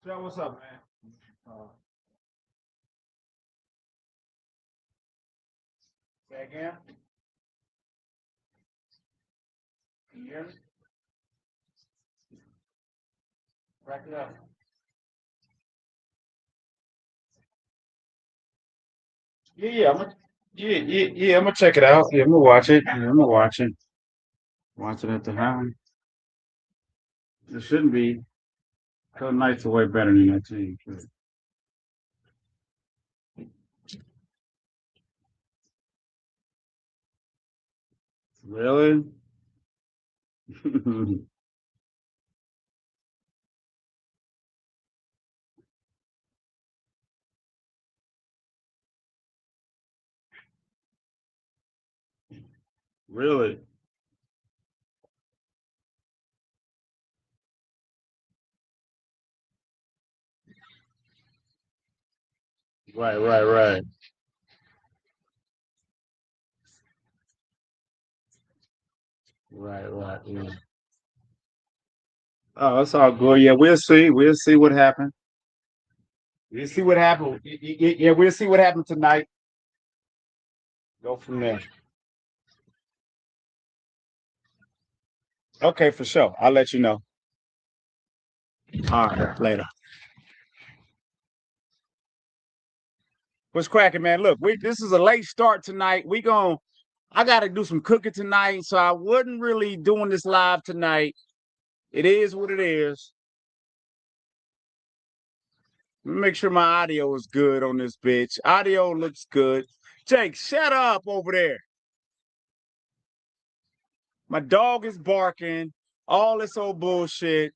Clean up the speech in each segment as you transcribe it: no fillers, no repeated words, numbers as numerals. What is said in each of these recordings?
Joe, what's up, man? Say again? Can you hear me? Crack it up. Yeah, I'm gonna check it out. Yeah, I'm gonna watch it. Yeah, I'm gonna watch it. Watch it at the house. It shouldn't be. Cause Knights are way better than that team. Really? Really? Right. Right. Yeah. Oh, it's all good. Yeah, we'll see. We'll see what happens. We'll see what happens. Yeah, we'll see what happens tonight. Go from there. Okay, for sure. I'll let you know. All right, later. What's cracking, man? Look, we this is a late start tonight. I gotta do some cooking tonight, so I wasn't really doing this live tonight. It is what it is. Make sure my audio is good on this bitch. Audio looks good. Jake, shut up over there. My dog is barking. All this old bullshit.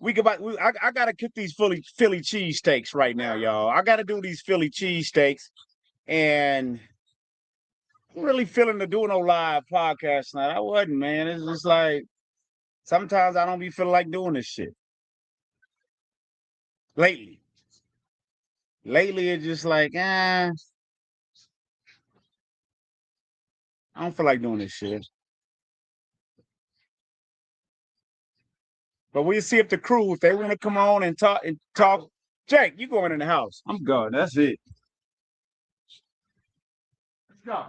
I gotta cook these Philly cheesesteaks right now, y'all. I gotta do these Philly cheesesteaks, and I'm really feeling to do no live podcast tonight. I wasn't, man. It's just like sometimes I don't be feeling like doing this shit. Lately. Lately it's just like, I don't feel like doing this shit. But we'll see if the crew, if they want to come on and talk. Jake, you going in the house. I'm going. That's it. Let's go.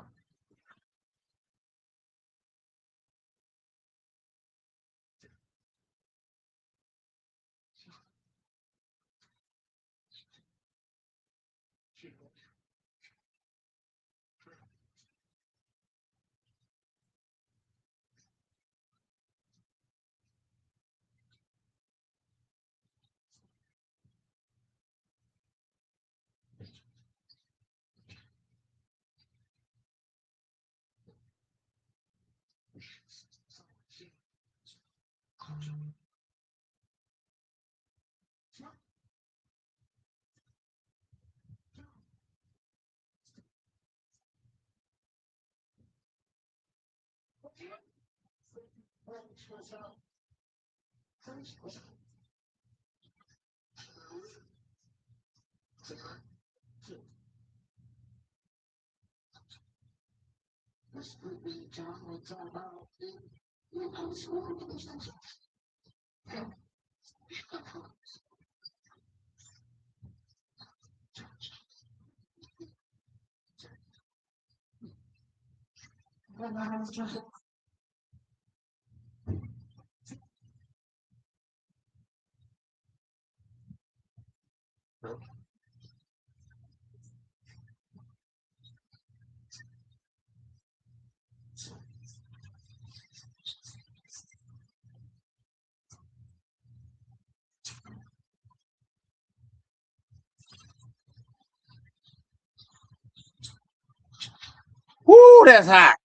Woo, that's hot.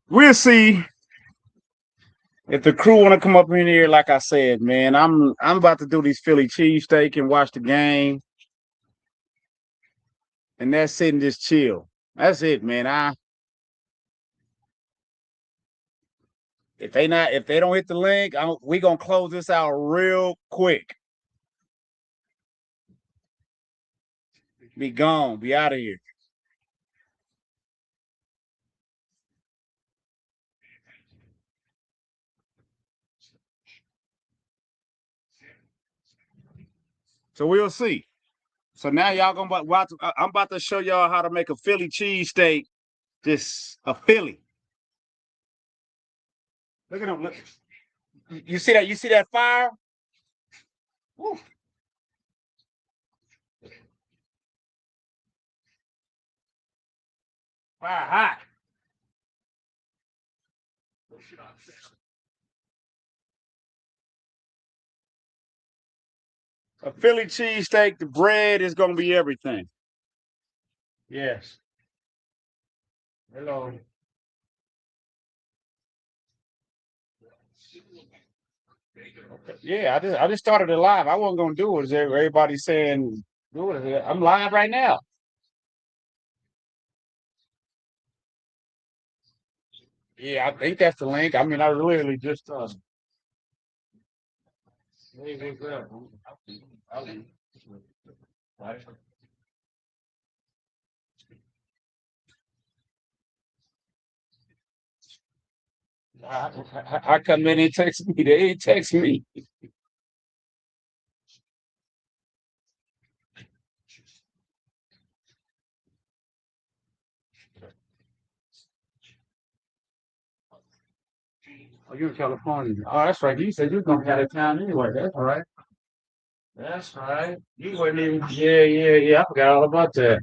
We'll see if the crew want to come up in here. Like I said, man, I'm about to do these Philly cheesesteak and watch the game, and that's it and just chill. That's it, man. If they don't hit the link, we gonna close this out real quick. Be gone. Be out of here. So we'll see. So now y'all I'm about to show y'all how to make a Philly cheesesteak. Just a Philly. Look at them. Look. You see that? You see that fire? Woo. Fire hot. A Philly cheesesteak, the bread is gonna be everything. Yes. Hello. Yeah, I just started it live. I wasn't gonna do it. Everybody's saying do it. I'm live right now. Yeah, I think that's the link. I mean, I literally just hey, what's up? I come in and text me. They ain't text me. Oh, you're in California. Oh, that's right. You said you were gonna be out of town anyway. That's right. That's right. You wasn't even. Yeah, yeah, yeah. I forgot all about that.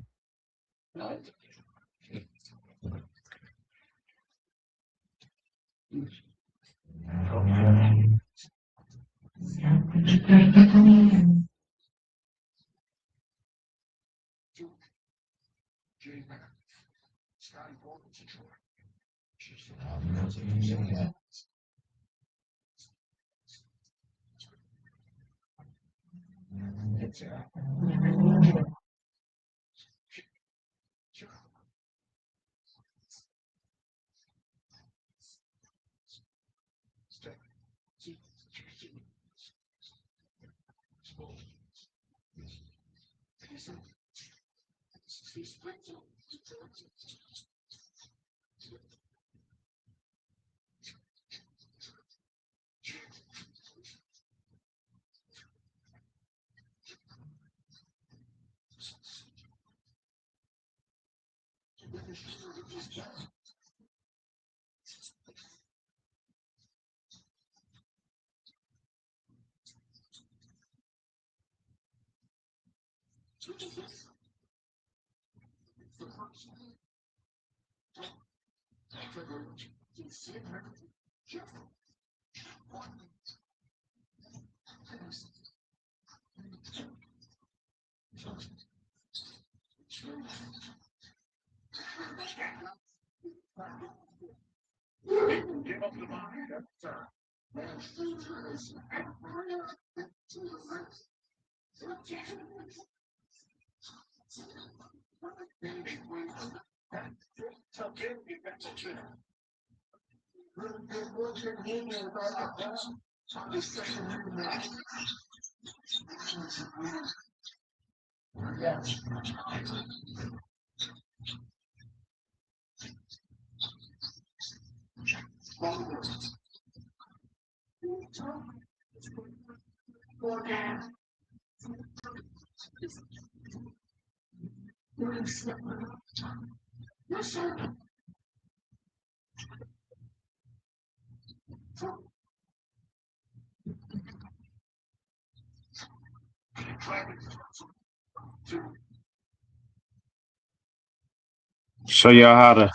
Show y'all how to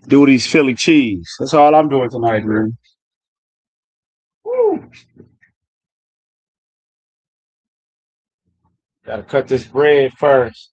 do these Philly cheese. That's all I'm doing tonight, man. Woo. Gotta cut this bread first.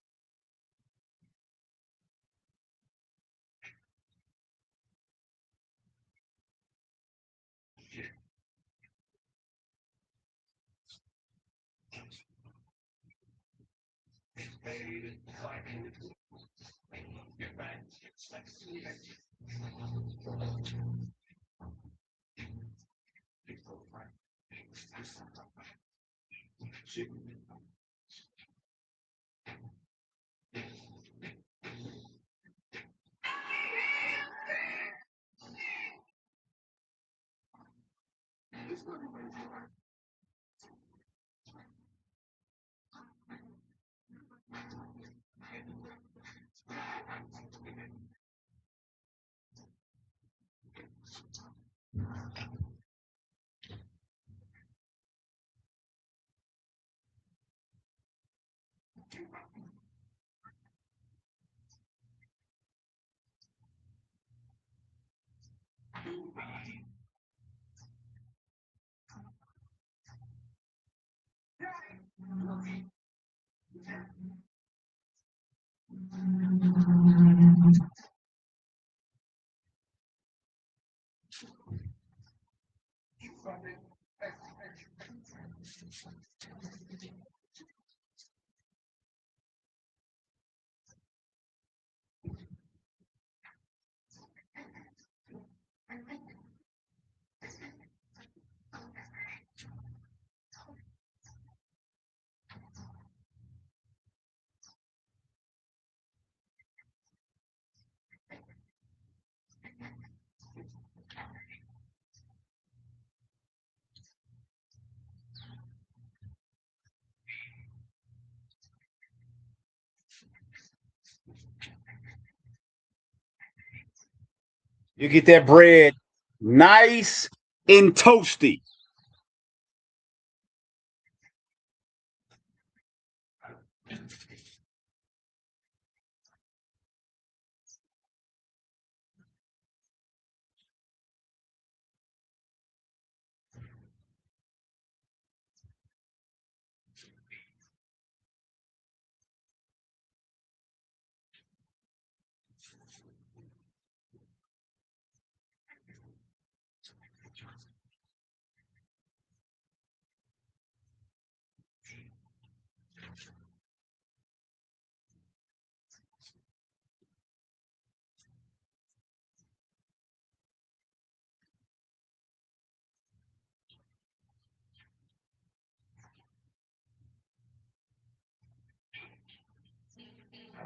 You get that bread nice and toasty.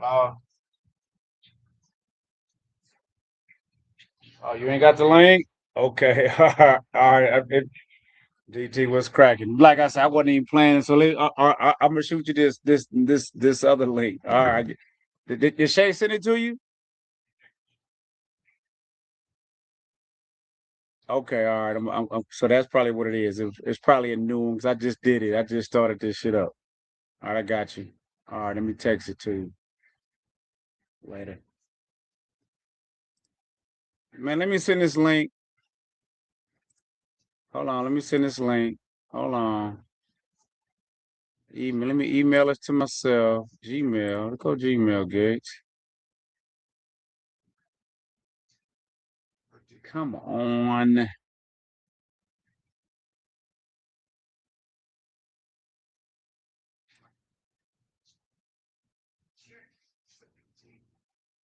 Uh, oh, you ain't got the link? Okay. All right. DT was cracking. Like I said, I wasn't even planning. So I'm gonna shoot you this other link. All right. Did Shay send it to you? Okay. All right. So that's probably what it is. It's probably a new one because I just did it. I just started this shit up. All right. I got you. All right. Let me text it to you later. Man, let me send this link. Hold on. Let me send this link. Hold on. Email. Let me email it to myself. Gmail. Let's go Gmail, Gates. Come on.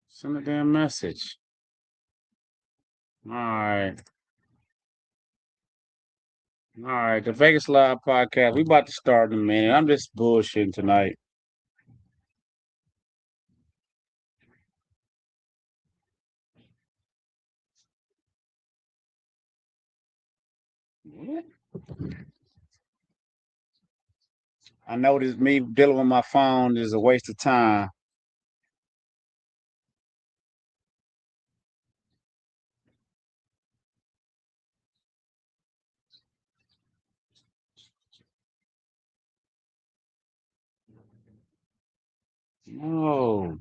Send a damn message. All right. All right. The Vegas Live podcast. We about to start in a minute. I'm just bullshitting tonight. I know this me dealing with my phone is a waste of time. No.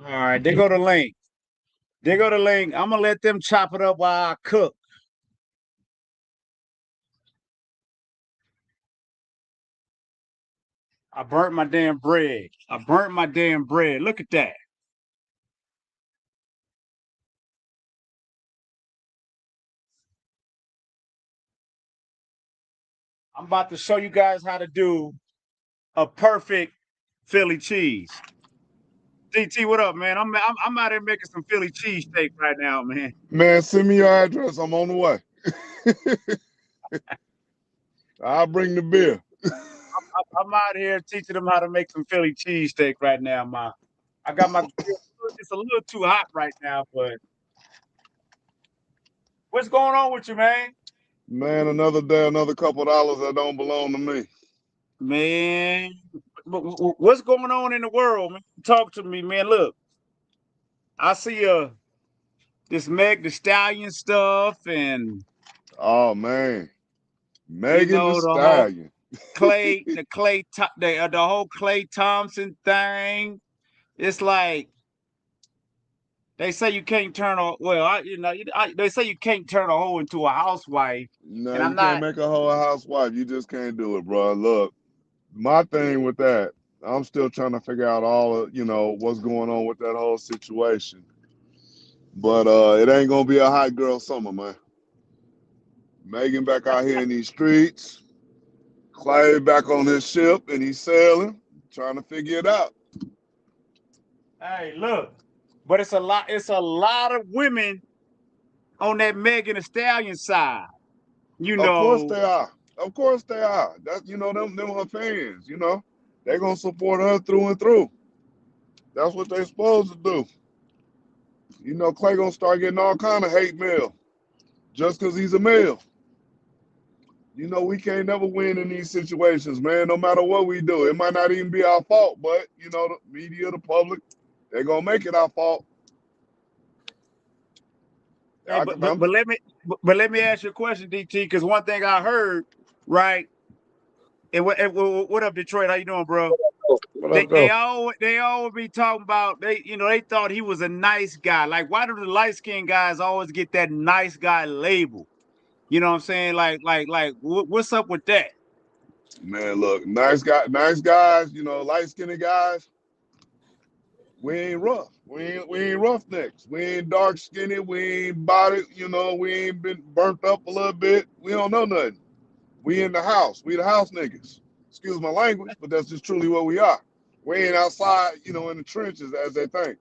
All right. There go the link. There go the link. I'm gonna let them chop it up while I cook. I burnt my damn bread. I burnt my damn bread. Look at that. I'm about to show you guys how to do a perfect Philly cheese. DT, what up, man? I'm out here making some Philly cheesesteak right now, man. Man, send me your address. I'm on the way. I'll bring the beer. I'm out here teaching them how to make some Philly cheesesteak right now, ma. I got my grill. It's a little too hot right now, but what's going on with you, man? Man, another day, another couple dollars that don't belong to me. Man, what's going on in the world, man? Talk to me, man. Look, I see this Meg the Stallion stuff, and Oh man, you Megan the know the whole Stallion. the whole Clay Thompson thing. It's like they say you can't turn a well, they say you can't turn a hoe into a housewife, No, and I'm you can't not. make a whole housewife. You just can't do it, bro. Look, my thing with that, I'm still trying to figure out all of, what's going on with that whole situation. But it ain't gonna be a hot girl summer, man. Megan back out here in these streets. Clay back on his ship and he's sailing, trying to figure it out. Hey, look, but it's a lot. It's a lot of women on that Megan Thee Stallion side. You Of course know, they are. Of course they are. That them her fans. They gonna support her through and through. That's what they supposed to do. Clay gonna start getting all kind of hate mail just because he's a male. We can't never win in these situations, man. No matter what we do, it might not even be our fault, but the media, the public, they're gonna make it our fault. hey, but let me ask you a question, DT, because one thing I heard, right? What up, Detroit? How you doing, bro? What up, though? They always be talking about they thought he was a nice guy. Like, why do the light skinned guys always get that nice guy label? You know what I'm saying? What's up with that? Man, look, nice guys, light skinned guys. We ain't rough. We ain't roughnecks. We ain't dark skinned. We ain't body. We ain't been burnt up a little bit. We don't know nothing. We in the house. We the house niggas. Excuse my language, but that's just truly what we are. We ain't outside, in the trenches as they think.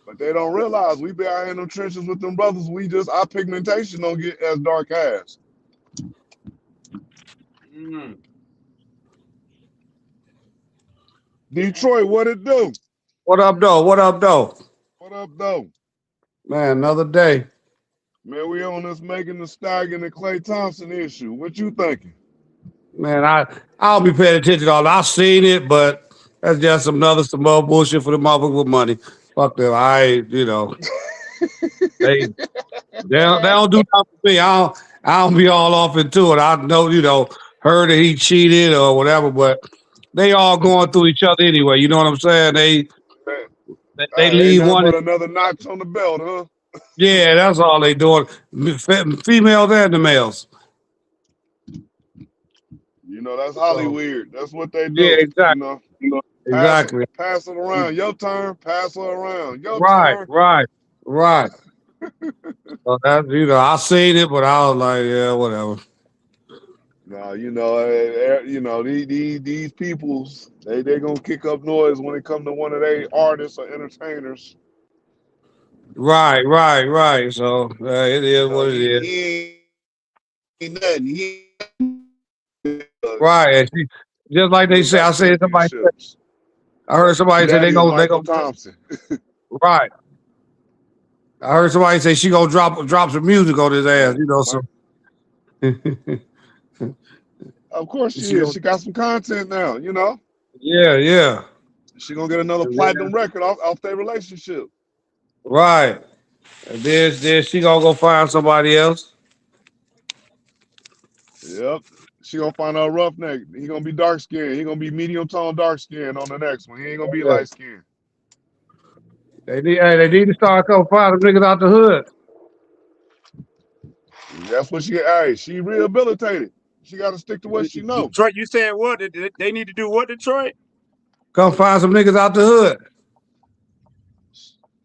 But they don't realize we be out in them trenches with them brothers. We just our pigmentation don't get as dark as. Mm. Detroit, what it do? What up, though? What up, though? What up, though? Man, another day. Man, we on this Megan the Stallion and Clay Thompson issue. What you thinking? Man, I'll be paying attention to all that. I seen it, but that's just some more bullshit for the motherfucker with money. Fuck them. They they don't do nothing for me. I don't be all off into it. I know, heard that he cheated or whatever, but they all going through each other anyway. You know what I'm saying? Man, They ain't leave nothing one. but another notch on the belt, huh? Yeah, that's all they doing. Females and the males. That's So Hollywood. That's what they yeah, do. exactly. Pass Exactly. pass it around. Your turn. Pass it around. Your Right, turn. right, right. So that I seen it, but I was like, yeah, whatever. Now these peoples they gonna kick up noise when it come to one of their artists or entertainers. Right, right, right. So it is what it is. He ain't nothing. He ain't Right. And she, just like getting they back say, championships. I heard somebody say Daddy of they Michael gonna Thompson. right. I heard somebody say she gonna drop some music on his ass. Man, So of course she she is. gonna She got some content now. yeah, yeah. She gonna get another And then, platinum record off their relationship. right. And then she gonna go find somebody else. Yep. She gonna find out roughneck. He gonna be dark skinned. He gonna be medium tone dark skin on the next one. He ain't gonna be Yeah. light skinned. They need to start coming find them niggas out the hood. That's what she rehabilitated. She got to stick to what she know. Detroit, you said what? They need to do what, Detroit? Come find some niggas out the hood.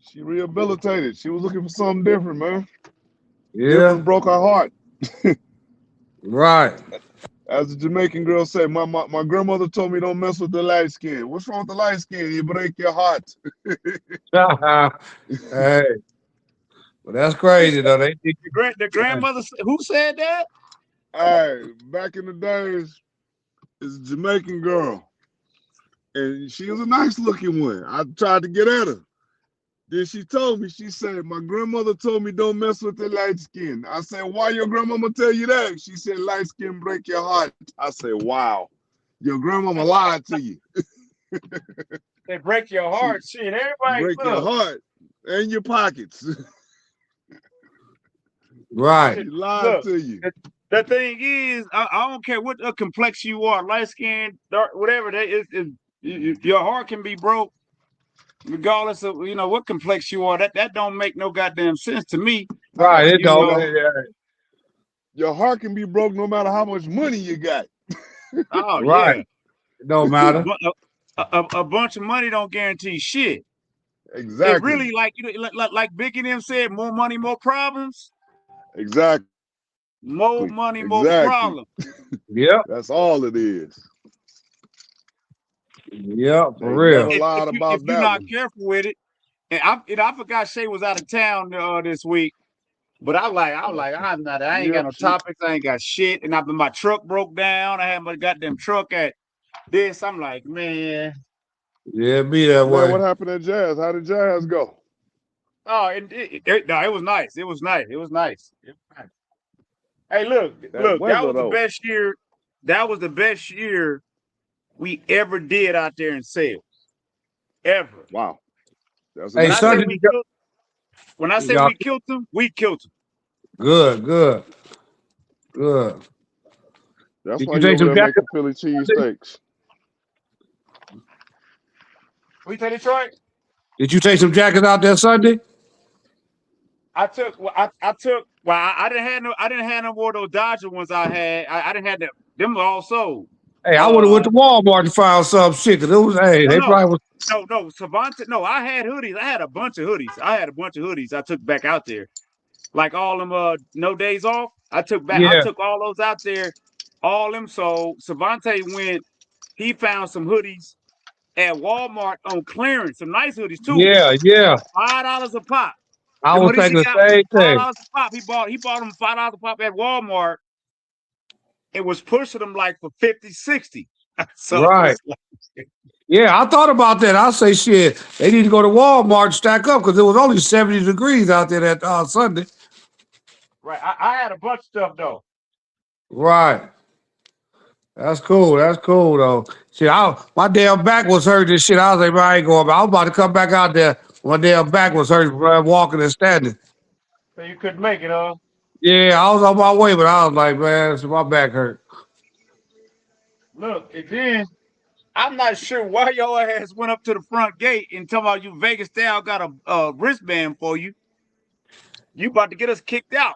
She rehabilitated. She was looking for something different, man. Yeah. Different broke her heart. Right. As the Jamaican girl said, my grandmother told me don't mess with the light skin. What's wrong with the light skin? You break your heart. Hey, but that's crazy though. They think The grandmother who said that? Hey, back in the days, it's a Jamaican girl, and she was a nice looking one. I tried to get at her. Then she told me, she said, my grandmother told me don't mess with the light skin. I said, why your grandmama tell you that? She said, light skin break your heart. I said, wow, your grandmama lied to you. They break your She heart. Shit, everybody, break your look. heart and your pockets. Right. She lied Look, to you. the thing is, I don't care what complexion you are, light skin, dark, whatever. That is, your heart can be broke, regardless of what complexion you are. That don't make no goddamn sense to me. Right. It You don't. know. Your heart can be broke no matter how much money you got. Oh Right. yeah, It don't a, matter. bu- a bunch of money don't guarantee shit. It Exactly. really like Big and them said, more money, more problems. Exactly. More money, more Exactly. problems. Yep. That's all it is. Yep. For They real. never If lied if about you're that not one. careful with it, and I forgot Shay was out of town this week. But I was like, I ain't got Yep. no topics. I ain't got shit. And my truck broke down. I had my goddamn truck at this. I'm like, man. Yeah, be that Man, way. what happened at Jazz? How did Jazz go? Oh, no, it was nice. It was nice. It was nice. It was nice. Hey, That look, that weather was the though. best year. That was the best year we ever did out there in sales. Ever. Wow. That's a Hey, When I good say Sunday, thing. we killed, when I say y'all we killed them, we killed them. good, good, good. That's Did why you you take over some there jackets making Philly cheese Sunday? steaks. We take Detroit. Did you take some jackets out there Sunday? I took well I didn't have no more of those Dodger ones I had. I didn't have them all sold. Hey, I would have went Uh to Walmart and found some shit. Cause it was, hey, no they no probably was. no Savante, no, I had hoodies. I had a bunch of hoodies. I had a bunch of hoodies I took back out there. Like all them no days off. I Yeah, took all those out there, all them sold. Savante went, he found some hoodies at Walmart on clearance, some nice hoodies too. yeah, yeah. $5 a pop. I Them was hoodies he thinking got the same five thing. dollars a pop. He bought them $5 a pop at Walmart and was pushing them like for 50, 60. So Right. it's like, Yeah, I thought about that. I say shit. They need to go to Walmart and stack up because it was only 70 degrees out there that Sunday. right. I had a bunch of stuff though. Right. That's cool. That's cool though. See, my damn back was hurt and shit. I was like, man, I ain't going. I was about to come back out there. My damn back was hurt from walking and standing. So you couldn't make it, huh? Yeah, I was on my way, but I was like, man, my back hurt. Look, and then I'm not sure why your ass went up to the front gate and talking about you Vegas style got a wristband for you. You about to get us kicked out.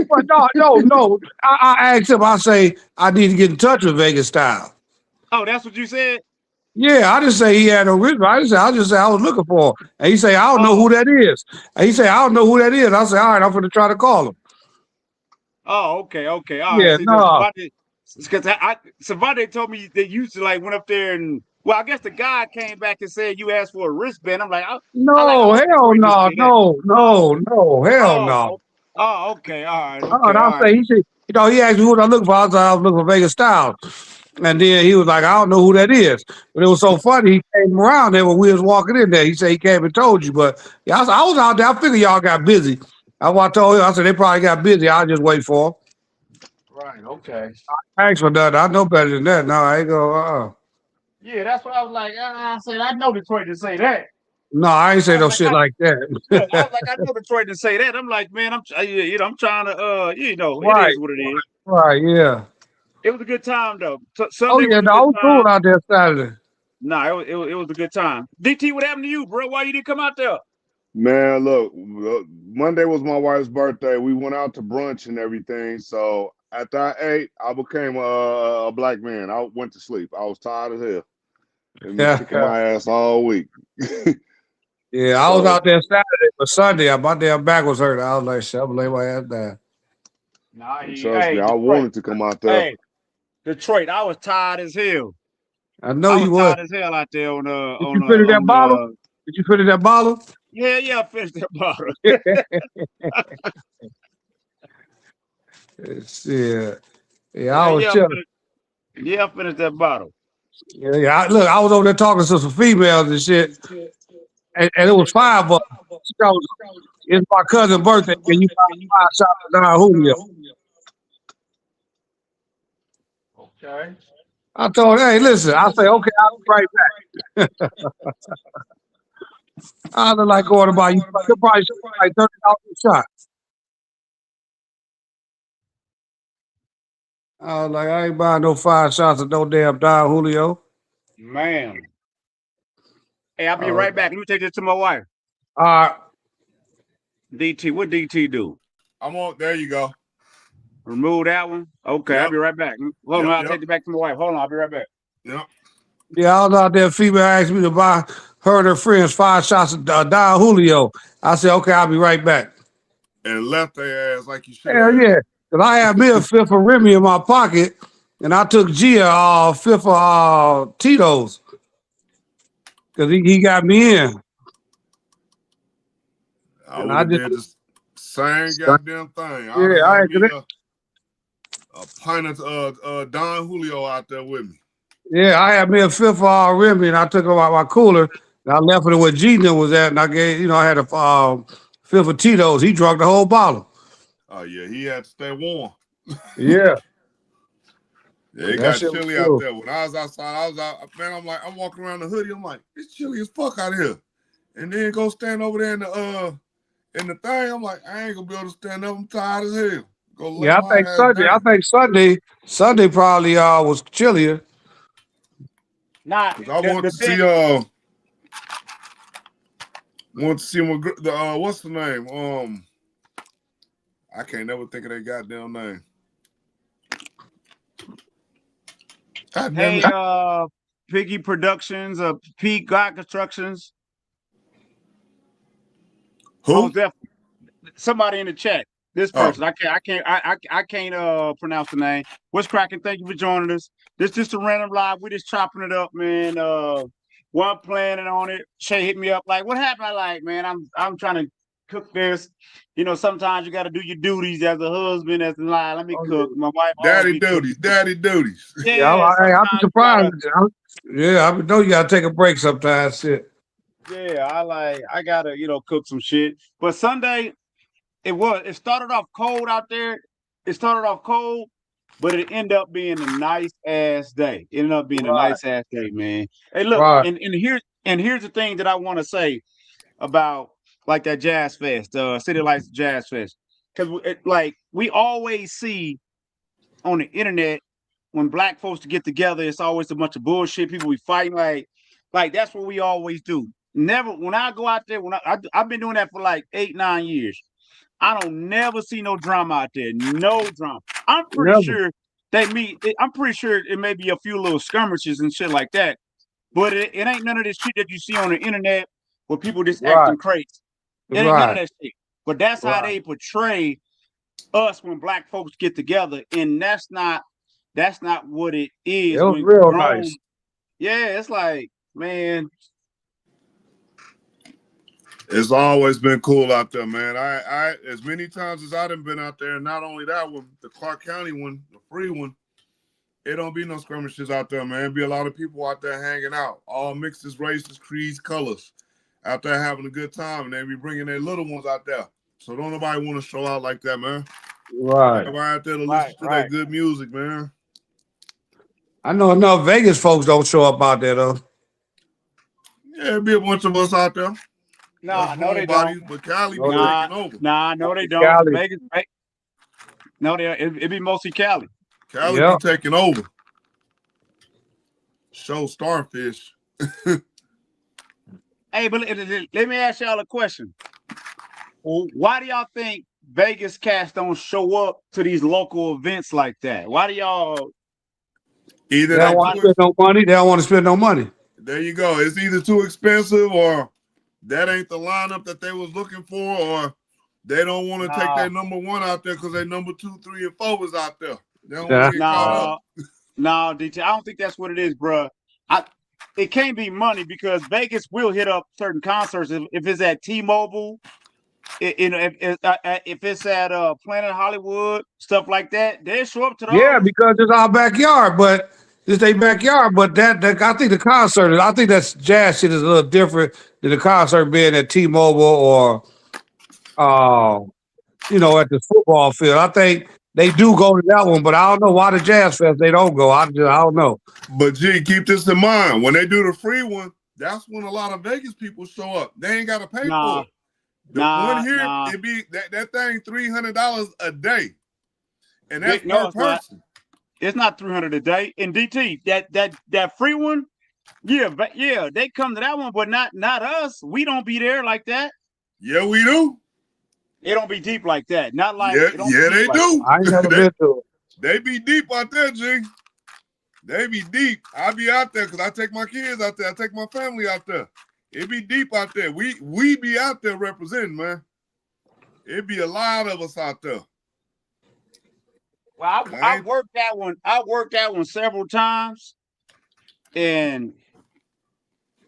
But no. I asked him. I say I need to get in touch with Vegas Style. Oh, that's what you said? Yeah, I didn't say he had no wristband. I just say I was looking for him. And he say I don't know Oh, who that is. And he say I don't know who that is. I say all right, I'm gonna try to call him. oh, okay, okay. All right. Yeah, See, no, because Savante told me they used to like went up there and well, I guess the guy came back and said you asked for a wristband. I'm like, I no, hope hell Detroit didn't no, say that. no, Oh, no, no, hell oh, no. okay, all right, And okay, I all right. say he said, he asked me what I looking for. I said I was looking for Vegas Style. And then he was like, I don't know who that is. But it was so funny. He came around there when we was walking in there. He said he came and told you. But yeah, I was out there. I figured y'all got busy. That's what I told him. I said they probably got busy. I'll just wait for them. Right, okay. Thanks for that. I know better than that. No, I ain't go. Yeah, that's what I was like. I said I know Detroit didn't say that. No, I ain't I say was no like, shit like look, I was that. like, I know Detroit didn't say that. I'm like, man, I'm trying to, it Right, is what it is. right, yeah. It was a good time though. Oh Sunday yeah, was a no, I good was cool time. out there Saturday. Nah, it was a good time. DT, what happened to you, bro? Why you didn't come out there? Man, look, Monday was my wife's birthday. We went out to brunch and everything. So after I ate, I became a black man. I went to sleep. I was tired as hell. They've been Yeah, kicking my ass all week. yeah. I was So out there Saturday, but Sunday, my damn back was hurt. I was like, shit, I'm gonna lay my ass down. Nah, trust me, hey, I Detroit. wanted to come out there. Hey, Detroit. I was tired as hell. I know I was you was. tired as hell out there Did you finish that bottle? Did you finish that bottle? yeah, I finished that bottle. Yeah, yeah, I Yeah, was yeah, chilling. yeah. Finish that bottle. Yeah, yeah. Look, I was over there talking to some females and shit, and it was 5 of them. She goes, "It's my cousin's birthday. Can you buy 5 shots of Don Julio?" Okay. I told her, "Hey, listen." I say, "Okay, I'll be right back." I was like going about you. Could probably shoot like $30 a shot. I was like, I ain't buying no 5 shots of no damn Don Julio. Man. Hey, I'll be Uh, right back. Let me take this to my wife. uh, DT, what DT do? I'm on. There you go. Remove that one. Okay, I'll Yep. be right back. Hold on, I'll take it back to my wife. Hold on, I'll be right back. Yep. yeah, I was out there. Female asked me to buy her and her friends 5 shots of Don Julio. I said, okay, I'll be right back. And left their ass like you should Hell have. yeah. Because I had me a fifth of Remy in my pocket, and I took Gia fifth of Tito's because he got me in. I And would I have just, did the same goddamn thing. I'd yeah, have I had had me a pint of Don Julio out there with me. yeah, I had me a fifth of Remy, and I took him out my cooler, and I left it where Gina was at, and I gave, I had a fifth of Tito's. He drank the whole bottle. Oh yeah, he had to stay warm. Yeah. Yeah, it That got shit was chilly out cool. there. When I was outside, I was out, man, I'm walking around the hoodie. I'm like, it's chilly as fuck out here. And then go stand over there in the thing. I'm like, I ain't gonna be able to stand up. I'm tired as hell. Go lay Yeah, my ass I down. think Sunday probably was chillier. Nah, Cause I the thing. want to see what's the name? I can't never think of that goddamn name. God damn Hey, it. Piggy Productions, Peak God Constructions. Who? Most definitely. Somebody in the chat. This Oh, person. I can't pronounce the name. What's cracking? Thank you for joining us. This just a random live. We just chopping it up, man. One planning on it. Shay hit me up like, what happened? I like, man, I'm trying to cook this. Sometimes you got to do your duties as a husband, as a lie. Let me Oh, cook. My wife always daddy be cooking. duties, daddy duties. yeah, Yeah, I'll be sometimes you surprised. gotta. Yeah, I know you gotta take a break sometimes. Shit. Yeah, I gotta cook some shit. But Sunday, it started off cold out there. It started off cold, but it ended up being a nice ass day. It ended up being a Right, nice ass day, man. Hey, look, right. and here's the thing that I want to say about like that Jazz Fest, City Lights Jazz Fest, because like we always see on the internet when black folks to get together, it's always a bunch of bullshit. People be fighting like that's what we always do. Never when I go out there, I've been doing that for like 8-9 years. I don't never see no drama out there. No drama. I'm pretty Never. sure they meet. I'm pretty sure it may be a few little skirmishes and shit like that. But it ain't none of this shit that you see on the internet where people just Right, acting crazy. It ain't none of right, that shit. But that's how right. they portray us when black folks get together, and that's not what it It is was when real grown. nice. Yeah, it's like, man. It's always been cool out there, man. I as many times as I done been out there, and not only that one, the Clark County one, the free one, it don't be no skirmishes out there, man. It be a lot of people out there hanging out, all mixes, races, creeds, colors, out there having a good time, and they be bringing their little ones out there. So don't nobody want to show out like that, man. Right. Everybody out there to Right, listen to that right. good music, man. I know enough Vegas folks don't show up out there though. Yeah, it be a bunch of us out there. That's Nah, no, they don't. homebodies, but Cali be No, they Nah, taking over. nah, no, they don't. Cali. Vegas, no, it be mostly Cali. Cali be Yep. taking over. Show Starfish. Hey, but let me ask y'all a question. Why do y'all think Vegas cats don't show up to these local events like that? Why do y'all Either They don't like? want Why? to spend no money. They don't want to spend no money. there you go. It's either too expensive or that ain't the lineup that they was looking for, or they don't want to take Nah, their number one out there because their number 2, 3, and 4 was out there. They don't want Yeah. to get caught up. nah, nah, DT. I don't think that's what it is, bruh. It can't be money because Vegas will hit up certain concerts if it's at T-Mobile You know, if it's at Planet Hollywood, stuff like that, they show up to Yeah, those. because it's our backyard, but it's their backyard. But that I think the concert, I think that's jazz shit is a little different than the concert being at T-Mobile or uh, at the football field. I think they do go to that one, but I don't know why the Jazz Fest they don't go. I don't know. But G, keep this in mind. When they do the free one, that's when a lot of Vegas people show up. They ain't got to pay for it. The one here, it be that thing $300 a day, and that's per person. It's not 300 a day. In DT, that free one, yeah, they come to that one, but not us. We don't be there like that. Yeah, we do. It don't be deep like that. Not like they do. I ain't never been to it. They be deep out there, G. They be deep. I be out there because I take my kids out there. I take my family out there. It be deep out there. We be out there representing, man. It be a lot of us out there. Well, I worked that one. I worked that one several times, and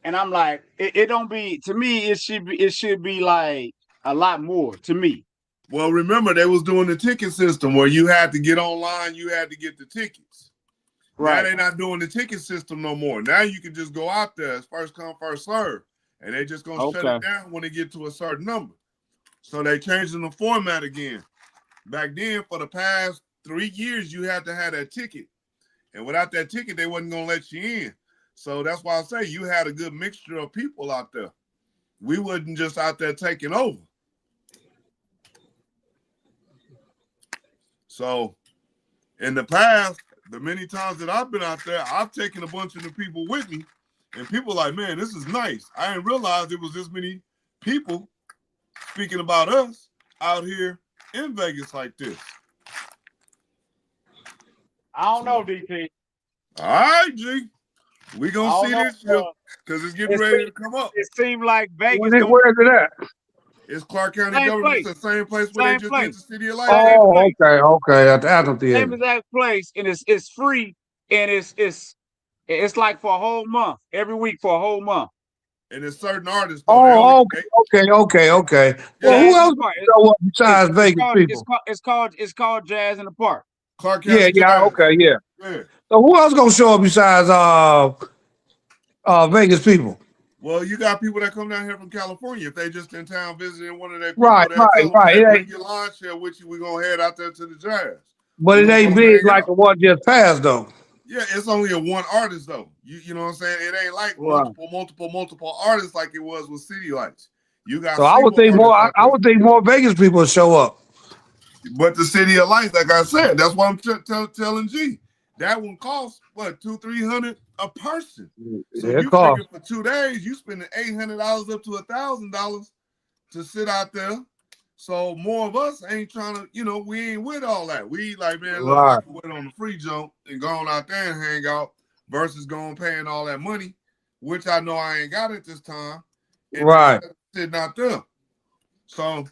I'm like, it don't be to me. It should be like a lot more to me. Well, remember they was doing the ticket system where you had to get online. You had to get the tickets. Right. Now they're not doing the ticket system no more. Now you can just go out there. It's first come, first serve. And they just going to shut it down when they get to a certain number. So they changing the format again. Back then, for the past 3 years, you had to have that ticket. And without that ticket, they wasn't going to let you in. So that's why I say you had a good mixture of people out there. We wasn't just out there taking over. So in the past, the many times that I've been out there, I've taken a bunch of the people with me. And people like, man, this is nice. I didn't realize it was this many people speaking about us out here in Vegas like this. I don't know, DP. All right, G. We gonna see this year because it's getting ready to come up. It seemed like Vegas. Where is it at? It's Clark County government. It's the same place where they just did the City of Lights. Oh, okay. At the amphitheater. Same exact place, and it's free, and it's like for a whole month, every week for a whole month. And it's certain artists. Though. Okay. Well, who else show up besides Vegas people? It's called Jazz in the Park. Clark County. Yeah. So who else gonna show up besides Vegas people? Well, you got people that come down here from California. If they just in town visiting one of their people, right. Bring your lawn chair with you. We're gonna head out there to the Jazz. But it ain't big like the one just passed though. Yeah, it's only a one artist though. You know what I'm saying? It ain't like multiple artists like it was with City Lights. You got. So I would think more. I would think more Vegas people would show up. But the City of Lights, like I said, that's why I'm telling G. That one costs what $200-300 a person. So you figure for 2 days, you spending $800 up to $1,000 to sit out there. So more of us ain't trying to, we ain't with all that. We like, man, look, I can wait on the free jump and go on out there and hang out versus going paying all that money, which I know I ain't got at this time. And sitting out there. So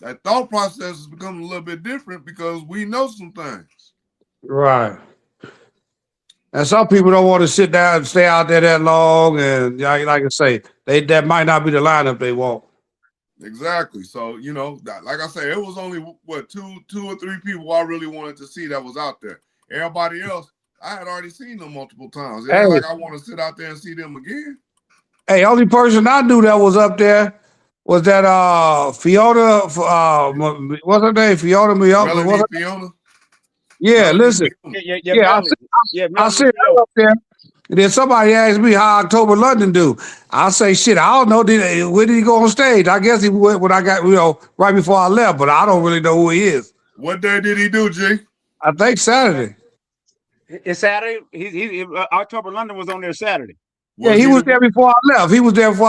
that thought process is becoming a little bit different because we know some things. Right. And some people don't want to sit down and stay out there that long. And like I say, that might not be the lineup they want. Exactly. So, like I say, it was only, two or three people I really wanted to see that was out there. Everybody else, I had already seen them multiple times. It's like I want to sit out there and see them again. Hey, only person I knew that was up there was that Fiona, what's her name? Fiona. Yeah, listen. I said up there. And then somebody asked me how October London do. I say, shit, I don't know. Where did he go on stage? I guess he went when I got, right before I left, but I don't really know who he is. What day did he do, G? I think Saturday. It's Saturday. He October London was on there Saturday. Yeah, he was there before I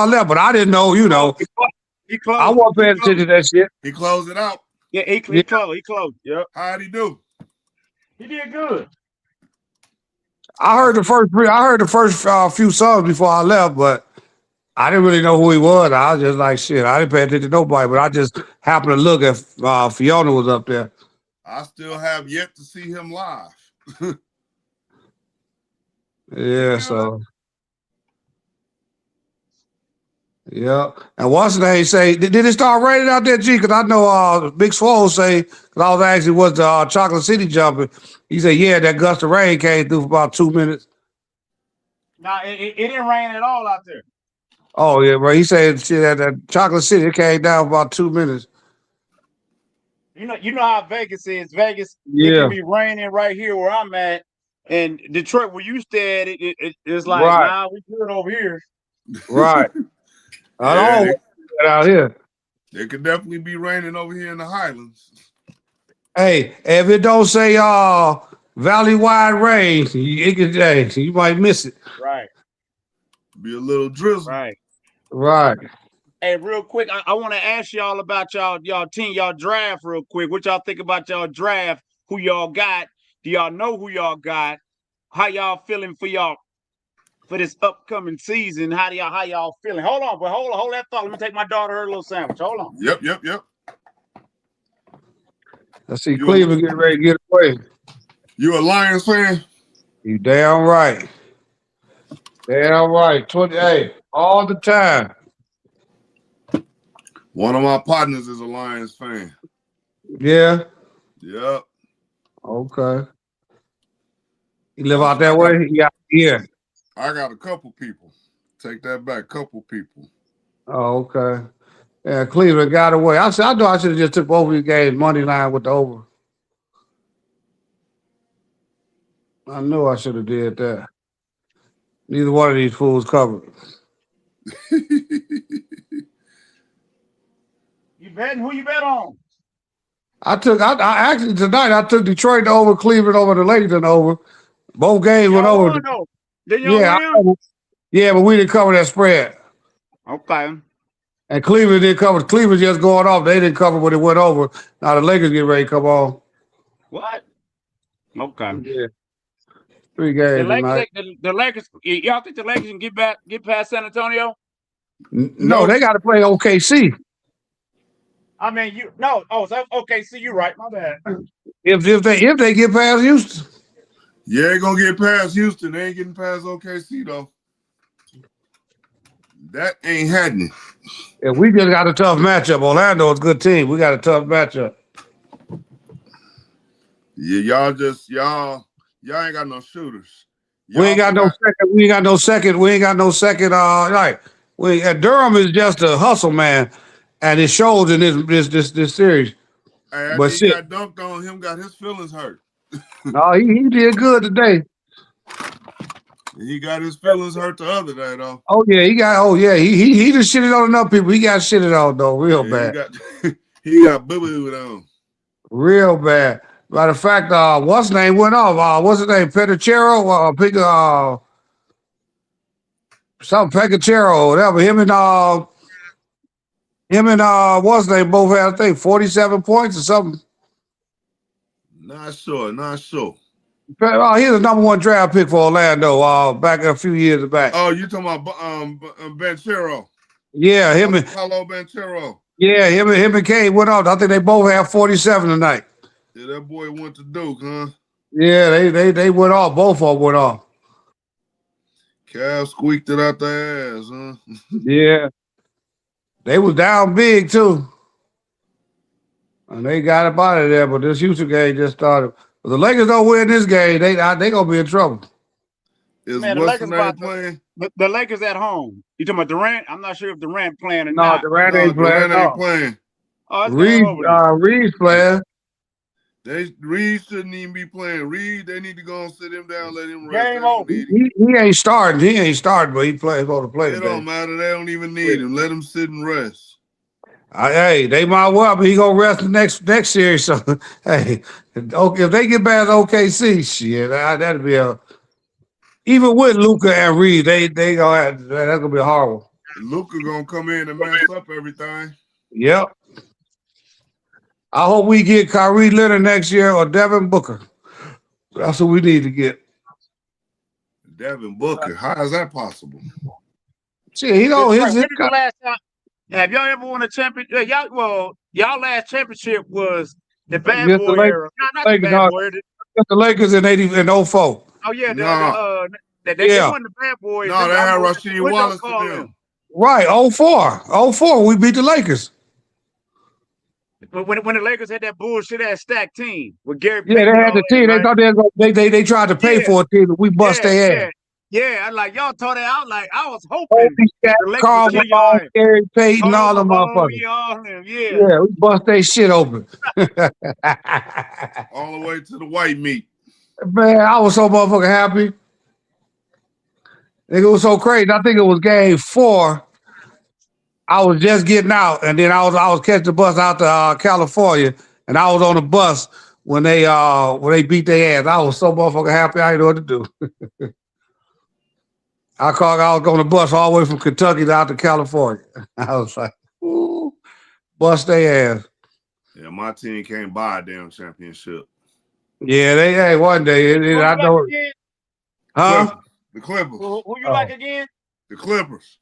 left. But I didn't know, He closed. I wasn't paying attention to that shit. He closed it out. Yeah, he closed. He closed. Yep. How'd he do? He did good. I heard the first few songs before I left, but I didn't really know who he was. I was just like, shit, I didn't pay attention to nobody, but I just happened to look at Fiona was up there. I still have yet to see him live. Yeah, so Yeah. And what's the name say? Did it start raining out there, G? Because I know Big Swole say, because I was asking, was the Chocolate City jumping? He said, yeah, that gust of rain came through for about 2 minutes. Nah, it didn't rain at all out there. Oh, yeah, bro. He said shit at that Chocolate City, it came down for about 2 minutes. You know how Vegas is. Vegas, it Yeah. can be raining right here where I'm at. And Detroit, where you stay at, it's like, Right. nah, we good over here. Right. I Yeah, don't want that out here. it could definitely be raining over here in the Highlands. Hey, if it don't say Valley Wide Range, it could, hey, you might miss it. Right, Be a little drizzle. right. Right. Hey, real quick, I want to ask y'all about y'all team, y'all draft real quick. What y'all think about y'all draft? Who y'all got? Do y'all know who y'all got? How y'all feeling for this upcoming season? How y'all feeling? Hold on, but hold that thought. Let me take my daughter her little sandwich. Hold on. Yep. Let's see Cleveland getting ready to get away. You a Lions fan? You damn right. Damn right. 28 all the time. One of my partners is a Lions fan. Yeah. Yep. Okay. You live out that way? Yeah. I got a couple people. Take that back. Couple people. Oh, okay. Yeah, Cleveland got away. I know I should have just took both of these games money line with the over. I knew I should have did that. Neither one of these fools covered. You betting? Who you bet on? I actually tonight I took Detroit over, Cleveland over, the Lakers over. Both games went Y'all over. won though. Didn't y'all Yeah, win? yeah, but we didn't cover that spread. Okay. And Cleveland didn't cover. Cleveland just going off. They didn't cover when it went over. Now the Lakers get ready to come on. What? Okay. Yeah. 3 games tonight. The Lakers. Y'all think the Lakers can get past San Antonio? No, they got to play OKC. I mean, so OKC, you right. My bad. If they get past Houston. Yeah, they're gonna get past Houston. They ain't getting past OKC though. That ain't happening. Yeah, we just got a tough matchup. Orlando is a good team. We got a tough matchup. Yeah, y'all ain't got no shooters. We ain't got no second. We ain't got no second. We ain't got no second. Right. Durham is just a hustle man, and it shows in this series. Hey, but he got dunked on. Him got his feelings hurt. No, he did good today. He got his feelings hurt the other day though. Oh yeah, he just shitted on enough people. He got shitted on though, real bad. He got boo-booed on. Real bad. Matter of fact, what's his name went off? What's his name? Petachero? Something Pecachero, whatever. Him and what's his name both had, I think, 47 points or something. Not sure. Oh, he's the number 1 draft pick for Orlando back a few years back. Oh, you talking about Banchero? Yeah, him and Paulo Banchero. Yeah, him and Kane went off. I think they both had 47 tonight. Yeah, that boy went to Duke, huh? Yeah, they went off. Both of them went off. Cal squeaked it out their ass, huh? Yeah. They was down big, too. And they got up out of there, but this Houston game just started. If the Lakers don't win this game, they going to be in trouble. Man, the Lakers playing? The Lakers at home. You talking about Durant? I'm not sure if Durant playing or not. Durant ain't playing. Oh, Reed's playing. Reed shouldn't even be playing. Reed, they need to go and sit him down, let him rest. Game over. He ain't starting. He ain't starting, but he supposed to play. It don't matter. They don't even need him. Let him sit and rest. Hey, they might well, but he gonna rest the next series. So, hey, if they get past OKC, shit, that'd be even with Luka and Reed, they gonna have, that's gonna be horrible. Luka gonna come in and mess up everything. Yep. I hope we get Kyrie Leonard next year or Devin Booker. That's what we need to get. Devin Booker, how is that possible? See, he don't. When is the last time? Have y'all ever won a championship? Y'all last championship was the Bad Boy era. No, not the Bad Boy. The Lakers in 04. Oh yeah, they won the Bad Boys. No, they had Rasheed Wallace to them. Right, 04. We beat the Lakers. But when the Lakers had that bullshit ass stacked team with Gary Yeah, Payton they and had all the that, team. They right? thought they were gonna, they tried to pay Yeah, for a team, and we bust yeah, their ass. yeah, yeah. I like y'all tore that out. Like I was hoping Kobe, Shaq, the Lakers would Karl kill your Malone, ass. Gary Payton, Karl all the Malone, motherfuckers. yeah, all of them, yeah. Yeah, we bust their shit open. All the way to the white meat. Man, I was so motherfucking happy. It was so crazy. I think it was game 4. I was just getting out, and then I was catching the bus out to California, and I was on the bus when they beat their ass. I was so motherfucking happy. I didn't know what to do. I was on the bus all the way from Kentucky out to California. I was like, ooh, bust their ass. Yeah, my team can't buy a damn championship. Yeah, hey, one day Who you I like know, again? huh? The Clippers. Who you like Oh. again? The Clippers.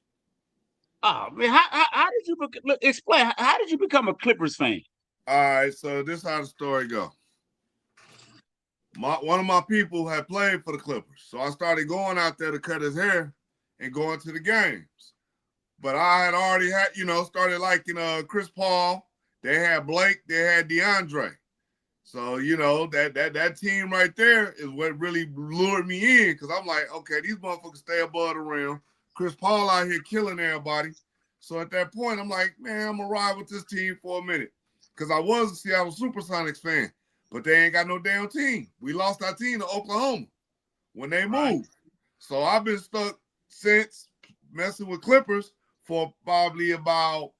Oh man, how did you explain? How did you become a Clippers fan? All right, so this is how the story go. One of my people had played for the Clippers, so I started going out there to cut his hair and going to the games. But I had already started liking Chris Paul. They had Blake. They had DeAndre. So that team right there is what really lured me in, because I'm like, okay, these motherfuckers stay above the rim. Chris Paul out here killing everybody. So at that point, I'm like, man, I'm gonna ride with this team for a minute, because I was a Seattle SuperSonics fan, but they ain't got no damn team. We lost our team to Oklahoma when they moved. Right. So I've been stuck since messing with Clippers for probably about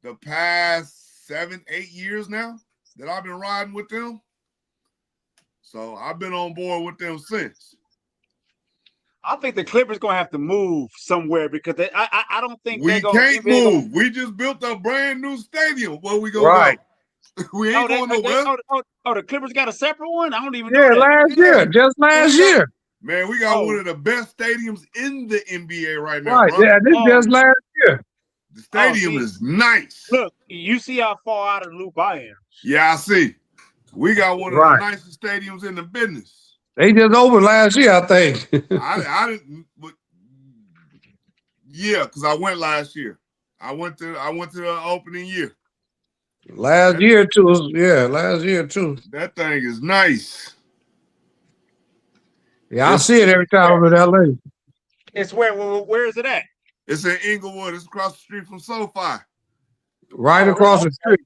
the past 7-8 years now that I've been riding with them. So I've been on board with them since. I think the Clippers gonna have to move somewhere, because I don't think we can't move. We just built a brand new stadium. Where we gonna go? We ain't going nowhere. The Clippers got a separate one? I don't even Yeah, know that. just last year. Man, we got one of the best stadiums in the NBA right now, right, bro. Yeah, this just last year. The stadium is nice. Look, you see how far out of the loop I am. Yeah, I see. We got one of the nicest stadiums in the business. They just opened last year, I think. I didn't. Yeah, because I went last year. I went to the opening year. Last year too. That thing is nice. Yeah, I see it every time I'm in LA. It's where is it at? It's in Inglewood. It's across the street from SoFi. Right across the street.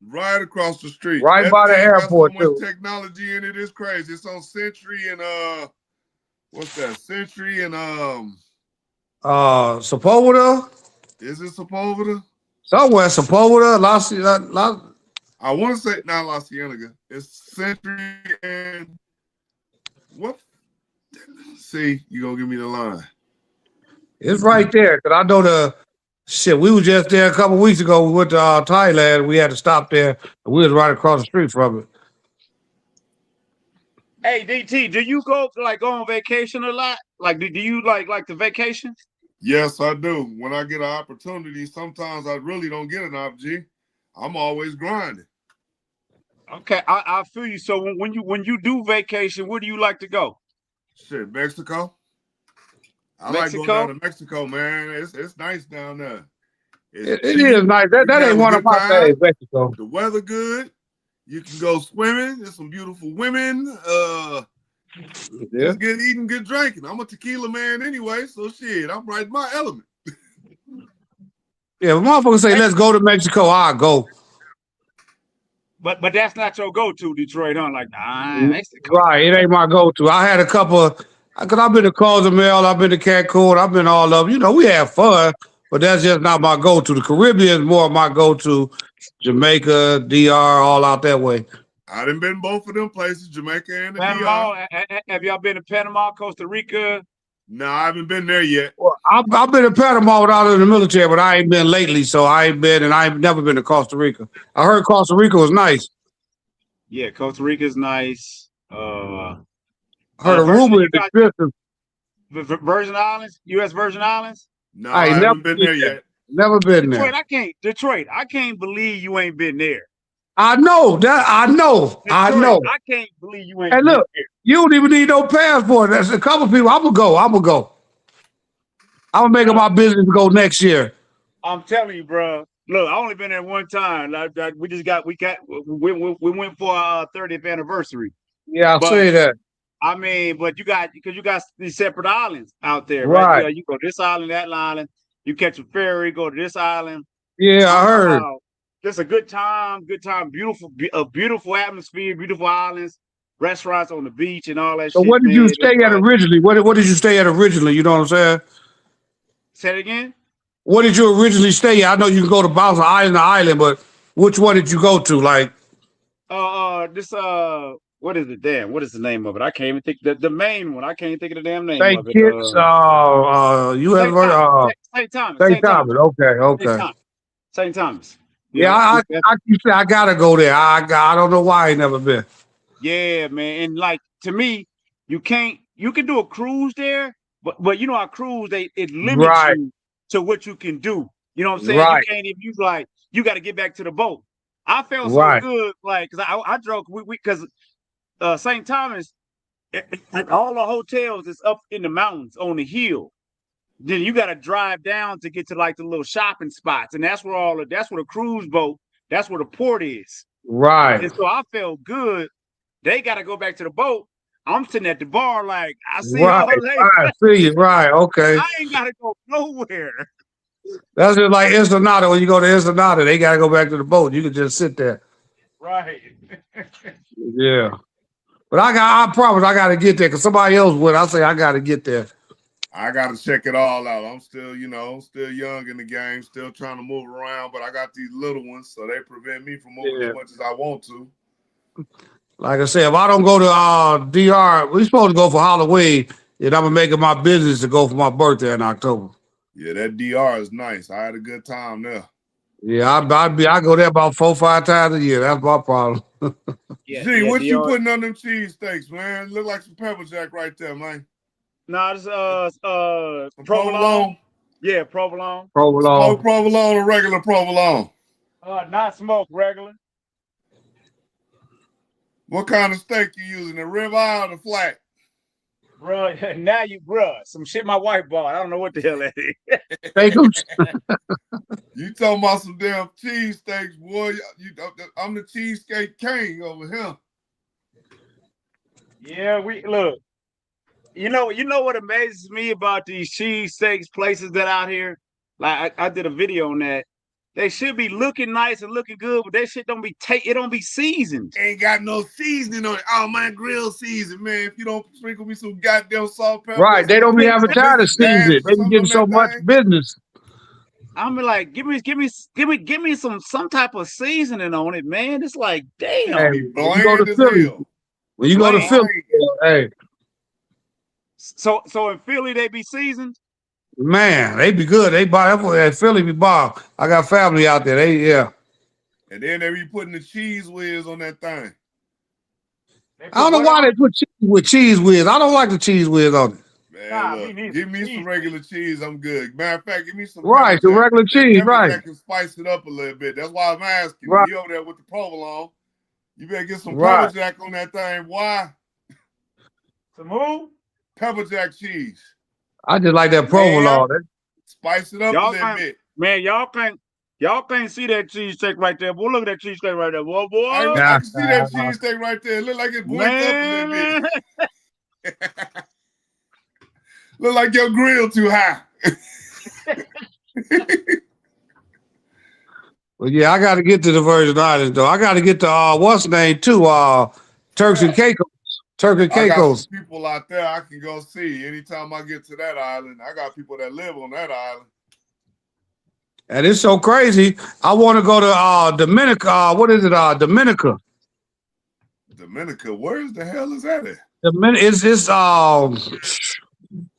Right across the street. Right that by the airport, got so much technology in it. It's crazy. It's on Century and what's that? Century and Sepulveda. Is it Sepulveda? Somewhere Sepulveda, I want to say not La Cienega. It's Century and what? See, you gonna give me the line. It's right there, because I know we was just there a couple of weeks ago. We went to Thailand. We had to stop there, and we was right across the street from it. Hey, DT, do you go on vacation a lot? Like, do you like the vacation? Yes, I do. When I get an opportunity, sometimes I really don't get an opportunity. I'm always grinding. Okay, I feel you. So when you do vacation, where do you like to go? Shit, Mexico. I like going down to Mexico, man. It's nice down there. It is nice. That ain't one of my favorites, Mexico. The weather good. You can go swimming. There's some beautiful women. Just good eating, good drinking. I'm a tequila man anyway, so shit, I'm right in my element. Yeah, if motherfuckers say, let's go to Mexico, I'll go. But that's not your go-to, Detroit, huh? Like, Mexico. Right, it ain't my go-to. I had a couple, because I've been to Cozumel, I've been to Cancun, I've been all of them. We have fun, but that's just not my go-to. The Caribbean is more my go-to. Jamaica, DR, all out that way. I done been both of them places, Jamaica and the Panama. DR. Have y'all been to Panama, Costa Rica? No, I haven't been there yet. Well, I've been to Panama without in the military, but I ain't been lately, so I ain't been, and I've never been to Costa Rica. I heard Costa Rica was nice. Yeah, Costa Rica's nice. I heard a rumor is expensive. Virgin Islands, U.S. Virgin Islands? No, I haven't been there yet. Never been Detroit, there. Detroit, I can't believe you ain't been there. I know that. I know. I can't believe you ain't. Hey, look, you don't even need no passport. There's a couple people. I'm gonna go. I'm gonna make it my business to go next year. I'm telling you, bro. Look, I only been there one time. We went for our 30th anniversary. Yeah, I But say that. I mean, but you got these separate islands out there, right? Right. You go to this island, that island. You catch a ferry, go to this island. Yeah, I I'm talking heard. about just a good time, a beautiful atmosphere, beautiful islands, restaurants on the beach, and all that So shit, what did you man. It's stay at like, originally? What did you stay at originally? You know what I'm saying? say it again. What did you originally stay at? I know you can go to bounce island to island, but which one did you go to? Like This what is it? Damn, what is the name of it? I can't even think the main one. I can't even think of the damn name St. of it. Kitts, St. Thomas, uh, St. Thomas, St. St. Thomas, Thomas. Okay, St. okay. Thomas, St. Thomas. You Yeah, know, I keep saying I gotta go there. I don't know why I ain't never been. yeah, man. And like to me, you can do a cruise there, but you know our cruise it limits Right, you to what you can do. You know what I'm saying? You right, can't even use like you got to get back to the boat. I felt so right, good, like because I drove we because St. Thomas, like all the hotels is up in the mountains on the hill. Then you got to drive down to get to like the little shopping spots, and that's where the cruise boat, that's where the port is. right, And so I felt good. They got to go back to the boat. I'm sitting at the bar like, I see right, y'all later. right. See you, right, okay. I ain't got to go nowhere. That's just like Ensenada. When you go to Ensenada, they gotta go back to the boat. You can just sit there. Right. Yeah. But I promise I gotta get there because somebody else would. I say I gotta get there. I got to check it all out. I'm still, still young in the game, still trying to move around, but I got these little ones, so they prevent me from moving as much as I want to. Like I said, if I don't go to DR, we supposed to go for Halloween, and I'm gonna make it my business to go for my birthday in October. Yeah, that DR is nice. I had a good time there. Yeah, I go there about 4-5 times a year. That's my problem. Gee, what you putting on them cheesesteaks, man? Look like some pepper jack right there, man. No, this provolone. Yeah, provolone. Provolone. Smoked provolone or regular provolone? Not smoked, regular. What kind of steak you using? The ribeye or the flat? Bro, now some shit my wife bought. I don't know what the hell that is. Steakums. You talking about some damn cheesesteaks, boy? I'm the cheesesteak king over here. Yeah, we look. You know what amazes me about these cheesesteaks places that out here? Like I did a video on that. They should be looking nice and looking good, but that shit don't be seasoned. Ain't got no seasoning on it. Oh, my grill season, man. If you don't sprinkle me some goddamn salt, pepper. Right. They don't be having time to season it. They be getting so much business. I'm like, give me some type of seasoning on it, man. It's like, damn. Hey, when you go to Philly, hey. So in Philly they be seasoned? Man, they be good. They buy that Philly be bomb. I got family out there. And then they be putting the cheese whiz on that thing. I don't know why they put cheese with cheese whiz. I don't like the cheese whiz on it. Man, look, give me some regular cheese. I'm good. Matter of fact, give me some the regular cheese, right? That can spice it up a little bit. That's why I'm asking. Right. You over there with the provolone, you better get some pepper jack on that thing. Why? Some who? Pepper jack cheese. I just like that provolone. Spice it up a little bit. Man, y'all can't see that cheesesteak right there. Boy, look at that cheesesteak right there. Boy. I can see that cheesesteak right there. It look like it's boiled up a little bit. Look like your grill too high. Well, yeah, I got to get to the Virgin Islands though. I got to get to what's the name too? Turks and Caicos. Turks and Caicos. I got some people out there I can go see anytime I get to that island. I got people that live on that island. And it's so crazy. I want to go to Dominica. What is it? Dominica. Dominica. Where the hell is that at?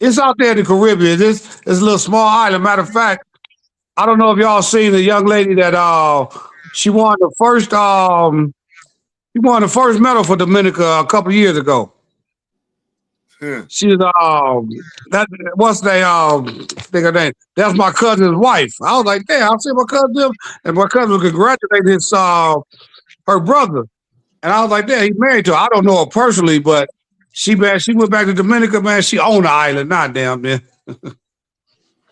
It's out there in the Caribbean. It's a little small island. Matter of fact, I don't know if y'all seen the young lady that she won the first medal for Dominica a couple years ago. She's what's her name? That's my cousin's wife. I was like, damn, I see my cousin, and my cousin congratulated her brother. And I was like, damn, he's married to her. I don't know her personally, but she went back to Dominica, man. She owned the island, not damn man.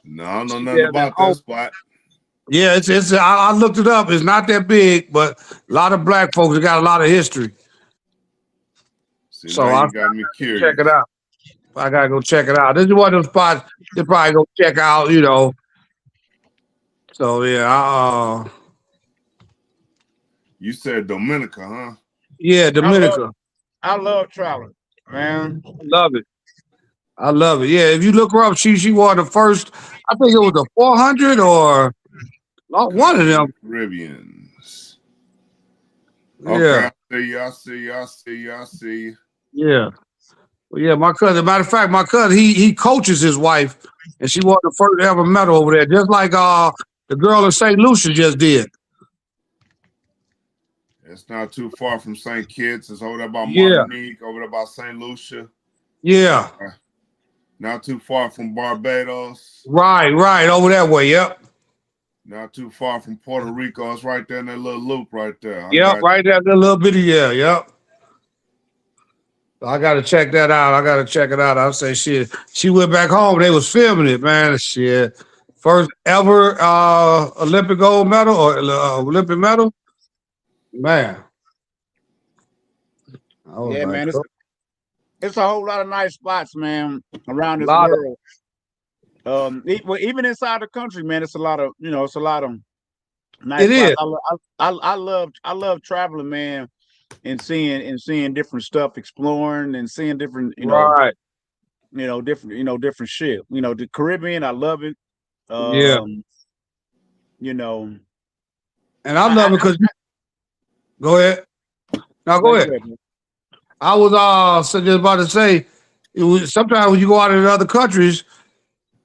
No, I don't know nothing Yeah, about that spot. yeah, it's. I looked it up. It's not that big, but a lot of black folks have got a lot of history. See, now So I you got me check it curious. out. I gotta go check it out. This is one of those spots you probably go check out. So yeah, You said Dominica, huh? yeah, I love Dominica. I love traveling, man. I love it. I love it. Yeah, if you look her up, she won the first. I think it was the 400 or not one of Country of them. the Caribbeans. Okay, Yeah, I see you. I see you. I see you. I see you. yeah. Well, yeah, my cousin. Matter of fact, my cousin he coaches his wife, and she won the first ever medal over there, just like the girl in St. Lucia just did. It's not too far from St. Kitts. It's over there by Yeah, Martinique, over there by St. Lucia. yeah. Not too far from Barbados. Right over that way. Yep, Not too far from Puerto Rico. It's right there in that little loop right there. I yep. got Right there, that little bitty. Yeah, yep. I gotta check that out. I gotta check it out. I'll say shit. She went back home. They was filming it, man. Shit. First ever Olympic gold medal or Olympic medal. Man, I was Yeah, like, man. oh, It's a whole lot of nice spots, man, around a this lot of world. Well, even inside the country, man, it's a lot of it's a lot of nice it spots. is. I love traveling, man, and seeing different stuff, exploring and seeing different Right. different shit. The Caribbean, I love it. Yeah. You know, And I I, love it because go ahead. Now no, go you ahead. good, man. I was just about to say sometimes when you go out in other countries,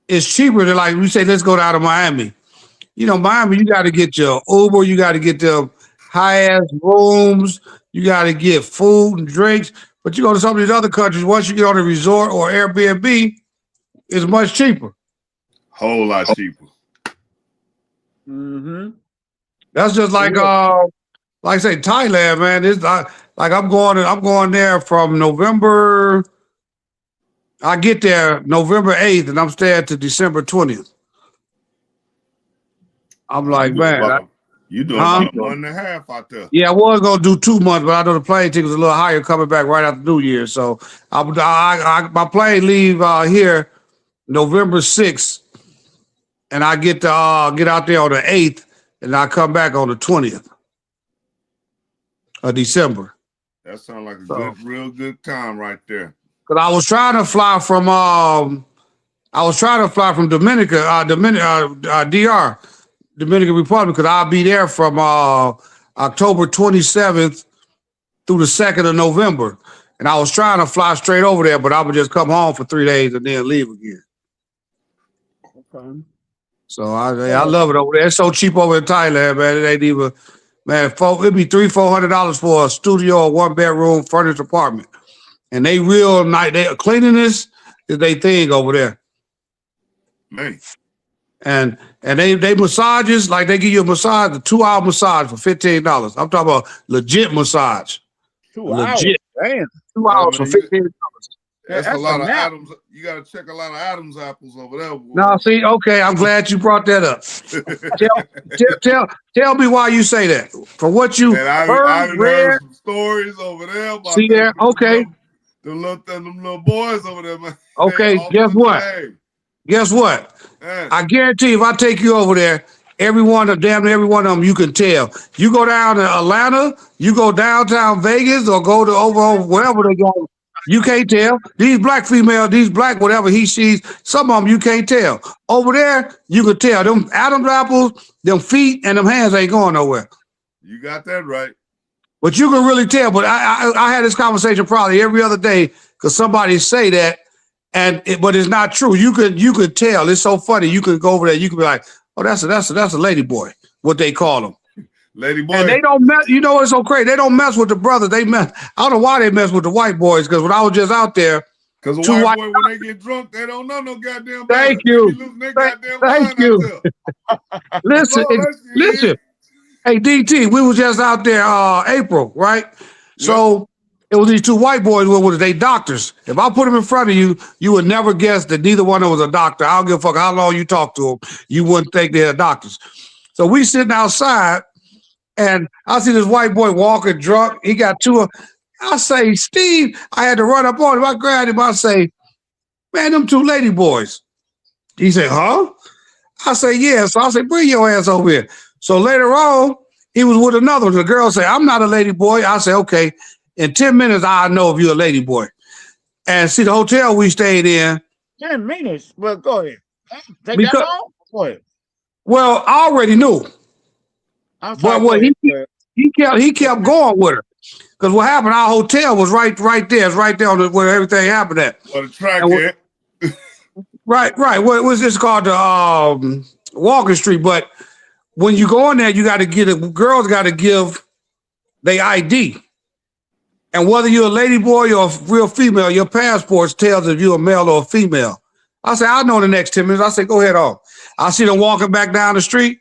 it's cheaper to like we say, let's go down to Miami. Miami, you got to get your Uber, you got to get the high ass rooms, you got to get food and drinks. But you go to some of these other countries, once you get on a resort or Airbnb, it's much cheaper. whole lot cheaper. Mm-hmm. That's just like I say, Thailand, man. It's like I'm going there from November. I get there November 8th, and I'm staying to December 20th. I'm Oh, like, man, you doing huh? about a month and a half out there. Yeah, I was gonna do 2 months, but I know the plane ticket was a little higher coming back right after New Year. So my plane leave here November 6th, and I get to get out there on the 8th, and I come back on the 20th of December. That sounds like a So, real good time right there. because I was trying to fly from Dominica, DR, Dominican Republic, because I'll be there from October 27th through the 2nd of November. And I was trying to fly straight over there, but I would just come home for 3 days and then leave again. Okay. So I love it over there. It's so cheap over in Thailand, man. It ain't even, man, it'd be $300-400 for a studio or 1 bedroom furnished apartment. And they real nice. They cleanliness is their thing over there. Man. And they massages, like they give you a massage, a 2-hour massage for $15. I'm talking about legit massage. 2 hours. Legit. Damn. 2 hours for $15. That's a That's lot a of nap. Adams. You got to check a lot of Adams apples over there, boy. Now, see, okay, I'm glad you brought that up. Tell me why you say that. For what you heard some stories over there about see there. Okay, them little boys over there, man. okay. Guess what? Guess what? I guarantee if I take you over there, damn near every one of them, you can tell. You go down to Atlanta, you go downtown Vegas, or go to over wherever they go. You can't tell. These black females, these black whatever she's, some of them you can't tell. Over there, you can tell. Them Adam's apples, them feet, and them hands ain't going nowhere. You got that right. But you can really tell. But I had this conversation probably every other day because somebody say that, but it's not true. You could tell. It's so funny. You could go over there. You could be like, oh, that's a lady boy. What they call them. Lady boy. And they don't mess. You know what's so crazy? They don't mess with the brothers. They mess. I don't know why they mess with the white boys. Because when I was just out there, because the white boy when they get drunk, they don't know no goddamn. Thank you. Thank you. Listen. Hey DT, we was just out there April, right? Yep. So It was these two white boys were they doctors. If I put them in front of you, you would never guess that neither one of them was a doctor. I don't give a fuck how long you talk to them. You wouldn't think they're doctors. So we sitting outside, and I see this white boy walking drunk. He got two. I say, Steve, I had to run up on him. I grabbed him. I say, man, them two lady boys. He said, huh? I say, yeah. So I say, bring your ass over here. So later on, he was with another one. The girl said, I'm not a lady boy. I said, okay. In 10 minutes, I'll know if you're a lady boy. And see, the hotel we stayed in. 10 minutes? Well, go ahead. Take Because, that long? Go ahead. Well, I already knew. But what he kept going with her. Because what happened, our hotel was right there. It's right there on where everything happened at. Well, the track here. Right. What was this called? The Walker Street. But when you go in there, you got to get it. Girls got to give their ID. And whether you're a lady boy or a real female, your passport tells if you're a male or a female. I say, I'll know in the next 10 minutes. I say, go ahead on. I see them walking back down the street.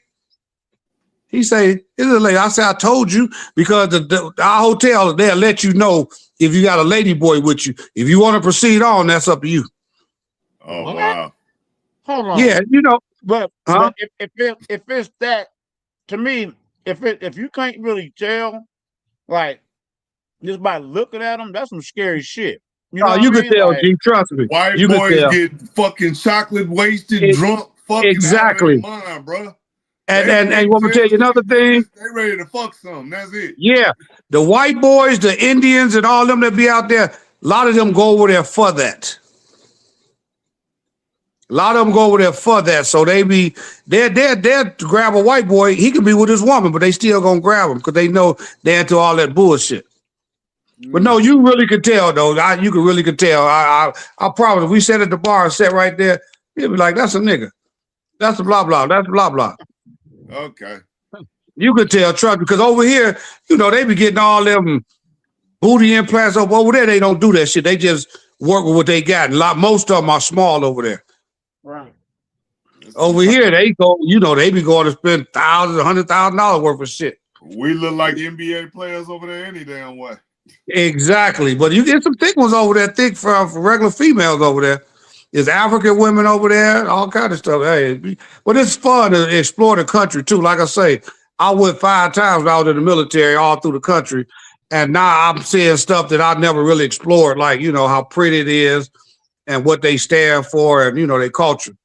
He say, is it a lady? I say, I told you, because our hotel, they'll let you know if you got a lady boy with you. If you want to proceed on, that's up to you. Oh, wow. Hold on. Yeah, But if it's that, to me, if you can't really tell, like, just by looking at them, that's some scary shit. You know you could tell, like, G, trust me. White boys get fucking chocolate wasted, drunk, fucking exactly. out of their mind, bro. And want me to tell you another thing? They ready to fuck some. That's it. Yeah. The white boys, the Indians, and all them that be out there, a lot of them go over there for that. A lot of them go over there for that. So they'll grab a white boy. He could be with his woman, but they still gonna grab him because they know they're into all that bullshit. But no, you really could tell though. You really could tell. I promise. If we sat at the bar and sat right there, he'd be like, "That's a nigga. That's a blah blah. That's blah blah." Okay. You could tell, trust me, because over here, they be getting all them booty implants over there. They don't do that shit. They just work with what they got. Most of them are small over there. Right. Over here, they go. They be going to spend $100,000, $100,000 worth of shit. We look like NBA players over there any damn way. Exactly, but you get some thick ones over there, thick for regular females over there. There's African women over there, all kind of stuff. Hey, but it's fun to explore the country too. Like I say, I went 5 times when I was in the military, all through the country, and now I'm seeing stuff that I never really explored, like how pretty it is and what they stand for, and their culture.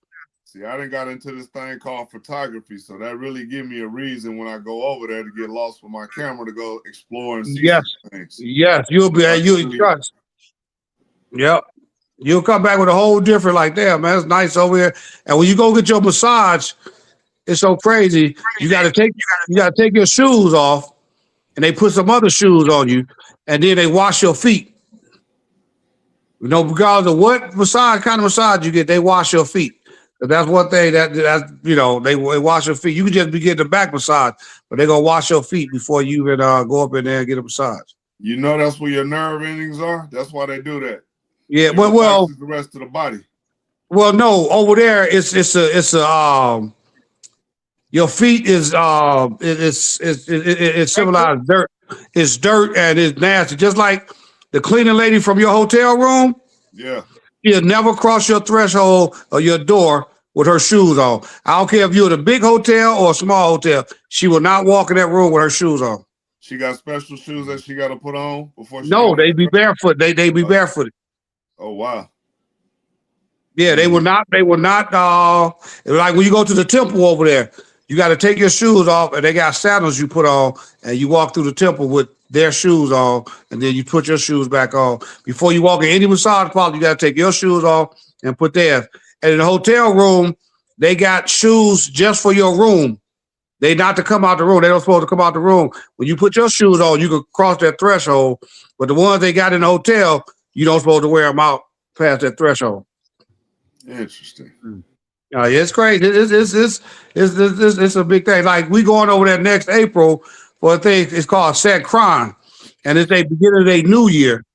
See, I done got into this thing called photography, so that really give me a reason when I go over there to get lost with my camera to go explore and see things. Yes, you'll trust. Yep. You'll come back with a whole different, like, damn, man, it's nice over here. And when you go get your massage, it's so crazy. You gotta take your shoes off, and they put some other shoes on you, and then they wash your feet. Regardless of what kind of massage you get, they wash your feet. That's one thing they wash your feet. You can just be getting a back massage, but they're gonna wash your feet before you even go up in there and get a massage. That's where your nerve endings are. That's why they do that. Yeah, well, the rest of the body. Well, no, over there it's your feet is it's symbolized dirt. It's dirt and it's nasty. Just like the cleaning lady from your hotel room. Yeah. She'll never cross your threshold or your door with her shoes on. I don't care if you're at a big hotel or a small hotel. She will not walk in that room with her shoes on. She got special shoes that she got to put on before she. No, they be barefoot. They be barefooted. Oh wow. Yeah, they will not. They will not. Like when you go to the temple over there, you got to take your shoes off, and they got sandals you put on, and you walk through the temple with their shoes on, and then you put your shoes back on. Before you walk in any massage parlor, you got to take your shoes off and put theirs. And in the hotel room, they got shoes just for your room. They not to come out the room. They don't supposed to come out the room. When you put your shoes on, you can cross that threshold. But the ones they got in the hotel, you don't supposed to wear them out past that threshold. Interesting. It's crazy. It's a big thing. Like we going over there next April for a thing. It's called Set Crime, and it's the beginning of a new year.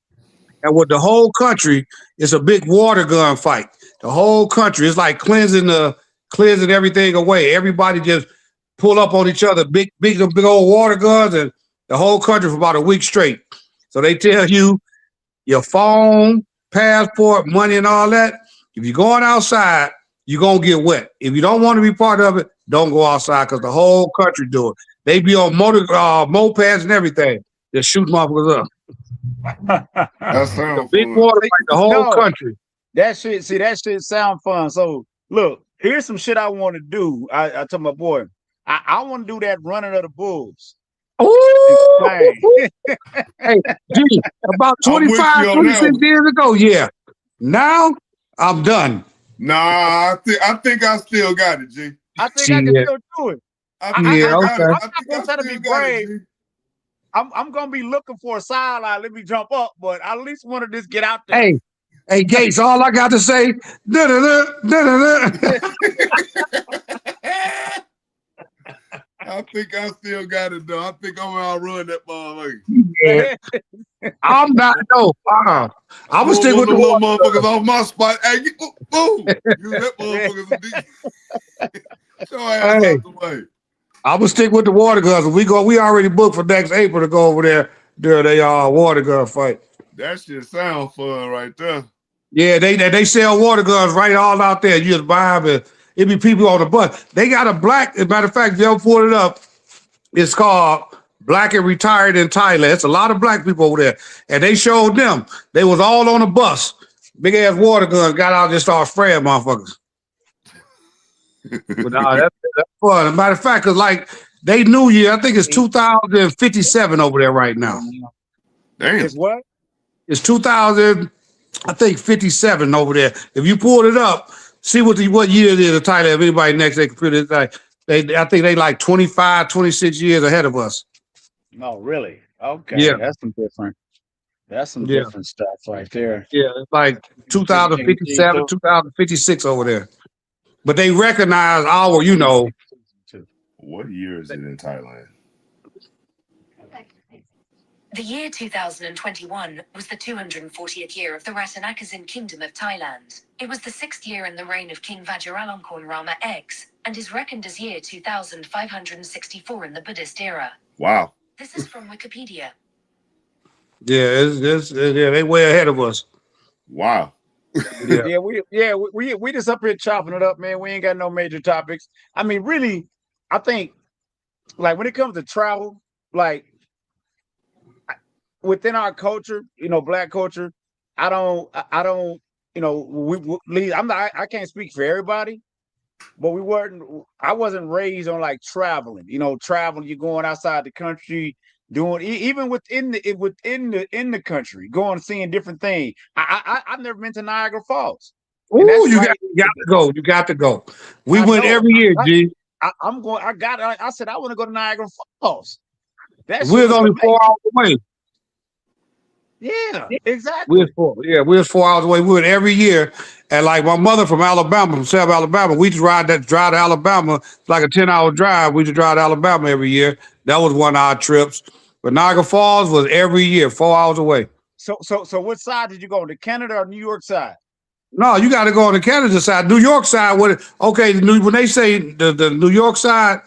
And with the whole country, it's a big water gun fight. The whole country, it's like cleansing everything away. Everybody just pull up on each other, big old water guns, and the whole country for about a week straight. So they tell you your phone, passport, money, and all that. If you're going outside, you're gonna get wet. If you don't want to be part of it, don't go outside because the whole country do it. They be on mopeds and everything. Just shoot motherfuckers up. That The sounds big fun. water like the whole No, country. that shit sound fun. So look, here's some shit I want to do. I told my boy, I want to do that running of the bulls. Ooh, Dang. hey, gee, about I'm with 25, you on that 26 one. years ago, yeah. Now I'm done. Nah, I think I still got it, G. I think I can Shit. still do it. Yeah, got it. okay. I'm I not think gonna I try to still be got it, brave. G. I'm gonna be looking for a sideline. Let me jump up, but I at least want to just get out there. Hey, Gates, all I got to say, da-da-da, da-da-da. I think I still got it, though. I think I'm gonna outrun that motherfucker. Yeah, I'm not, no. I'm going to stick with the little water. motherfuckers off my spot. Hey, move. You that motherfuckers. Show ass Hey, out the way. I'm going to stick with the water guns. We already booked for next April to go over there during a water gun fight. That shit sound fun right there. Yeah, they sell water guns right all out there. You just buy them and it be people on the bus. They got a black, as a matter of fact, if you ever pull it up, it's called Black and Retired in Thailand. It's a lot of black people over there. And they showed them. They was all on a bus. Big ass water guns got out and just started spraying motherfuckers. But that's fun. As a matter of fact, because like they New Year, I think it's 2057 over there right now. Damn. It's what? It's 2000, I think 57 over there. If you pulled it up, see what year it is in Thailand. If anybody next they computer, it's like I think they like 25, 26 years ahead of us. No, really? Okay, Yeah, that's some different. That's some yeah, different stuff right there. yeah. It's like 2057, 2056 over there. But they recognize our, What year is it in Thailand? The year 2021 was the 240th year of the Rattanakosin Kingdom of Thailand. It was the 6th year in the reign of King Vajiralongkorn Rama X, and is reckoned as year 2564 in the Buddhist era. Wow. This is from Wikipedia. Yeah, they way ahead of us. Wow. Yeah. We just up here chopping it up, man. We ain't got no major topics. I mean, really, I think like when it comes to travel, like within our culture, black culture, I don't, I can't speak for everybody, but I wasn't raised on like traveling, traveling, you're going outside the country, doing even within the country, going seeing different things. I've never been to Niagara Falls. And Ooh, that's you right. got to go. You got to go. We I went know. every year, G. I'm going. I said I want to go to Niagara Falls. That We shit was look only 4 amazing. hours away. Yeah, exactly. We was 4 hours away. We went every year. And like my mother from Alabama, from South Alabama, we just drive to Alabama. It's like a 10-hour drive. We just drive to Alabama every year. That was one of our trips. But Niagara Falls was every year, 4 hours away. So what side did you go on, the Canada or New York side? No, you got to go on the Canada side. New York side, when they say the New York side,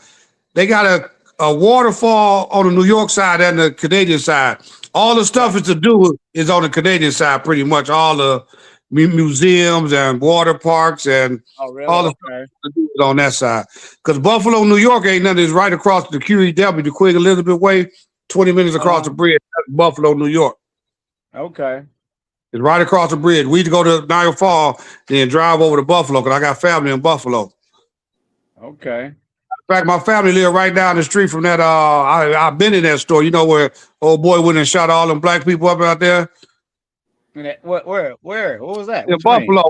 they got a waterfall on the New York side and the Canadian side. All the stuff is to do is on the Canadian side, pretty much. All the museums and water parks and all the stuff to do is on that side. Because Buffalo, New York ain't nothing. It's right across the QEW, the Queen Elizabeth Way, 20 minutes across the bridge. That's Buffalo, New York. Okay. It's right across the bridge. We used to go to Niagara Falls, then drive over to Buffalo because I got family in Buffalo. Okay. In fact, my family live right down the street from that. I've been in that store. You know where old boy went and shot all them black people up out there? Where? What was that? In Buffalo.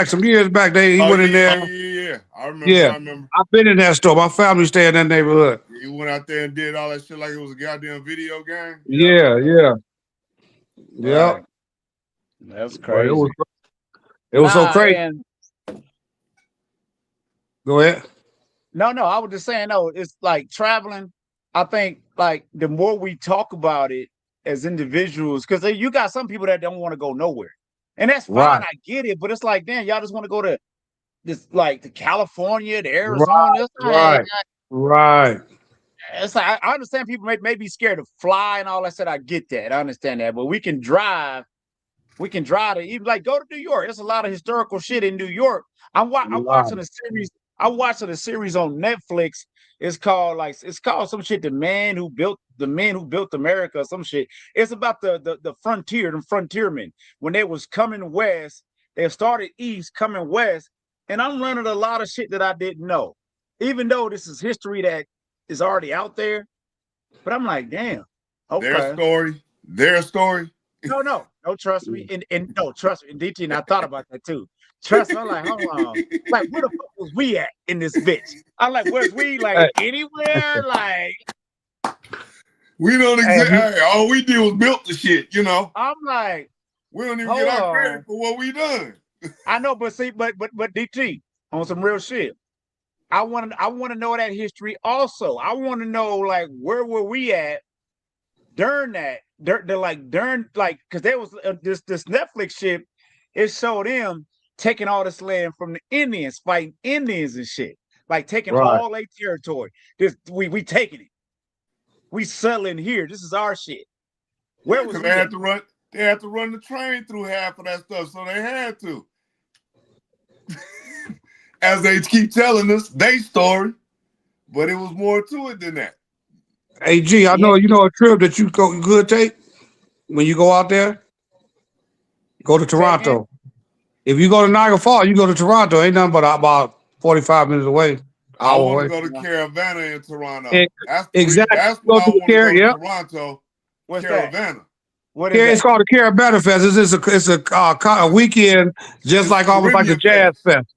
Some years back, he went in there. Yeah. I remember. Yeah. I've been in that store. My family stay in that neighborhood. He went out there and did all that shit like it was a goddamn video game. Yeah. Right. That's crazy. It was so crazy. Go ahead. No, I was just saying, it's like traveling. I think like the more we talk about it as individuals, because you got some people that don't want to go nowhere. And that's fine. Right. I get it. But it's like, damn, y'all just want to go to this, like to California, to Arizona. Right. it's like I understand people may be scared to fly and all that. Said I get that, I understand that, but we can drive. We can drive to even like go to New York. There's a lot of historical shit in New York. I'm watching a series. I'm watching a series on Netflix. It's called some shit. The men who built America. Or some shit. It's about the frontier, the frontiermen when they was coming west. They started east, coming west, and I'm learning a lot of shit that I didn't know. Even though this is history that is already out there, but I'm like, damn, Their okay. story. Their story. No, trust me. And no, trust me. And DT, and I thought about that too. Trust me. I'm like, hold on. Like, where the fuck was we at in this bitch? I'm like, where's we? Like, anywhere? Like, we don't exist. Hey, all we did was built the shit, you know. I'm like, we don't even get our credit for what we done. I know, but see, but DT, on some real shit. I want to know that history also. I want to know, like, where were we at during that? They're like because there was this Netflix shit. It showed them taking all this land from the Indians, fighting Indians and shit, like taking all their territory. We taking it. We settling here. This is our shit. Where was they had to run? They had to run the train through half of that stuff, so they had to. As they keep telling us their story, but it was more to it than that. Hey, G, I know you know a trip that you could take when you go out there. Go to Toronto. If you go to Niagara Falls, you go to Toronto. Ain't nothing but about 45 minutes away. I want to go to Caravana in Toronto. That's exactly. That's what I want to go to Toronto. What's Caravana. That? What is it's called the Caravana Fest. It's a weekend, just like almost like a jazz fest.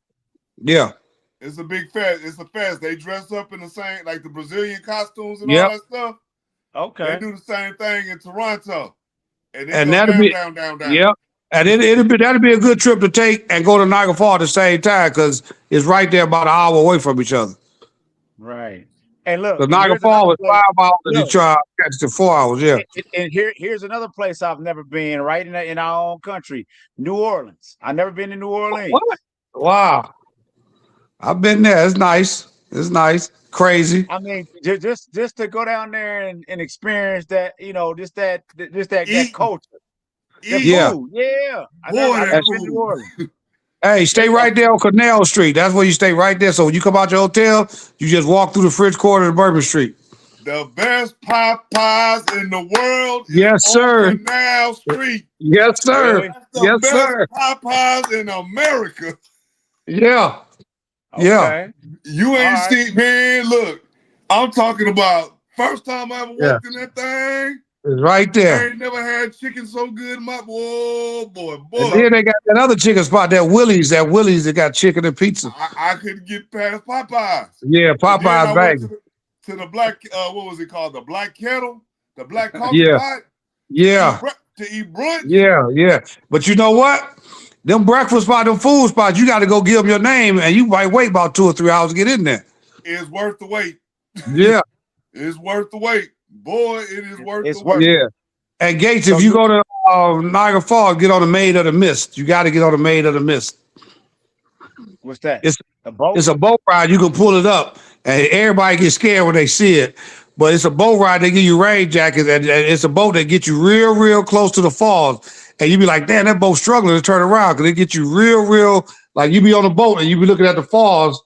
Yeah. It's a big fest. It's a fest. They dress up in the same, like the Brazilian costumes and all that stuff. Okay. They do the same thing in Toronto. And that'll be down. Yep. And that'd be a good trip to take and go to Niagara Falls at the same time because it's right there about an hour away from each other. Right. And look, the Niagara Falls is 5 hours and you try catch to 4 hours. Yeah. And here's another place I've never been, right in our own country, New Orleans. I've never been to New Orleans. What? Wow. I've been there. It's nice. It's nice. Crazy. I mean, just to go down there and experience that, you know, just that culture. Yeah. Food. Yeah. I've never been to New Orleans. Hey, stay right there on Canal Street. That's where you stay right there. So when you come out your hotel, you just walk through the French Quarter of Bourbon Street. The best Popeyes in the world. Yes, sir. On Canal Street. Yes, sir. Yes, sir. Popeyes in America. Yeah. Okay. Yeah. You ain't seen, man, look, I'm talking about first time I ever walked in that thing. It's right there. I ain't never had chicken so good in my boy. And then they got that other chicken spot, that Willie's that got chicken and pizza. I couldn't get past Popeyes. Yeah, Popeyes bang. To the black, what was it called? The Black Kettle? The Black Coffee Pot? Yeah. To eat brunch? Yeah. But you know what? Them breakfast spots, them food spots, you got to go give them your name, and you might wait about 2 or 3 hours to get in there. It's worth the wait. Yeah. It's worth the wait. Boy, it is worth the wait. Yeah. And Gates, if you go to Niagara Falls, get on the Maid of the Mist. You got to get on the Maid of the Mist. What's that? It's a boat? It's a boat ride. You can pull it up, and everybody gets scared when they see it. But it's a boat ride. They give you rain jackets, and it's a boat that gets you real close to the falls. And you be like, damn, that boat's struggling to turn around because it gets you real, like you be on the boat and you be looking at the falls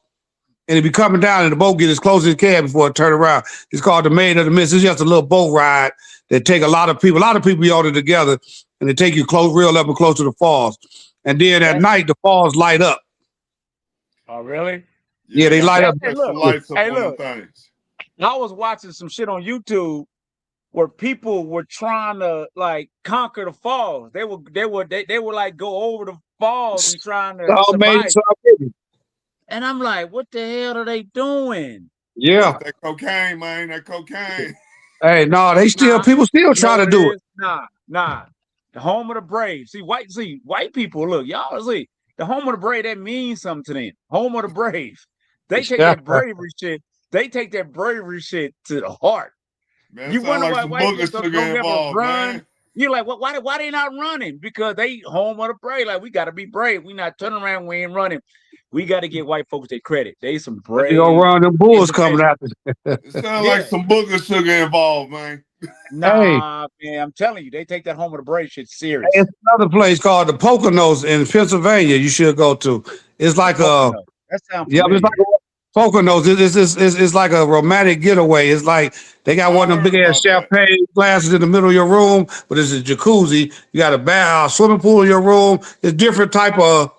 and it be coming down and the boat gets as close as it can before it turn around. It's called the Maid of the Mist. It's just a little boat ride that take a lot of people be on it together and they take you real up and close to the falls. And then at night, the falls light up. Oh, really? Yeah, they light up. Hey, look. I was watching some shit on YouTube where people were trying to like conquer the falls. They would like go over the falls and trying to survive. And I'm like, what the hell are they doing? Yeah. That cocaine, man. That cocaine. Hey, no, people still try to do it. Nah. The home of the brave. See, white people, look, y'all see, the home of the brave, that means something to them. Home of the brave. They take that bravery shit. They take that bravery shit to the heart. Man, you wonder why white people don't never run. You're like, why they not running? Because they home of the brave. Like, we got to be brave. We not turning around. We ain't running. We got to give white folks their credit. They some But they gonna brave run them bulls coming individuals. after. It sounds like Yeah. some booger sugar involved, man. Hey, Nah, man, I'm telling you, they take that home of the brave shit serious. it's another place called the Poconos in Pennsylvania. You should go to. It's The like a Pocono. That sounds yeah, it's like familiar. a Poconos. It's like a romantic getaway. It's like they got I one of them heard big ass about that. champagne glasses in the middle of your room, but it's a jacuzzi. You got a swimming pool in your room. It's different type of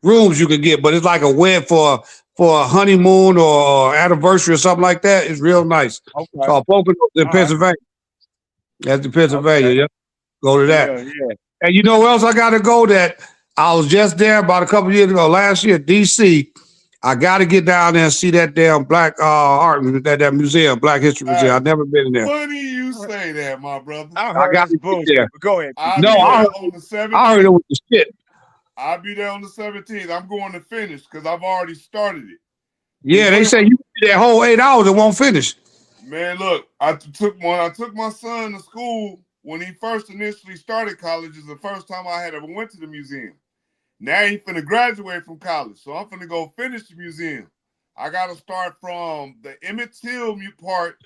rooms you can get, but it's like a wed for a honeymoon or anniversary or something like that. It's real nice. It's Okay. called Poconos in All right. Pennsylvania. That's in Pennsylvania. Okay. Yeah, go to that. Yeah, yeah. And you know where else I got to go? That I was just there about a couple years ago, last year, DC. I got to get down there and see that damn black art, that museum, Black History Museum. Hey, I've never been in there. funny you say that, my brother. I I heard got it's to get bullshit, there. but go ahead. I'll No, be I there heard, on the I heard it 17th. was the shit. I'll be there on the 17th. I'm going to finish because I've already started it. Yeah, they say you be that whole 8 hours and won't finish. Man, look, I took my son to school when he first initially started college. Is the first time I had ever went to the museum. Now he finna graduate from college, so I'm finna go finish the museum. I gotta start from the Emmett Till part,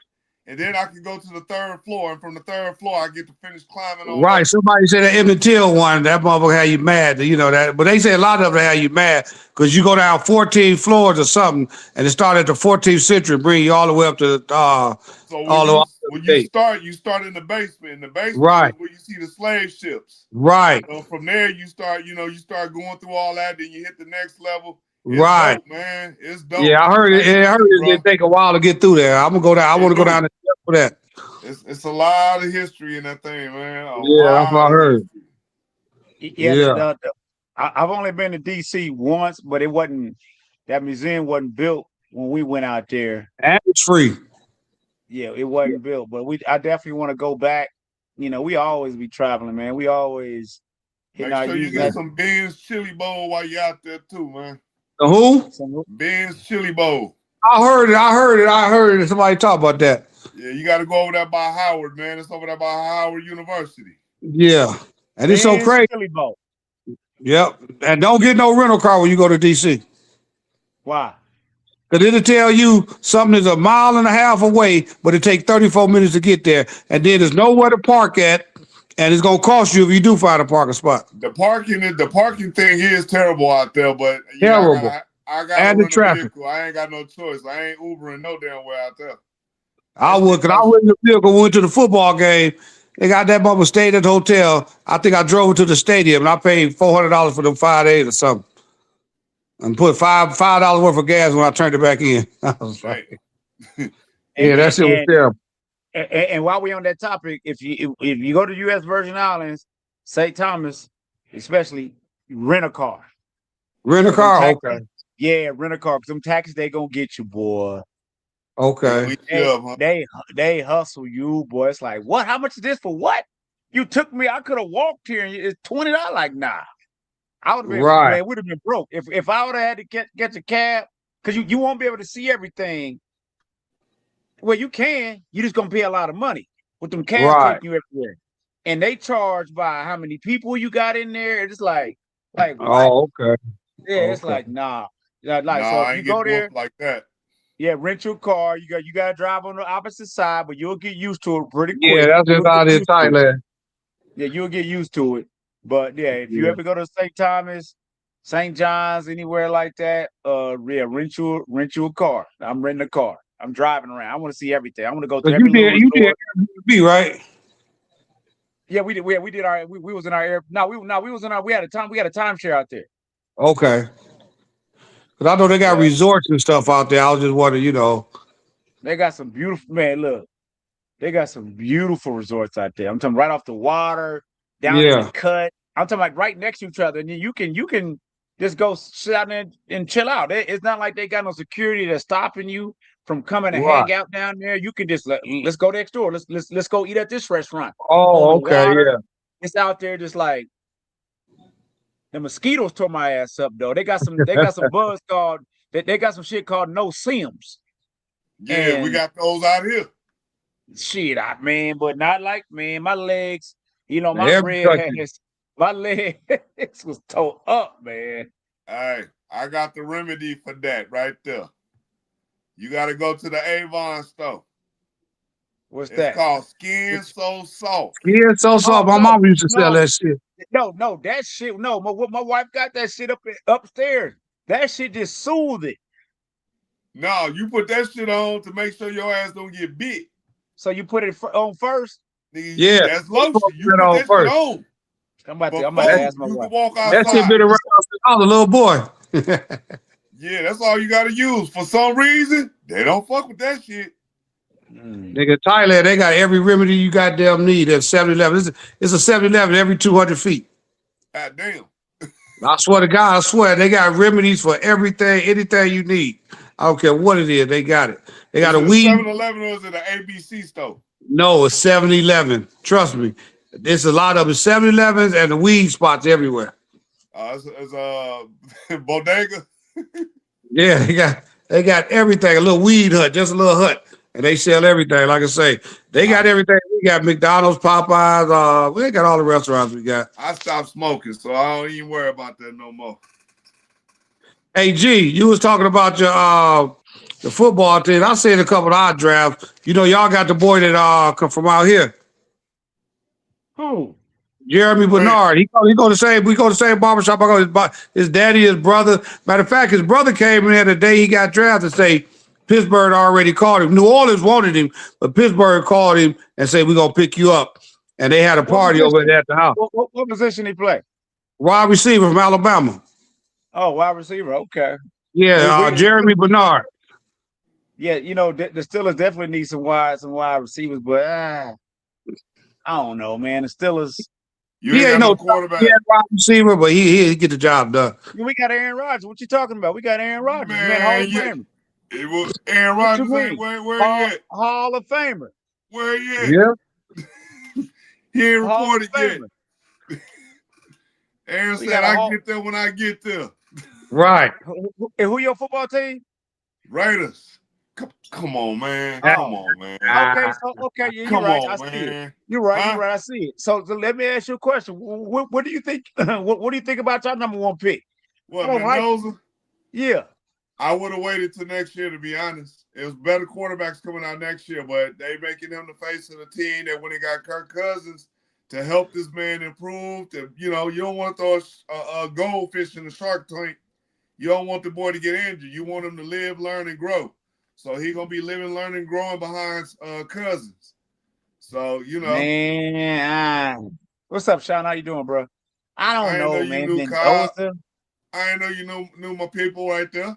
and then I can go to the 3rd floor, and from the 3rd floor I get to finish climbing on Right. up. Somebody said the Emmett Till one, that motherfucker had you mad, you know that. But they say a lot of them had you mad because you go down 14 floors or something, and it started at the 14th century, bring you all the way up to So all the way up to when the you date. start in the basement. In the basement Right. is where you see the slave ships. Right. So from there you start going through all that, then you hit the next level. It's Right. dope, man. It's dope. Yeah, I heard it. Nice I heard history, it bro. did take a while to get through there. I'm gonna go down. I want to go down there for that. It's a lot of history in that thing, man. A Yeah, that's what I lot of heard. history. Yeah, Yeah, I've only been to DC once, but that museum wasn't built when we went out there. and it's free. Yeah, it wasn't built, but I definitely want to go back. You know, we always be traveling, man. We always hitting Make our sure you using get that. some Ben's chili bowl while you're out there too, man. The who? Ben's chili bowl. I heard it. Somebody talk about that. Yeah, you got to go over there by Howard, man. It's over there by Howard University. Yeah, and it's so Ben's crazy. Chili Bowl. Yep, and don't get no rental car when you go to DC. Why? Because it'll tell you something is a mile and a half away, but it takes 34 minutes to get there. And then there's nowhere to park at, and it's going to cost you if you do find a parking spot. The parking thing is terrible out there, but Terrible. I got And to the run a traffic. vehicle. I ain't got no choice. I ain't Ubering no damn way out there. I would, because I went in the vehicle, went to the football game. They got that mother stayed at the hotel. I think I drove to the stadium, and I paid $400 for them 5 days or something. And put $5 worth of gas when I turned it back in. I was like, yeah, that shit was terrible. And while we on that topic, if you go to U.S. Virgin Islands, St. Thomas, especially, rent a car. Rent a car? Okay. Yeah, rent a car. Because them taxis, they gonna get you, boy. Okay. They hustle you, boy. It's like, what? How much is this for what? You took me, I could have walked here and it's $20. Like, nah. I would have been Right. would have been broke. If I would have had to get a cab, because you won't be able to see everything. Well, you can, you just gonna pay a lot of money. With them cabs Right. taking you everywhere. And they charge by how many people you got in there. It's like what? Oh, okay. Yeah, it's Okay. like, nah. So I if you ain't go getting there, booked like that. yeah, rent your car. You got to drive on the opposite side, but you'll get used to it pretty Yeah, quick. that's just out in Thailand. Yeah, you'll get used to it. But yeah, if you Yeah. ever go to St. Thomas, St. John's, anywhere like that, yeah, rent you a car. I'm renting a car. I'm driving around. I want to see everything. I want to go to But every little you store. did Airbnb, right? Yeah, we did. We did our. We was in our air. No, we was in our. We had a timeshare out there. Okay. Because I know they got Yeah. resorts and stuff out there. I was just wondering, They got some beautiful, man. Look, they got some beautiful resorts out there. I'm talking right off the water, down in Yeah. the cut. I'm talking like right next to each other, and then you can just go sit out there and chill out. It's not like they got no security that's stopping you from coming and Right. hang out down there. You can just let's go next door. Let's go eat at this restaurant. Oh, On the okay, water. yeah. It's out there just like the mosquitoes tore my ass up though. They got some buzz called they got some shit called no sims. Yeah, we got those out here. Shit, man, but not like, man, my legs, You know, my Every red country. ass, my leg was tore up, man. Hey, I got the remedy for that right there. You got to go to the Avon store. What's It's that? called Skin So Soft. Yeah, so Oh my no, mom used to sell no, that shit. no, that shit. No, my wife got that shit upstairs. That shit just soothed it. No, you put that shit on to make sure your ass don't get bit. So you put it on first. Nigga, Yeah, that's lotion. You that put on that shit first. on I'm about to before ask my you wife. can walk That shit been outside. around since I was a little boy. Yeah, that's all you got to use. For some reason, they don't fuck with that shit. Nigga, Thailand, they got every remedy you goddamn need at 7-Eleven. It's a 7-Eleven every 200 feet. God damn. I swear to God, I swear, they got remedies for everything, anything you need. I don't care what it is, they got it. They got Is a it a weed. 7-Eleven or is it an ABC store? No, it's 7-Eleven. Trust me. There's a lot of 7-Elevens and the weed spots everywhere. It's bodega. Yeah, they got everything. A little weed hut, just a little hut. And they sell everything. Like I say, they got everything. We got McDonald's, Popeyes, we got all the restaurants we got. I stopped smoking, so I don't even worry about that no more. Hey G, you was talking about your the football team. I seen a couple of our drafts. You know, y'all got the boy that come from out here. Who? Jeremy Bernard. He go the same. We go to the same barbershop. I go his daddy, his brother. Matter of fact, his brother came in here the day he got drafted. Say Pittsburgh already called him. New Orleans wanted him, but Pittsburgh called him and said we're gonna pick you up. And they had a What party over position? there at the house. What position he play? Wide receiver from Alabama. Oh, wide receiver. Okay. Yeah, Jeremy Bernard. Yeah, you know the Steelers definitely need some wide receivers, but I don't know, man. The Steelers. He ain't no quarterback. He ain't wide receiver, but he get the job done. We got Aaron Rodgers. What you talking about? We got Aaron Rodgers, man. Hall of Famer. Aaron What you Rodgers mean? ain't where he at? Hall of Famer. Where he at? Yeah. He ain't Hall of reported yet. Famer. Aaron said, "I get there when I get there." Right. Who your football team? Raiders. Come on, man. Oh. Come on, man. Okay, yeah, you're right. I see it. You're right. Huh? You're right. I see it. So let me ask you a question. What do you think? What do you think about your number one pick? What, Mendoza? Yeah. I would have waited till next year, to be honest. It was better quarterbacks coming out next year, but they making him the face of the team that when they got Kirk Cousins to help this man improve. You don't want to throw a goldfish in the shark tank. You don't want the boy to get injured. You want him to live, learn, and grow. So he's going to be living, learning, growing behind Cousins. So, Man, what's up, Sean? How you doing, bro? I don't know, man. Mendoza. I didn't know you knew my people right there.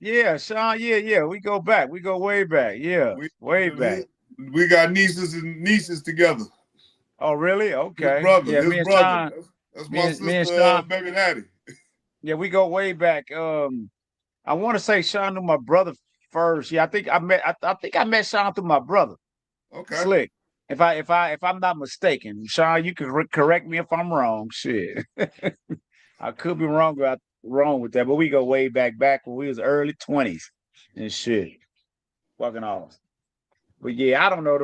Yeah, Sean. Yeah. We go back. We go way back. Yeah, way back. We got nieces together. Oh, really? Okay. His brother. Yeah, me and Sean. That's my sister, baby daddy. Yeah, we go way back. I want to say Sean knew my brother first. Yeah, I think I met Sean through my brother. Okay. Slick. If I'm not mistaken, Sean, you can correct me if I'm wrong. Shit, I could be wrong with that, but we go way back when we was early 20s and shit. Fucking awesome. But yeah, I don't know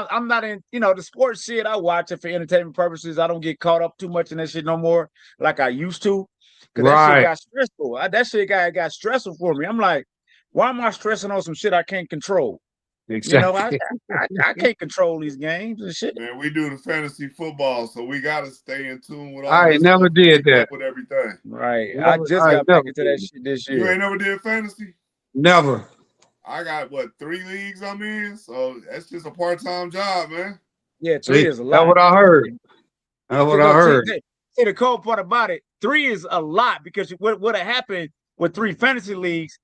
I'm not in the sports shit. I watch it for entertainment purposes. I don't get caught up too much in that shit no more like I used to. Cause that shit got stressful. That shit got stressful for me. I'm like, why am I stressing on some shit I can't control? Exactly. I can't control these games and shit. Man, we do the fantasy football, so we gotta stay in tune with all I ain't never did that. With everything. Right. I just got back into that shit this year. You ain't never did fantasy? Never. I got 3 leagues I'm in, so that's just a part-time job, man. Yeah, 3 is a lot. That's what I heard. See, the cold part about it, 3 is a lot because what happened with 3 fantasy leagues,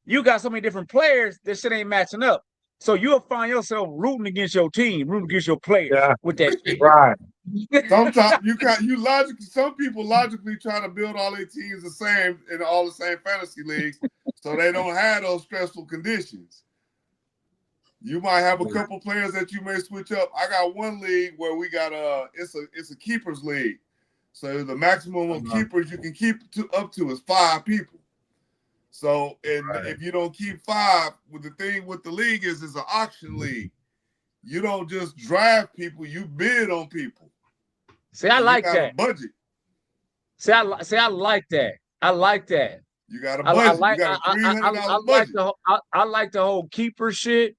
you got so many different players, this shit ain't matching up. So you'll find yourself rooting against your team, rooting against your players with that shit. Right. Sometimes some people logically try to build all their teams the same in all the same fantasy leagues, so they don't have those stressful conditions. You might have a couple players that you may switch up. I got one league where we got it's a keepers league. So the maximum of keepers you can keep up to is 5 people. So if you don't keep 5, the thing with the league is it's an auction league. You don't just draft people, you bid on people. See, I and you like got a that. budget. See, I like that. I like that. You got a I budget. You like got a $300 like budget. I like the whole keeper shit.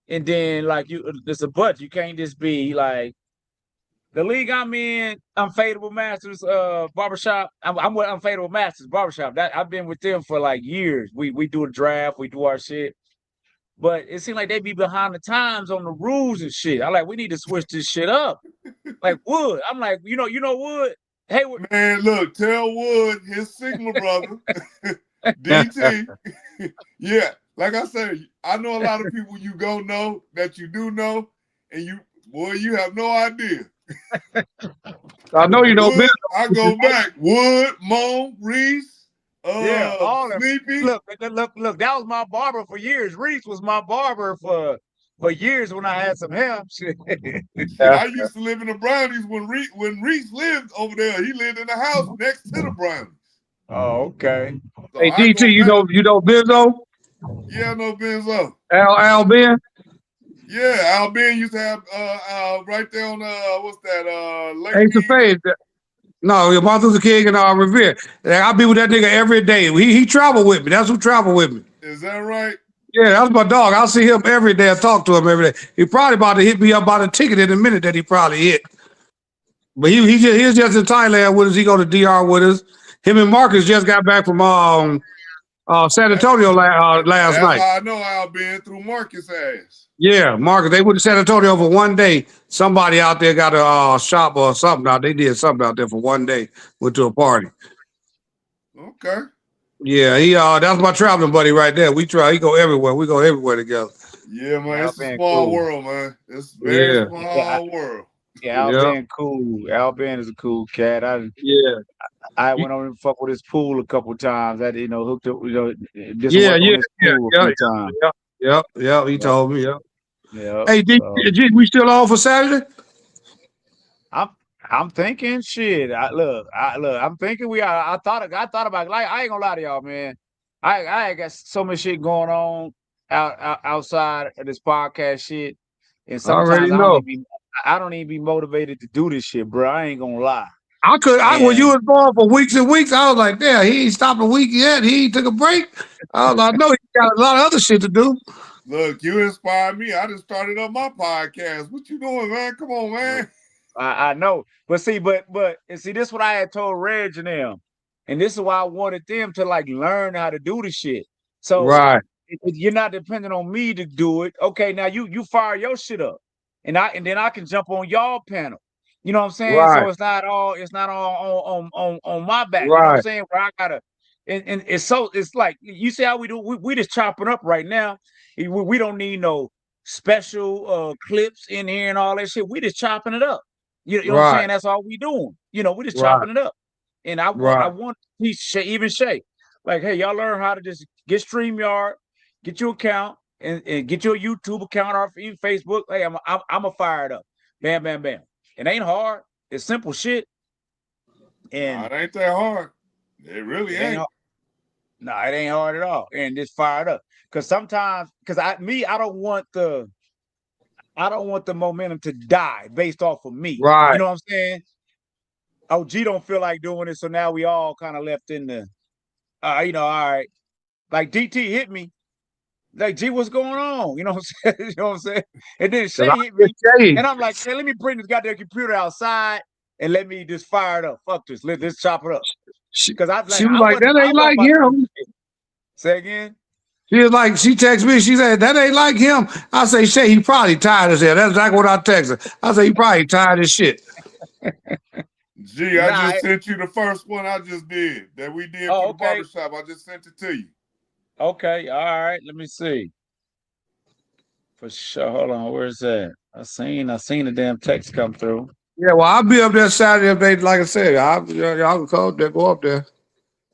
And then like there's a budget. You can't just be like the league I'm in, Unfadable Masters barbershop. I'm with Unfadable Masters barbershop. That I've been with them for like years. We do a draft, we do our shit. But it seems like they be behind the times on the rules and shit. I like we need to switch this shit up. Like Wood. I'm like, you know Wood? Hey, Man, look, tell Wood, his Sigma brother, DT. Yeah, like I said, I know a lot of people you go know that you do know, and you have no idea. I know you know Wood, I go back. Wood, Mo, Reese, yeah, all of Sleepy. Look. That was my barber for years. Reese was my barber for years when I had some hair. Shit. I used to live in the Brownies when Reese lived over there. He lived in the house next to the Brownies. Oh, okay. So Hey, I DT, go back. you know Benzo? Yeah, I know Benzo. Al Ben? Yeah, Al Ben used to have right there on what's that Lake Ace of Faith. No, Martin Luther King and Revere. I be with that nigga every day. He travel with me. That's who travel with me. Is that right? Yeah, that's my dog. I'll see him every day. I talk to him every day. He probably about to hit me up about a ticket in a minute that he probably hit. But he was just in Thailand with us. He go to DR with us. Him and Marcus just got back from San Antonio last That's night. how I know Al Ben through Marcus' ass. Yeah, Marcus. They went to San Antonio for one day. Somebody out there got a shop or something out. They did something out there for one day. Went to a party. Okay. Yeah, he that's my traveling buddy right there. We try. He go everywhere. We go everywhere together. Yeah, man. Al It's a Ben small cool. world, man. It's a very small Yeah. world. Yeah, Al Ben cool. Al Ben is a cool cat. Yeah. I went over and fuck with his pool a couple times. I hooked up, did some Yeah, work on yeah, his yeah, pool a yeah, few times. yeah. He told me, yeah. Yeah. Hey, G, we still on for Saturday? I'm thinking shit. I'm thinking we are. I thought about like I ain't gonna lie to y'all, man. I ain't got so much shit going on outside of this podcast shit, and sometimes I don't even be motivated to do this shit, bro. I ain't gonna lie. When you was going for weeks and weeks, I was like, damn, he ain't stopped a week yet. He ain't took a break. I was like, no, he got a lot of other shit to do. Look, you inspired me. I just started up my podcast. What you doing, man? Come on, man. I know, but see, this is what I had told Reg and them, and this is why I wanted them to like learn how to do the shit. So right, you're not depending on me to do it. Okay, now you fire your shit up, and then I can jump on y'all panel. You know what I'm saying? Right. So it's not all on my back. Right. You know what I'm saying? Where I gotta, and it's like you see how we do. We just chopping up right now. We don't need no special clips in here and all that shit. We just chopping it up. You know what I'm saying? That's all we doing. We just chopping it up. And I want even Shay. Like, hey, y'all learn how to just get StreamYard, get your account, and get your YouTube account or even Facebook. Hey, I'm a fire it up. Bam, bam, bam. It ain't hard. It's simple shit. And it ain't that hard. It really ain't. No, it ain't hard at all. And just fire it up. Cause sometimes, I don't want the momentum to die based off of me. Right. You know what I'm saying? OG don't feel like doing it, so now we all kind of left in the, all right. Like DT hit me, like G, what's going on? You know what I'm saying? You know what I'm saying? And then Shay hit me, and I'm like, hey, let me bring this goddamn computer outside and let me just fire it up. Fuck this, let's chop it up. Because she was like, that ain't like him. Say again. She was like, she texted me, she said, that ain't like him. I say, Shay, he probably tired as hell. That's exactly what I texted her. I say, he probably tired as shit. Gee, I just sent you the first one I just did that we did for the barbershop. I just sent it to you. Okay, all right. Let me see. For sure. Hold on. Where's that? I seen the damn text come through. Yeah, well, I'll be up there Saturday if they, like I said, y'all can call there, go up there.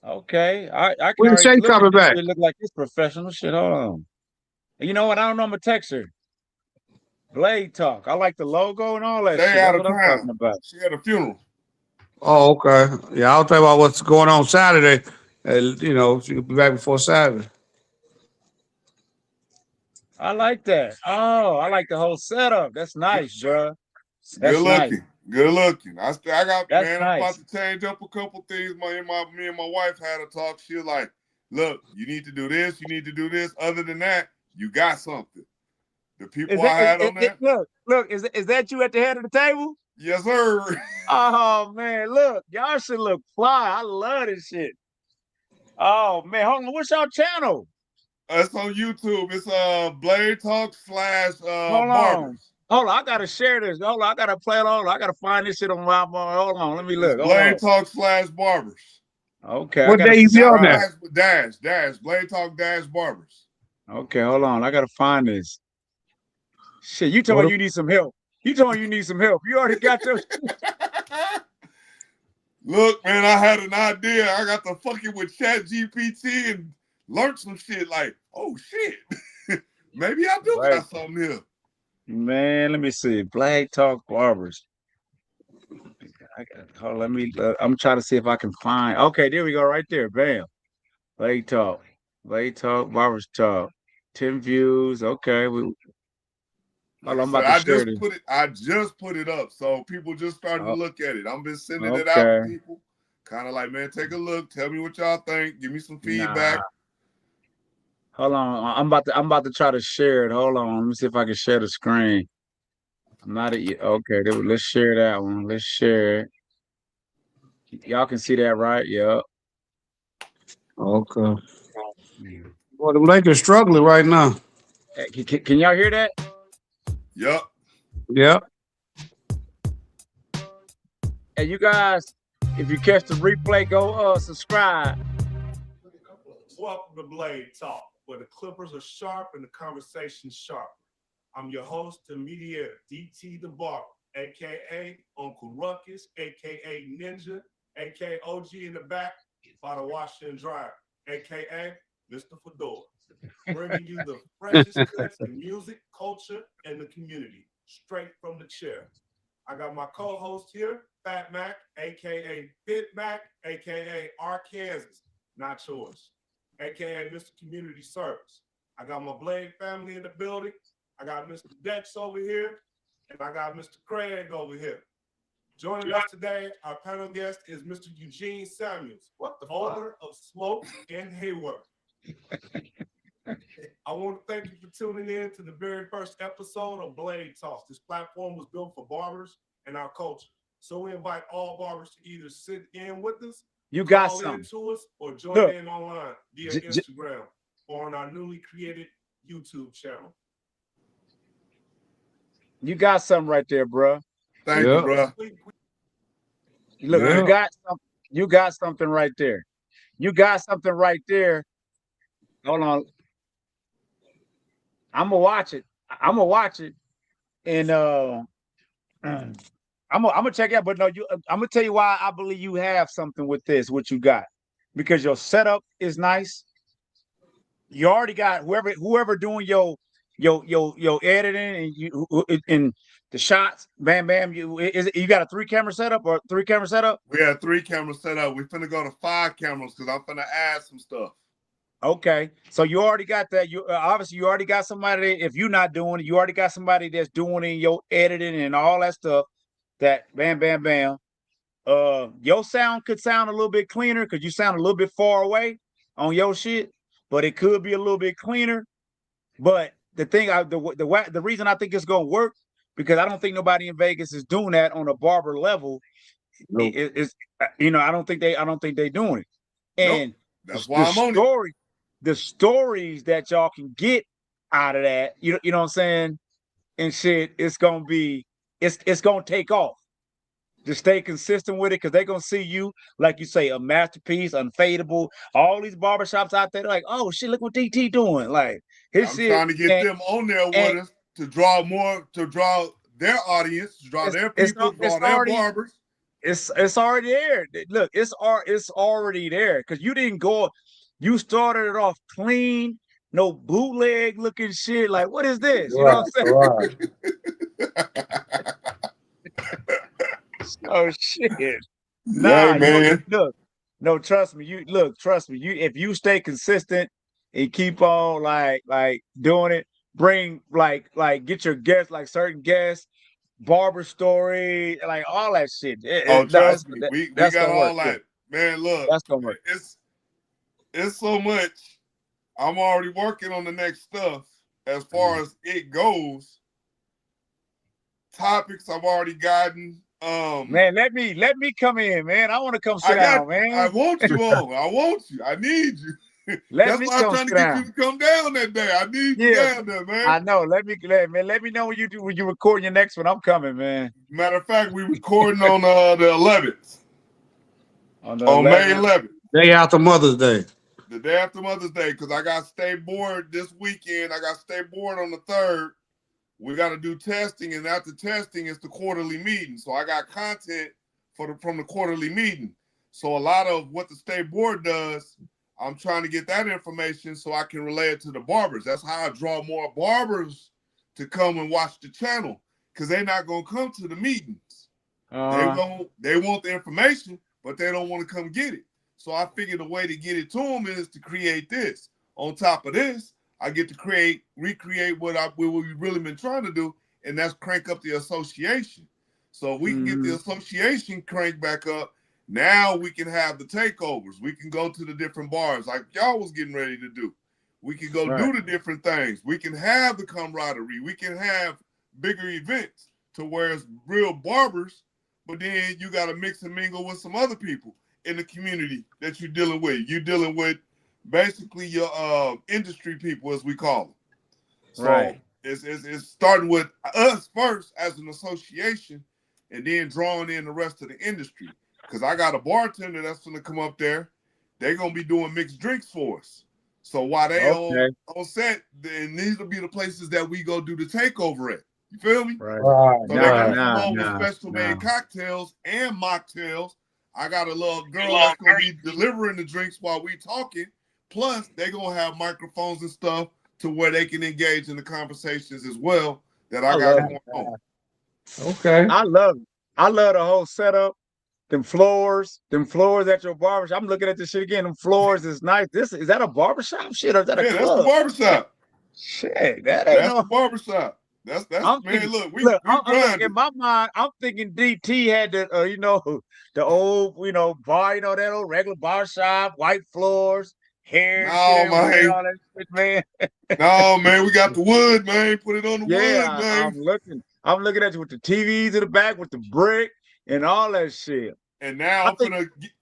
Okay, I can when already Shay coming back? It look like it's professional shit. Hold on. You know what? I don't know. I'm gonna text her. Blade Talk. I like the logo and all that shit. That's what I'm talking about. She had a funeral. Oh, okay. Yeah, I'll tell you about what's going on Saturday. She could be back before Saturday. I like that. Oh, I like the whole setup. That's nice, bro. That's good looking. Good looking. I got That's man. I'm about nice. to change up a couple things. Me and my wife had a talk. She was like, "Look, you need to do this. You need to do this. Other than that, you got something." The Is people I that had on there, look, is that you at the head of the table? yes sir. Oh man, look, y'all should look fly. I love this shit. Oh man, hold on. What's your channel? It's on YouTube. It's Blade Talk slash Hold on. Barbers. Hold on, I gotta share this. Hold on, I gotta play it on. I gotta find this shit on my hold on. Let me It's look. Hold on. Blade Talk slash Barbers. Okay, I What gotta day you be on subscribe. there? Dash Blade Talk dash Barbers. Okay, hold on. I gotta find this. Shit, you told What? me you need some help. You told me you need some help. You already got your Look, man, I had an idea. I got to fucking with Chat GPT and learned some shit like, oh shit. Maybe I do right. got something here. Man, let me see. Black Talk Barbers. Hold on, let me. I'm trying to see if I can find. Okay, there we go, right there. Bam. Black Talk. Black Talk Barbers Talk. 10 views. Okay. Hold Like on, I I'm said, about to share this. I just put it up. So people just started to Oh, look at it. I've been sending it out to okay. people. Kind of like, man, take a look. Tell me what y'all think. Give me some Nah. feedback. Hold on. I'm about to try to share it. Hold on. Let me see if I can share the screen. I'm not at you. Okay, let's share that one. Let's share it. Y'all can see that, right? Yep. Okay. Well, the Lakers struggling right now. Hey, can y'all hear that? Yup. Yeah. And you guys, if you catch the replay, go subscribe. Welcome to Blade Talk, where the Clippers are sharp and the conversation's sharp. I'm your host and mediator, DT the Barber, aka Uncle Ruckus, aka Ninja, aka OG in the back by the washer and dryer, aka Mr. Fedora, bringing you the freshest cuts in music, culture, and the community, straight from the chair. I got my co-host here, Fat Mac, aka Fit Mac, aka Arkansas, not yours, aka Mr. Community Service. I got my Blade family in the building. I got Mr. Dex over here, and I got Mr. Craig over here. Joining us today, our panel guest is Mr. Eugene Samuels, owner of Smoke in Hayward. I want to thank you for tuning in to the very first episode of Blade Talks. This platform was built for barbers and our culture. So we invite all barbers to either sit in with us, You got call in something. to us, or join Look. in online via J- j- Instagram or on our newly created YouTube channel. You got something right there, bro. Thank you, Yeah. bro. Look, Yeah. you got something right there. You got something right there. Hold on. I'm gonna watch it. I'm gonna watch it, and I'm gonna check it out. But no, I'm gonna tell you why I believe you have something with this. What you got? Because your setup is nice. You already got whoever doing your editing and and the shots. Bam, bam. You got a 3 camera setup or 3 camera setup? We had 3 cameras set up. We finna go to 5 cameras because I'm finna add some stuff. Okay, so you already got that. You obviously you already got somebody. If you're not doing it, you already got somebody that's doing it, your editing and all that stuff. That bam, bam, bam. Your sound could sound a little bit cleaner because you sound a little bit far away on your shit, but it could be a little bit cleaner. But the thing, the reason I think it's gonna work because I don't think nobody in Vegas is doing that on a barber level. Nope. I don't think they doing it. Nope. And That's the why I'm on it. the stories that y'all can get out of that, you know what I'm saying, and shit, it's gonna take off. Just stay consistent with it because they're gonna see you, like you say, a masterpiece, unfadable. All these barbershops out there, they're like, oh shit, look what DT doing. Like his I'm shit, trying to get them on there and with us to draw their audience, to draw their it's people, draw their already barbers. it's already there. Look, it's already there because you didn't go. You started it off clean, no bootleg looking shit. Like what is this? You know what I'm Right. saying? Oh shit. Yeah, Nah, man. look. No, trust me. Trust me. If you stay consistent and keep on like doing it, bring like get your guests like certain guests. barber story, like all that shit. Oh, No, trust me, we that's got gonna work. all Yeah, that. Man, look, that's gonna work. it's so much. I'm already working on the next stuff as far as it goes. Topics I've already gotten. Man, let me come in, man. I want to come sit down, I man. want you on. I want you. I need you. Let That's me why I'm come trying to sit get you down. to come down that day. I need you Yeah, down there, man. I know. Let me know when you record your next one. I'm coming, man. Matter of fact, we recording on the 11th, On the on May 11th. 11th. Day after Mother's Day. The day after Mother's Day, because I got state board this weekend. I got state board on the 3rd. We got to do testing, and after testing, it's the quarterly meeting. So I got content from the quarterly meeting. So a lot of what the state board does, I'm trying to get that information so I can relay it to the barbers. That's how I draw more barbers to come and watch the channel, because they're not gonna come to the meetings. They want the information, but they don't want to come get it. So I figured the way to get it to them is to create this. On top of this, I get to recreate what we've really been trying to do, and that's crank up the association. So if we can get the association cranked back up, now we can have the takeovers. We can go to the different bars like y'all was getting ready to do. We can go do the different things. We can have the camaraderie. We can have bigger events to where it's real barbers, but then you got to mix and mingle with some other people in the community that you're dealing with. You're dealing with basically your industry people, as we call them. So it's starting with us first as an association, and then drawing in the rest of the industry. Because I got a bartender that's going to come up there. They're going to be doing mixed drinks for us. So while they on set, then these will be the places that we go do the takeover at. You feel me? Right. So they're going to come on with special made cocktails and mocktails. I got a little girl that's going to be delivering the drinks while we talking. Plus, they're going to have microphones and stuff to where they can engage in the conversations as well that I got going on. Okay. I love it. I love the whole setup. Them floors at your barbershop. I'm looking at this shit again. Them floors is nice. Is that a barbershop shit or is that a club? That's the barbershop. Shit, that's the barbershop. That's I'm man. thinking, Look, we look, in my mind, I'm thinking DT had the the old bar, that old regular barbershop, white floors, hair and shit everywhere, all that shit, man. No, man, we got the wood, man. Put it on the wood, man. I'm looking at you with the TVs in the back, with the brick and all that shit. And now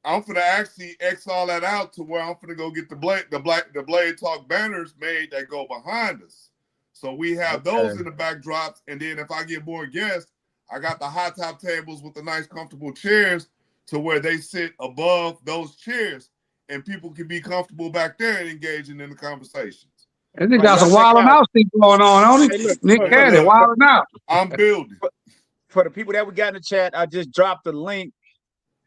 I'm gonna actually X all that out to where I'm gonna go get the Blade Talk banners made that go behind us. So we have those in the backdrops, and then if I get more guests, I got the high top tables with the nice comfortable chairs to where they sit above those chairs, and people can be comfortable back there and engaging in the conversations. And they got some wilding out thing going on it. Hey, Nick Caddy, wilding out. I'm building. For the people that we got in the chat, I just dropped the link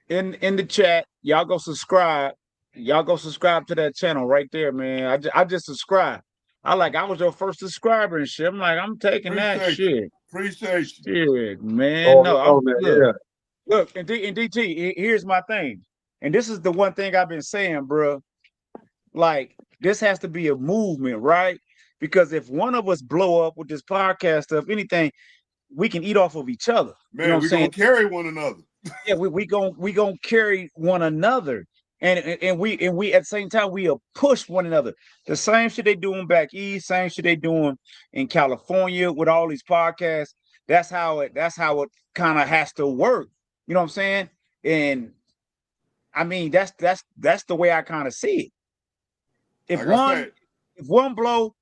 in the chat. Y'all go subscribe. Y'all go subscribe to that channel right there, man. I just subscribed. I was your first subscriber and shit. I'm like, I'm taking that shit. Appreciate you. Shit, man. Look, and DT, here's my thing. And this is the one thing I've been saying, bro. Like, this has to be a movement, right? Because if one of us blow up with this podcast stuff, anything, we can eat off of each other. Man, you know we're gonna carry one another. Yeah, we gonna carry one another. And we at the same time we'll push one another. The same shit they doing back east, same shit they doing in California with all these podcasts. That's how it kind of has to work. You know what I'm saying? And I mean that's the way I kind of see it. If one blow,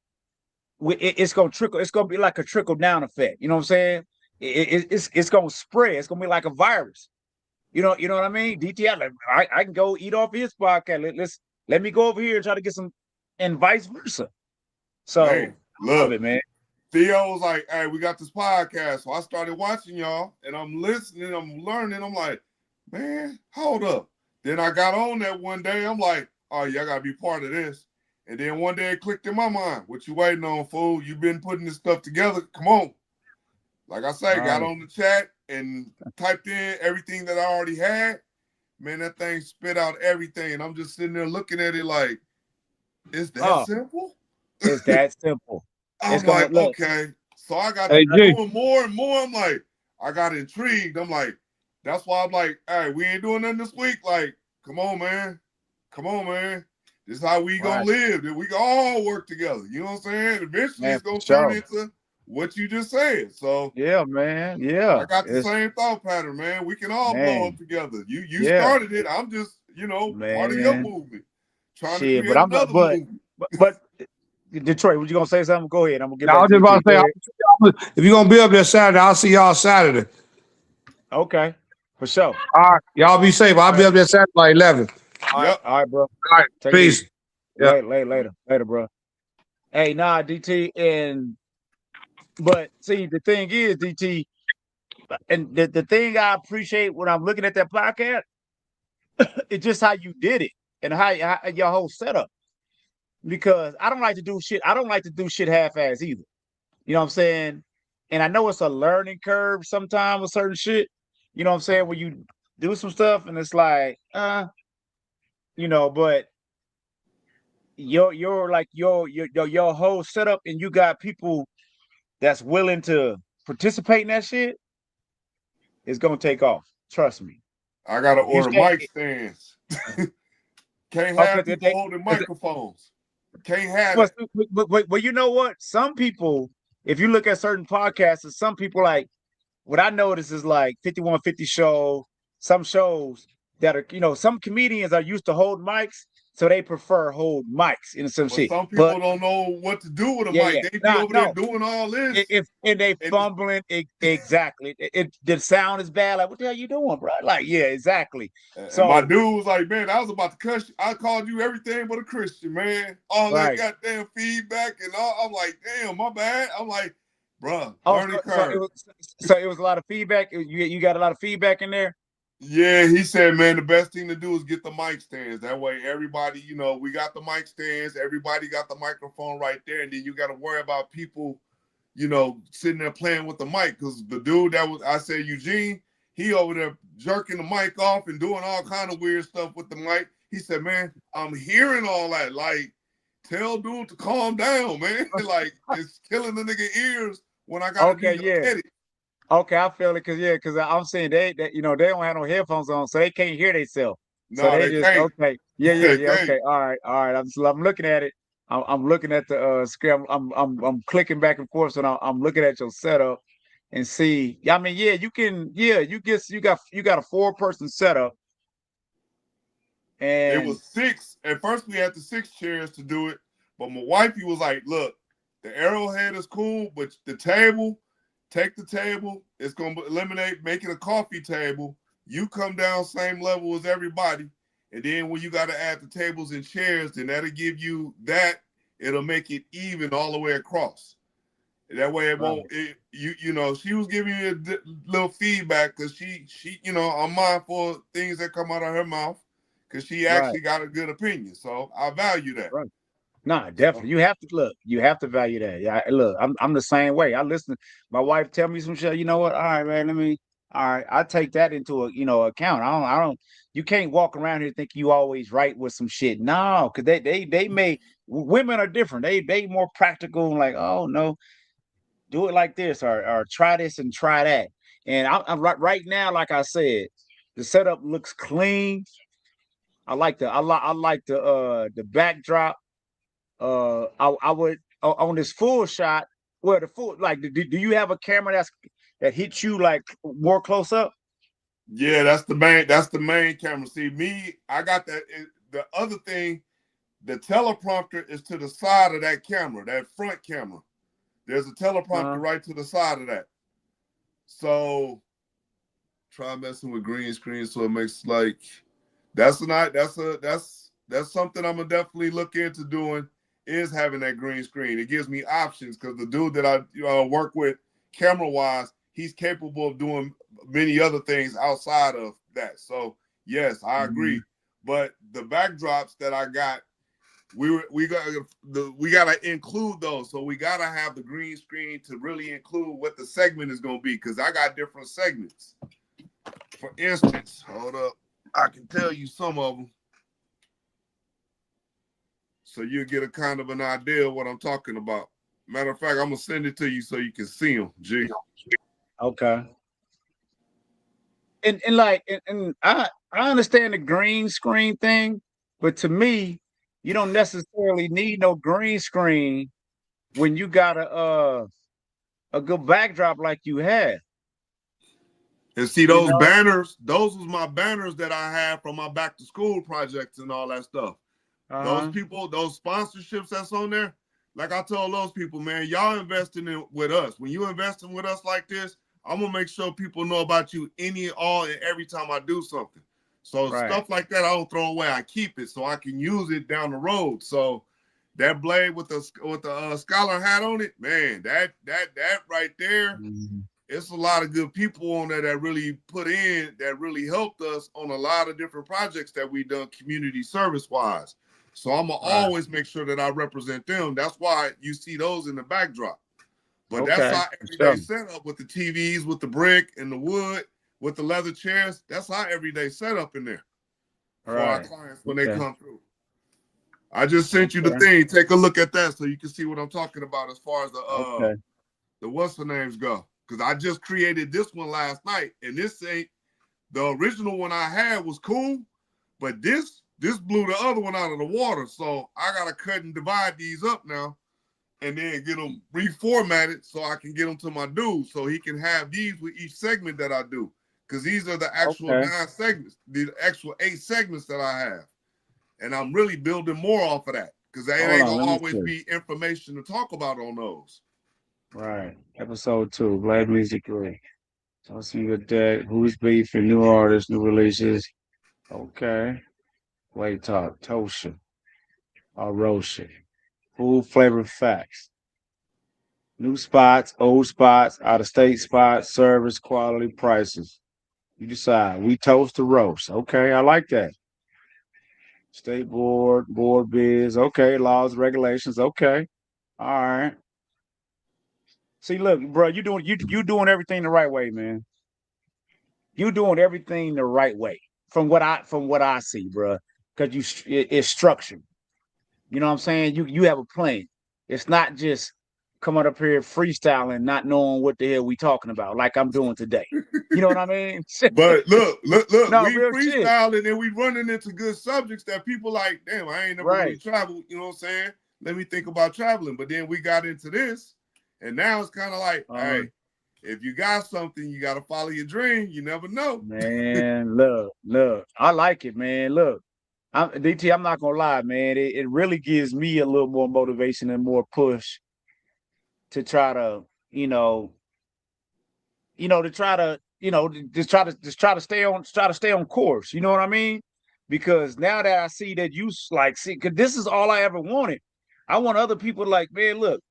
it's gonna trickle. It's gonna be like a trickle down effect. You know what I'm saying? It's gonna spread. It's gonna be like a virus. You know what I mean? DTI, I can go eat off his podcast. Let me go over here and try to get some, and vice versa. So hey, love it, man. Theo was like, "Hey, we got this podcast." So I started watching y'all, and I'm listening, I'm learning. I'm like, man, hold up. Then I got on that one day. I'm like, oh, yeah, I gotta be part of this. And then one day it clicked in my mind. What you waiting on, fool? You've been putting this stuff together. Come on. Like I say, got on the chat and typed in everything that I already had. Man, that thing spit out everything. And I'm just sitting there looking at it like, is that simple? It's that simple. I'm like, okay. So I got to doing more and more. I'm like, I got intrigued. I'm like, that's why I'm like, hey, we ain't doing nothing this week. Like, come on, man. Come on, man. This is how we gonna live. That we can all work together. You know what I'm saying? Eventually, Man, it's gonna for turn sure. into what you just said. So Yeah, man. I Yeah. got the It's same thought pattern, man. We can all blow up man. together. You Yeah, started it. I'm just, part of your man. movement, trying to Shit. But create I'm not another movement. but Detroit, was you gonna say something? Go ahead. I'm gonna get Now I back was to just you, about T. to Go say, ahead. if you're gonna be up there Saturday, I'll see y'all Saturday. Okay. For sure. All right, y'all be safe. I'll All be right. up there Saturday by 11. All right. Yep. All right, bro. All right, Take it peace. easy. Yeah. Later, bro. Hey, nah, DT, but see, the thing is, DT, and the thing I appreciate when I'm looking at that podcast, it's just how you did it and how your whole setup. Because I don't like to do shit. I don't like to do shit half-ass either. You know what I'm saying? And I know it's a learning curve sometimes with certain shit. You know what I'm saying? When you do some stuff and it's like, but your whole setup and you got people that's willing to participate in that shit, it's gonna take off. Trust me. I gotta You order can't. mic stands. Can't Okay, have people holding microphones. Can't have but, that. but you know what? Some people, if you look at certain podcasts, some people like what I notice is like 5150 show, some shows that are, some comedians are used to hold mics, so they prefer hold mics in some But shit. some But people don't know what to do with a yeah, mic. They be nah, over there no, doing all this. if and they And, fumbling exactly. The sound is bad. Like, what the hell you doing, bro? Like, yeah, exactly. and my So dude was like, man, I was about to cuss you. I called you everything but a Christian, man. All that right. goddamn feedback and all. I'm like, damn, my bad. I'm like, bruh, Oh, learning so it curve. was a lot of feedback. You got a lot of feedback in there. Yeah, he said, man, the best thing to do is get the mic stands. That way, everybody, we got the mic stands. Everybody got the microphone right there. And then you got to worry about people, sitting there playing with the mic. Because the dude I said, Eugene, he over there jerking the mic off and doing all kind of weird stuff with the mic. He said, man, I'm hearing all that. Like, tell dude to calm down, man. Like, it's killing the nigga ears when I got to do Okay, your yeah. edit. Okay, I feel it because I'm saying they don't have no headphones on, so they can't hear themselves. So No, they they just can't. okay, They yeah, can't. okay, all right, all right. I'm looking at it. I'm looking at the screen. I'm clicking back and forth, and I'm looking at your setup and see. I mean, yeah, you can. Yeah, you got a 4-person setup, It and was 6. At first, we had the 6 chairs to do it, but my wifey was like, "Look, the arrowhead is cool, but the table, take the table. It's gonna make it a coffee table. You come down same level as everybody, and then when you got to add the tables and chairs, then that'll give you that. It'll make it even all the way across. That way, it right, won't. She was giving me a little feedback because she, I'm mindful of things that come out of her mouth because she right, actually got a good opinion. So I value that. right. Nah, So definitely. You have to look. You have to value that. Yeah, look. I'm the same way. I listen. My wife tell me some shit. You know what? All right, man. Let me. All right, I take that into account. I don't. You can't walk around here think you always right with some shit. No, because they may. Women are different. They more practical and like, oh no, do it like this or try this and try that. And I'm right now, like I said, the setup looks clean. I like the backdrop. I would on this full shot. Well, the full like, do you have a camera that hits you like more close up? yeah, that's the main. That's the main camera. See me, I got that. The other thing, the teleprompter is to the side of that camera, that front camera. There's a teleprompter right to the side of that. So try messing with green screen so it makes like that's something I'm gonna definitely look into doing is having that green screen. It gives me options because the dude that I work with camera wise, he's capable of doing many other things outside of that. So yes, I agree. But the backdrops that I got, we gotta include those. So we gotta have the green screen to really include what the segment is gonna be because I got different segments. For instance, hold up. I can tell you some of them. So you'll get a kind of an idea of what I'm talking about. Matter of fact, I'm going to send it to you so you can see them, G. Okay. and like and I understand the green screen thing, but to me, you don't necessarily need no green screen when you got a good backdrop like you have. And see You those know? banners, those was my banners that I had from my back to school projects and all that stuff. Those Uh-huh. people, those sponsorships that's on there, like I told those people, man, y'all investing in with us. When you investing with us like this, I'm gonna make sure people know about you any, all, and every time I do something. So Right. stuff like that, I don't throw away. I keep it so I can use it down the road. So that blade with the scholar hat on it, man, that right there, Mhm. it's a lot of good people on there that really put in, that really helped us on a lot of different projects that we done community service wise. So I'm gonna Right. always make sure that I represent them. That's why you see those in the backdrop. But that's Okay. our For everyday sure. setup with the TVs, with the brick and the wood, with the leather chairs. That's our everyday setup in there for our Right. clients when they Okay. come through. I just sent you the Okay. thing. Take a look at that so you can see what I'm talking about as far as Okay. the what's the names go. Because I just created this one last night, and this ain't the original one I had was cool, but this blew the other one out of the water. So I gotta cut and divide these up now, and then get them reformatted so I can get them to my dude, so he can have these with each segment that I do. Because these are the actual Okay. 9 segments, the actual 8 segments that I have, and I'm really building more off of that because it Hold ain't on. gonna Let me always see. be information to talk about on those. Right. Episode 2, Black Music 3. So see your deck. Who's beefing? New artists, new releases. Okay. Wait talk. Tosha. Rosha. Food flavor facts. New spots, old spots, out of state spots, service, quality, prices. You decide. We toast to roast. Okay, I like that. State board, board bids. Okay, laws, regulations. Okay. All right. See, look, bro, you doing everything the right way, man. You doing everything the right way from what I see, bro. Because it's structured. You know what I'm saying? You have a plan. It's not just coming up here freestyling, not knowing what the hell we talking about, like I'm doing today. You know what I mean? But look, No, we real shit. freestyling and we running into good subjects that people like, damn, I ain't never really Right. traveled, you know what I'm saying? Let me think about traveling. But then we got into this, and now it's kind of like, Uh, hey, if you got something, you got to follow your dream. You never know. man, look. I like it, man. Look, DT, I'm not gonna lie, man. It really gives me a little more motivation and more push to try to, you know, to try to, try to stay on course. You know what I mean? Because now that I see that you like see, because this is all I ever wanted. I want other people to like, man, look,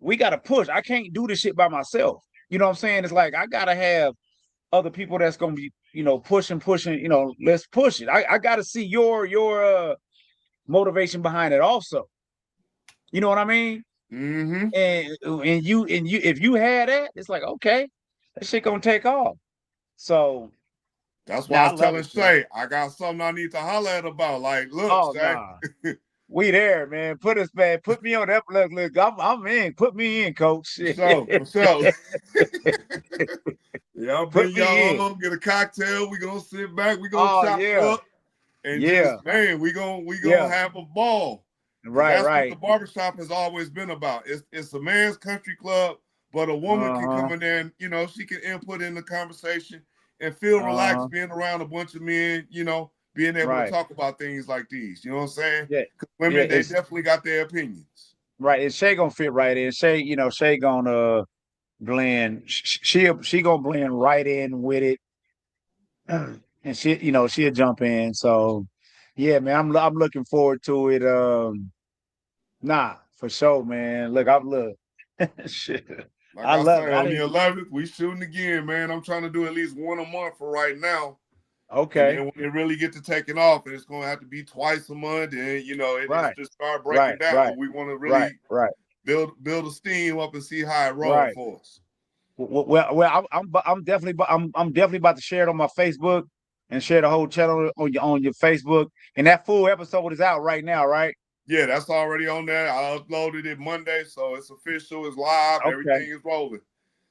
we gotta push. I can't do this shit by myself. You know what I'm saying? It's like I gotta have other people that's gonna be, pushing, let's push it. I gotta see your motivation behind it also. You know what I mean? Mm-hmm. And you if you had that, it's like, okay, that shit gonna take off. So That's why I yeah, I was love telling it, bro. Shay, I got something I need to holler at about. Like, look, Oh Shay, nah. We there, man. Put us, man. Put me on that. Look, I'm in. Put me in, coach. for sure, for sure. Yeah, I'll Put bring me y'all in. on, get a cocktail. We gonna sit back, we gonna Oh chop it yeah. up, and Yeah. just man, we gonna Yeah. have a ball. Because Right, that's what the right. barbershop has always been about. It's a man's country club, but a woman can Uh-huh. come in there and she can input in the conversation and feel Uh-huh. relaxed being around a bunch of men, being able to Right. talk about things like these. You know what I'm saying? Yeah. Because Yeah. women, they It's definitely got their opinions. right. It's Shay gonna fit right in. Shay gonna blend. She gonna blend right in with it. And she'll jump in. So yeah, man, I'm looking forward to it. Nah, for sure, man. Look. Shit. Like I I love said, it. I on the didn't 11th, we shooting again, man. I'm trying to do at least one a month for right now. And okay. then when it really get to taking off, and it's going to have to be twice a month, and it's Right, just start right, breaking down. right, But we want to right, really right, build a steam up and see how it rolls right. for us. I'm definitely about to share it on my Facebook and share the whole channel on your Facebook. And that full episode is out right now, right? Yeah, that's already on there. I uploaded it Monday, so it's official. It's live. Okay. Everything is rolling.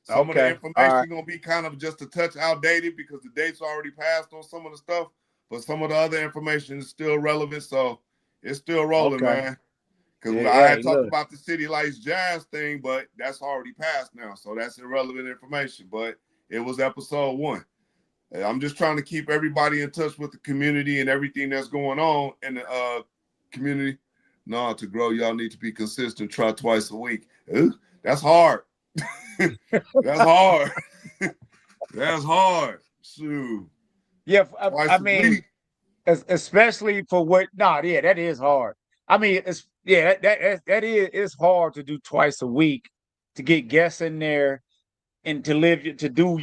Some of the Okay. All information right. gonna be kind of just a touch outdated because the date's already passed on some of the stuff, but some of the other information is still relevant. So it's still rolling, Okay. man. Because Yeah, I had hey, talked look. about the City Lights Jazz thing, but that's already passed now. So that's irrelevant information. But it was episode 1. I'm just trying to keep everybody in touch with the community and everything that's going on in the community. No, to grow, y'all need to be consistent. Try twice a week. That's hard. That's hard. That's hard. Shoot. Yeah, Twice I a mean, week. especially for what? No, yeah, that is hard. I mean, it's yeah, that is it's hard to do twice a week to get guests in there and to do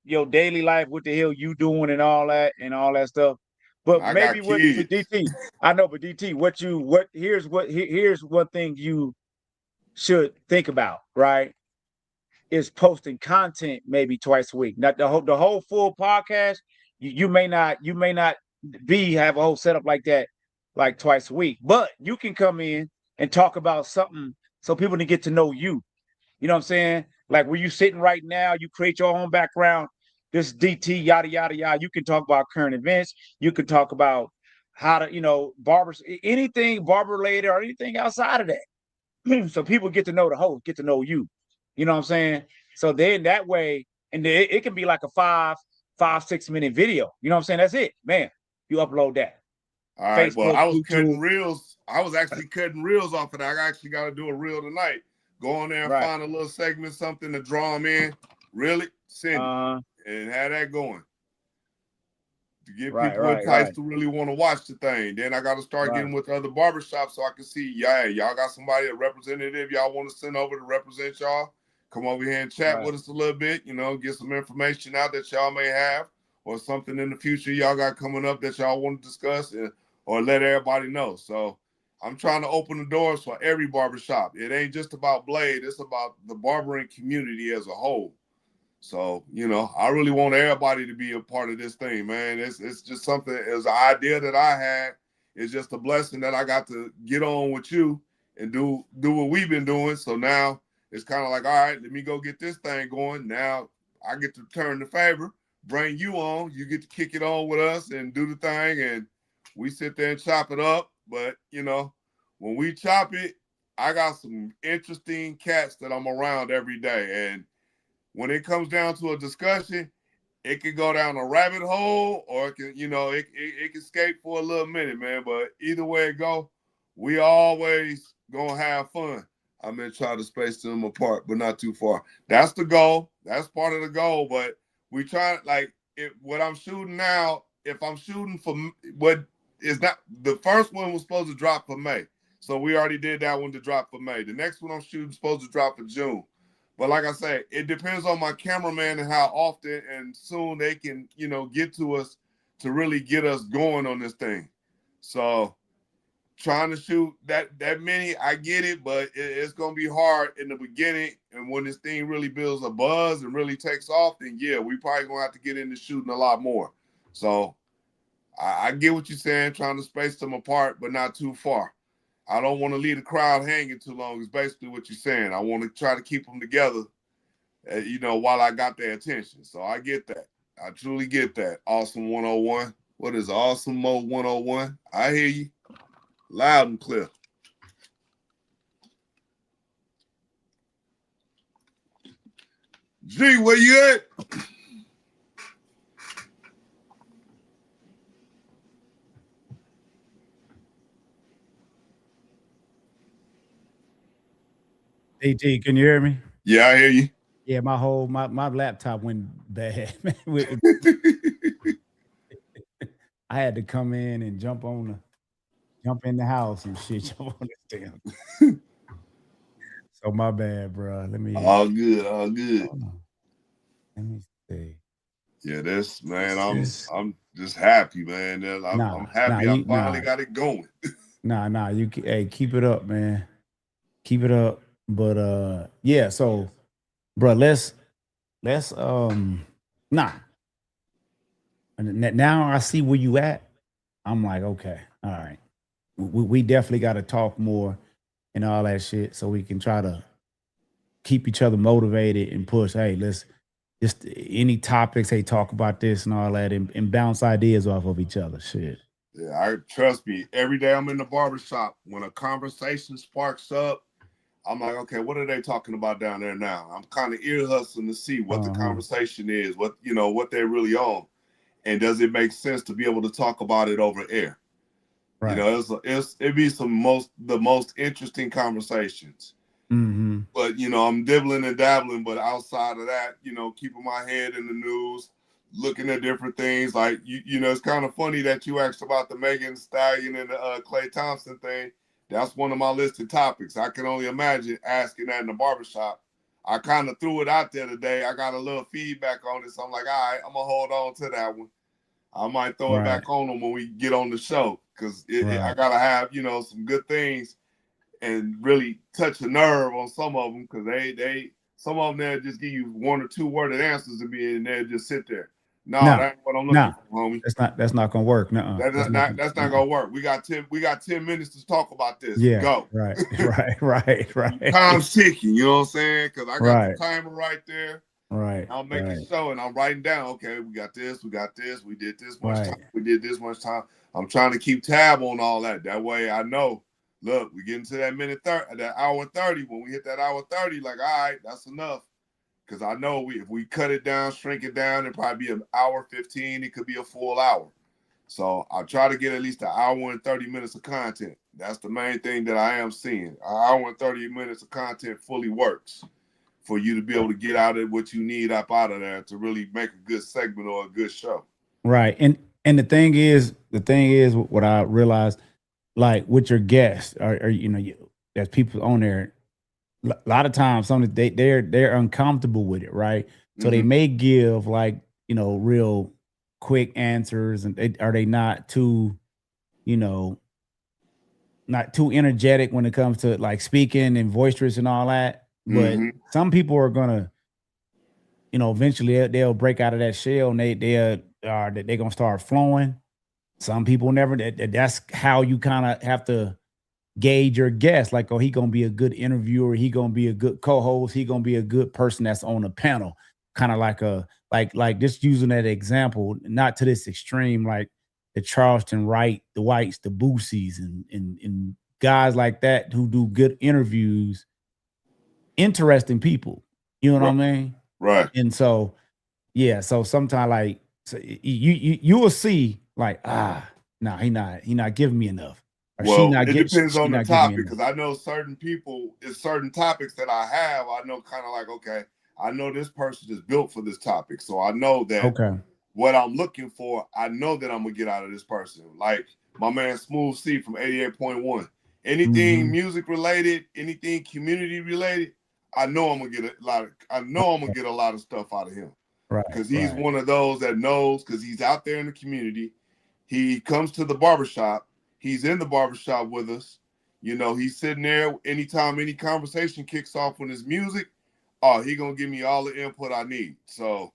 your daily life, what the hell you doing and all that stuff. But I got maybe what for kids. DT, I know, but DT, here's one thing you should think about, right? Is posting content maybe twice a week. Not the whole full podcast. You may not be have a whole setup like that like twice a week, but you can come in and talk about something so people can get to know you. You know what I'm saying? Like where you sitting right now, you create your own background. This DT yada yada yada. You can talk about current events. You can talk about how to, barbers, anything barber related or anything outside of that. So people get to know the host, get to know you. You know what I'm saying? So then that way, and it can be like a 6 minute video. You know what I'm saying? That's it, man. You upload that. All right. Well, Facebook, I was YouTube. cutting reels. I was actually cutting reels off of that. I actually got to do a reel tonight. Go on there and Right. find a little segment, something to draw them in. Really send it and have that going to get people enticed to really want to watch the thing. Then I got to start getting with other barbershops so I can see, y'all got somebody, a representative y'all want to send over to represent y'all. Come over here and chat with us a little bit, get some information out that y'all may have or something in the future y'all got coming up that y'all want to discuss or let everybody know. So I'm trying to open the doors for every barbershop. It ain't just about Blade. It's about the barbering community as a whole. So, I really want everybody to be a part of this thing, man. It's just something, it's an idea that I had. It's just a blessing that I got to get on with you and do what we've been doing. So now it's kind of like, all right, let me go get this thing going. Now I get to return the favor, bring you on. You get to kick it on with us and do the thing. And we sit there and chop it up. But, when we chop it, I got some interesting cats that I'm around every day. And when it comes down to a discussion, it can go down a rabbit hole or it can, it can escape for a little minute, man. But either way it go, we always gonna have fun. I'm gonna try to space them apart, but not too far. That's the goal. That's part of the goal. But we try what I'm shooting now. If I'm shooting for what is not the first one was supposed to drop for May, so we already did that one to drop for May. The next one I'm shooting supposed to drop for June. But like I say, it depends on my cameraman and how often and soon they can, get to us to really get us going on this thing. So trying to shoot that many, I get it, but it's going to be hard in the beginning. And when this thing really builds a buzz and really takes off, then yeah, we probably going to have to get into shooting a lot more. So I get what you're saying, trying to space them apart, but not too far. I don't want to leave the crowd hanging too long is basically what you're saying. I want to try to keep them together, while I got their attention. So I get that. I truly get that. Awesome 101. What is Awesome Mode 101? I hear you loud and clear. G, where you at? DT, can you hear me? Yeah, I hear you. Yeah, my laptop went bad. I had to come in and jump in the house and shit. Jump on this damn. So my bad, bro. Let me. All good, all good. Let me see. Yeah, this man, I'm just happy, man. I'm happy I finally got it going. You hey, keep it up, man. Keep it up. But yeah, so bro, let's nah. Now I see where you at. I'm like, okay, all right. We definitely got to talk more and all that shit so we can try to keep each other motivated and push. Hey, let's just any topics. Hey, talk about this and all that, and bounce ideas off of each other. Shit. Yeah, I trust me. Every day I'm in the barbershop, when a conversation sparks up, I'm like, okay, what are they talking about down there now? I'm kind of ear hustling to see what the conversation is, what what they're really on, and does it make sense to be able to talk about it over air? Right. It'd be the most interesting conversations. Mm-hmm. But I'm dibbling and dabbling. But outside of that, keeping my head in the news, looking at different things. Like it's kind of funny that you asked about the Megan Stallion and the Klay Thompson thing. That's one of my listed topics. I can only imagine asking that in the barbershop. I kind of threw it out there today. I got a little feedback on it, so I'm like, all right, I'm gonna hold on to that one. I might throw it back on them when we get on the show, because I gotta have some good things and really touch a nerve on some of them, because they some of them they'll just give you one or two worded answers and be in there, just sit there. No, that ain't what I'm looking for, homie. That's not gonna work. No, that's not gonna work. We got 10 minutes to talk about this. Yeah. Go. Right. Right. Time's ticking, you know what I'm saying? Because I got the timer right there. Right. I'll make it show, and I'm writing down, okay, we got this, we did this much time, we did this much time. I'm trying to keep tab on all that. That way I know, look, we get into that that hour 30. When we hit that hour 30, like, all right, that's enough. Because I know if we cut it down, shrink it down, it'd probably be an hour 15. It could be a full hour. So I try to get at least an hour and 30 minutes of content. That's the main thing that I am seeing. An hour and 30 minutes of content fully works for you to be able to get out of what you need up out of there to really make a good segment or a good show. Right. And the thing is what I realized, like with your guests, or there's people on there, a lot of times they're uncomfortable with it, right? So they may give like, real quick answers, and they not too, not too energetic when it comes to like speaking and boisterous and all that. But some people are gonna, eventually they'll break out of that shell, and they're gonna start flowing. Some people never. That's how you kind of have to gauge your guest. Like, oh, he gonna be a good interviewer. He gonna be a good co-host. He gonna be a good person that's on a panel. Kind of like just using that example, not to this extreme, like the Charleston Wright, the Whites, the Boosies, and guys like that who do good interviews. Interesting people, you know what I mean? Right. And so, yeah. So sometimes, like, you will see, like, nah, he not giving me enough. Well, it depends on the topic, because I know certain people, it's certain topics that I have. I know kind of like, okay, I know this person is built for this topic, so I know that what I'm looking for, I know that I'm gonna get out of this person. Like my man Smooth C from 88.1. Anything music related, anything community related, I know I'm gonna get a lot of stuff out of him. Right. Because he's one of those that knows, because he's out there in the community. He comes to the barbershop. He's in the barbershop with us. He's sitting there anytime any conversation kicks off with his music. Oh, he gonna give me all the input I need. So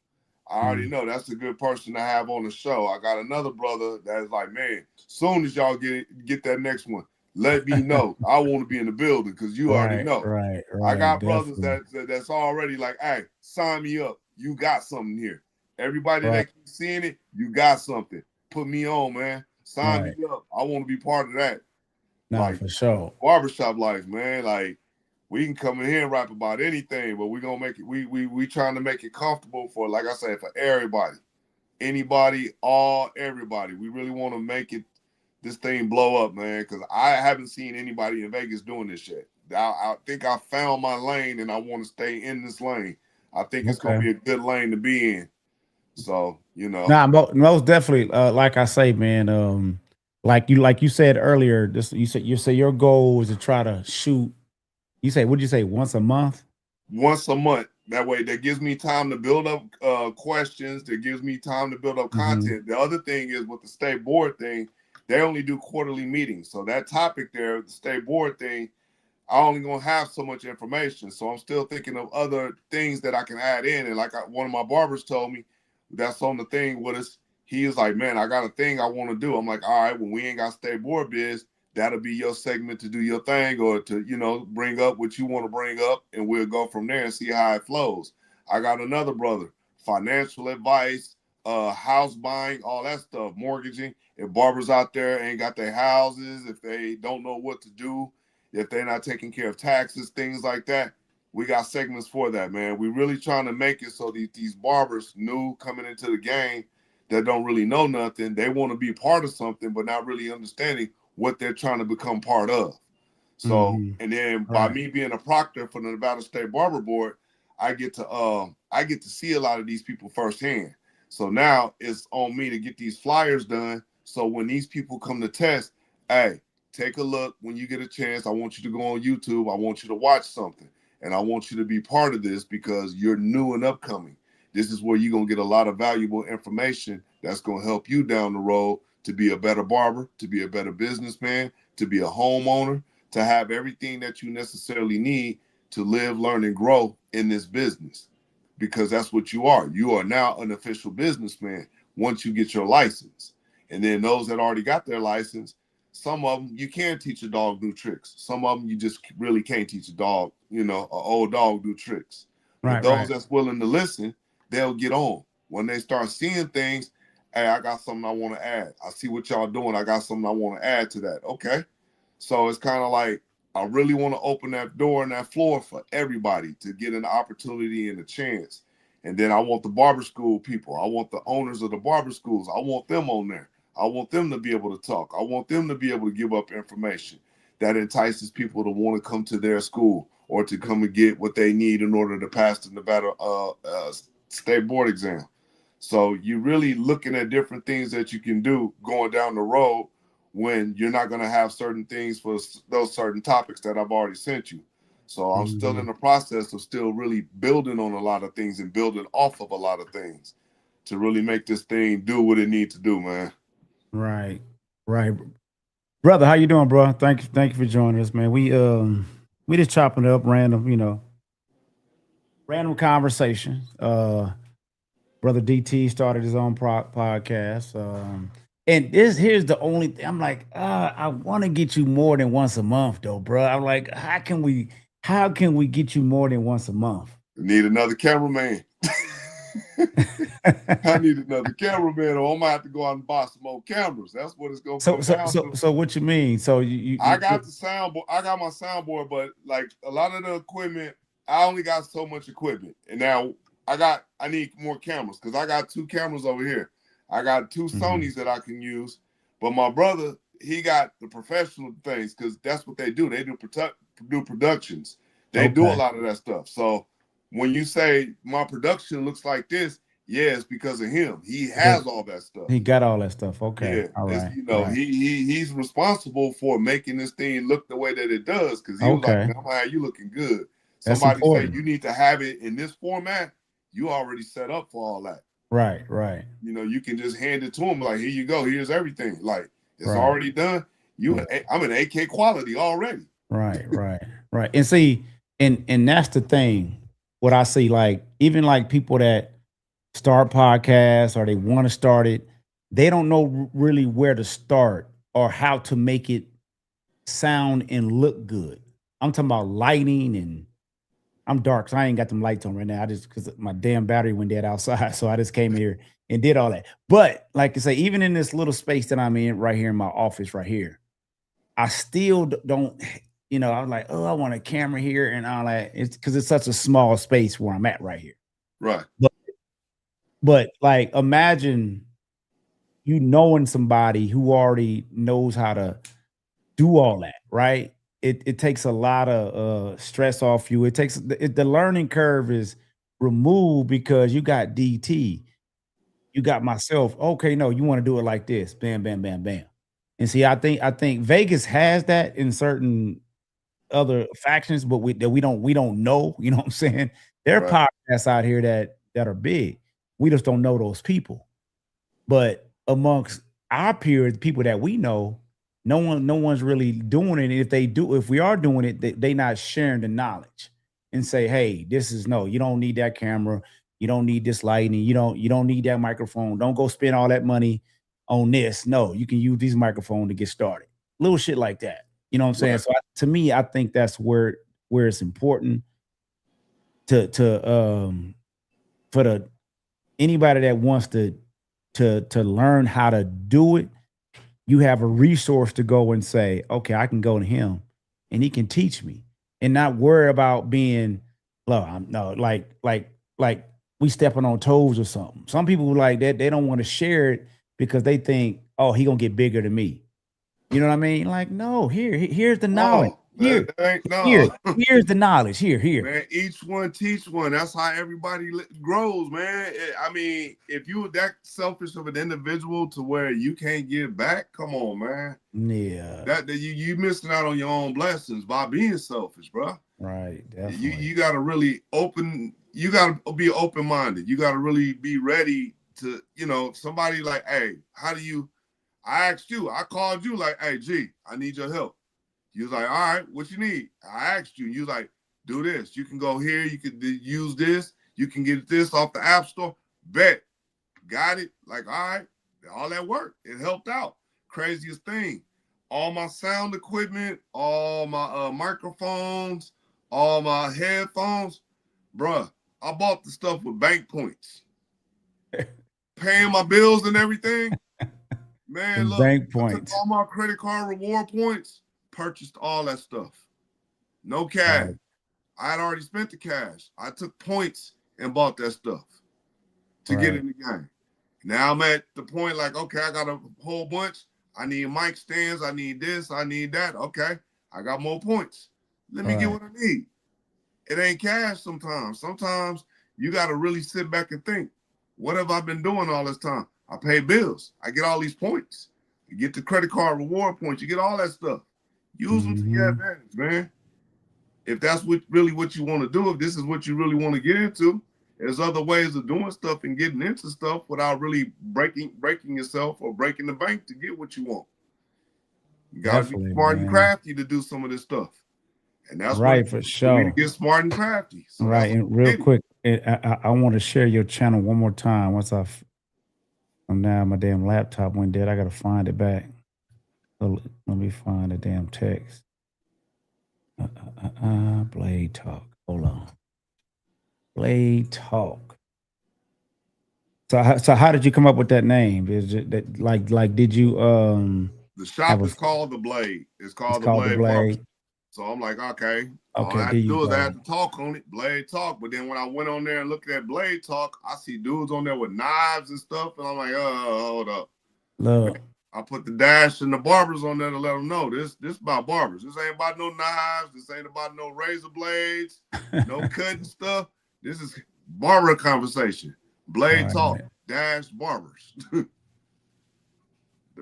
I already know that's a good person to have on the show. I got another brother that's like, man, soon as y'all get that next one, let me know. I want to be in the building, because you already know. Right. I got brothers that's already like, hey, sign me up. You got something here. Everybody that keeps seeing it, you got something. Put me on, man. Sign me up. I want to be part of that. No, for sure. Barbershop life, man. Like, we can come in here and rap about anything, but we're gonna make it. We trying to make it comfortable for, like I said, for everybody, anybody, everybody. We really want to make this thing blow up, man. Because I haven't seen anybody in Vegas doing this yet. I think I found my lane, and I want to stay in this lane. I think it's gonna be a good lane to be in. So Nah, most definitely. Like I say, man. Like you said earlier, you said your goal is to try to shoot. You say, what'd you say? Once a month? Once a month. That way, that gives me time to build up questions. That gives me time to build up content. The other thing is with the state board thing, they only do quarterly meetings. So that topic there, the state board thing, I only gonna have so much information. So I'm still thinking of other things that I can add in. And like one of my barbers told me, that's on the thing with us. He was like, man, I got a thing I want to do. I'm like, all right, well, we ain't got state board biz. that'll be your segment to do your thing or to, bring up what you want to bring up, and we'll go from there and see how it flows. I got another brother, financial advice, house buying, all that stuff, mortgaging. If barbers out there ain't got their houses, if they don't know what to do, if they're not taking care of taxes, things like that, we got segments for that, man. We really trying to make it so these barbers new coming into the game that don't really know nothing, they want to be part of something, but not really understanding what they're trying to become part of. So, and then by me being a proctor for the Nevada State Barber Board, I get to see a lot of these people firsthand. So now it's on me to get these flyers done. So when these people come to test, hey, take a look when you get a chance. I want you to go on YouTube. I want you to watch something. And I want you to be part of this because you're new and upcoming. This is where you're going to get a lot of valuable information that's going to help you down the road to be a better barber, to be a better businessman, to be a homeowner, to have everything that you necessarily need to live, learn, and grow in this business. Because that's what you are. You are now an official businessman once you get your license. And then those that already got their license, some of them you can teach a dog new tricks. Some of them you just really can't teach a dog, an old dog new tricks. But those that's willing to listen, they'll get on. When they start seeing things, hey, I got something I want to add. I see what y'all doing. I got something I want to add to that. Okay. So it's kind of like, I really want to open that door and that floor for everybody to get an opportunity and a chance. And then I want the barber school people. I want the owners of the barber schools. I want them on there. I want them to be able to talk. I want them to be able to give up information that entices people to want to come to their school or to come and get what they need in order to pass the Nevada state board exam. So you're really looking at different things that you can do going down the road when you're not going to have certain things for those certain topics that I've already sent you. So I'm still in the process of still really building on a lot of things and building off of a lot of things to really make this thing do what it needs to do, man. Right. Brother, how you doing, bro? Thank you for joining us, man. We just chopping it up random conversation. Brother DT started his own podcast. And here's the only thing. I'm like, I want to get you more than once a month, though, bro. I'm like, how can we get you more than once a month? Need another cameraman. I need another cameraman, or I'm gonna have to go out and buy some more cameras. That's what it's gonna come down to. So what you mean? So I got the soundboard. I got my soundboard, but like a lot of the equipment, I only got so much equipment, and now I need more cameras because I got 2 cameras over here. I got 2 Sonys that I can use, but my brother, he got the professional things because that's what they do. They do productions. They do a lot of that stuff. So when you say my production looks like this, yeah, it's because of him. He has all that stuff. He got all that stuff. Okay. Yeah. All right. He's responsible for making this thing look the way that it does because he was like, man, I'm gonna have you looking good. Somebody say you need to have it in this format, you already set up for all that. Right. You can just hand it to him like, here you go, here's everything. Like it's already done. I'm in 8K quality already. Right. And see, and that's the thing. What I see, like even like people that start podcasts or they want to start it, they don't know really where to start or how to make it sound and look good. I'm talking about lighting, and I'm dark, so I ain't got them lights on right now. I just because my damn battery went dead outside, so I just came here and did all that. But like I say, even in this little space that I'm in right here in my office right here, I still don't. I was like, oh, I want a camera here and all that. It's because it's such a small space where I'm at right here. Right. But like, imagine you knowing somebody who already knows how to do all that, right? It takes a lot of stress off you. It takes the learning curve is removed because you got DT, you got myself. Okay, no, you want to do it like this, bam, bam, bam, bam. And see, I think Vegas has that in certain other factions, but we don't know. You know what I'm saying? There are podcasts out here that are big. We just don't know those people. But amongst our peers, people that we know, no one's really doing it. And if we are doing it, they not sharing the knowledge and say, hey, you don't need that camera, you don't need this lighting, you don't need that microphone. Don't go spend all that money on this. No, you can use these microphones to get started. little shit like that. You know what I'm saying? Right. So to me, I think that's where it's important to for the anybody that wants to learn how to do it, you have a resource to go and say, okay, I can go to him and he can teach me and not worry about being like we stepping on toes or something. Some people like that, they don't want to share it because they think, oh, he gonna get bigger than me. You know what I mean? Like, no, here's the knowledge. Oh, that ain't Here's no. the knowledge. Here. Man, each one teach one. That's how everybody grows, man. I mean, if you were that selfish of an individual to where you can't give back, come on, man. Yeah. That you missing out on your own blessings by being selfish, bro. Right. Definitely. You got to really open. You got to be open minded. You got to really be ready to, somebody like, hey, how do you? I asked you. I called you like, hey, G, I need your help. You was like, all right, what you need? I asked you. You was like, do this. You can go here. You can use this. You can get this off the App Store. Bet. Got it. Like, all right. All that work. It helped out. Craziest thing. All my sound equipment, all my microphones, all my headphones. Bruh, I bought the stuff with bank points. Paying my bills and everything. Man, look, bank I took points. all my credit card reward points, purchased all that stuff. No cash. Right. I had already spent the cash. I took points and bought that stuff to get in the game. Now I'm at the point like, okay, I got a whole bunch. I need mic stands. I need this. I need that. Okay, I got more points. Let me get what I need. It ain't cash sometimes. Sometimes you got to really sit back and think, what have I been doing all this time? I pay bills. I get all these points. You get the credit card reward points. You get all that stuff. Use them to your advantage, man. If that's what you want to do, if this is what you really want to get into, there's other ways of doing stuff and getting into stuff without really breaking yourself or breaking the bank to get what you want. You got to be smart and crafty to do some of this stuff. And that's right, for sure. To get smart and crafty. So right, and real quick, I want to share your channel one more time. Once now my damn laptop went dead. I got to find it back. So let me find the damn text. Blade Talk. Hold on. Blade Talk. So how did you come up with that name? Is it that like did you the shop is called The Blade. It's called The Blade. So I'm like, okay. All I have to do is I have to talk on it, Blade Talk. But then when I went on there and looked at Blade Talk, I see dudes on there with knives and stuff, and I'm like, hold up. Look. I put the dash and the barbers on there to let them know this about barbers. This ain't about no knives. This ain't about no razor blades, no cutting stuff. This is barber conversation. Blade Talk, dash barbers. The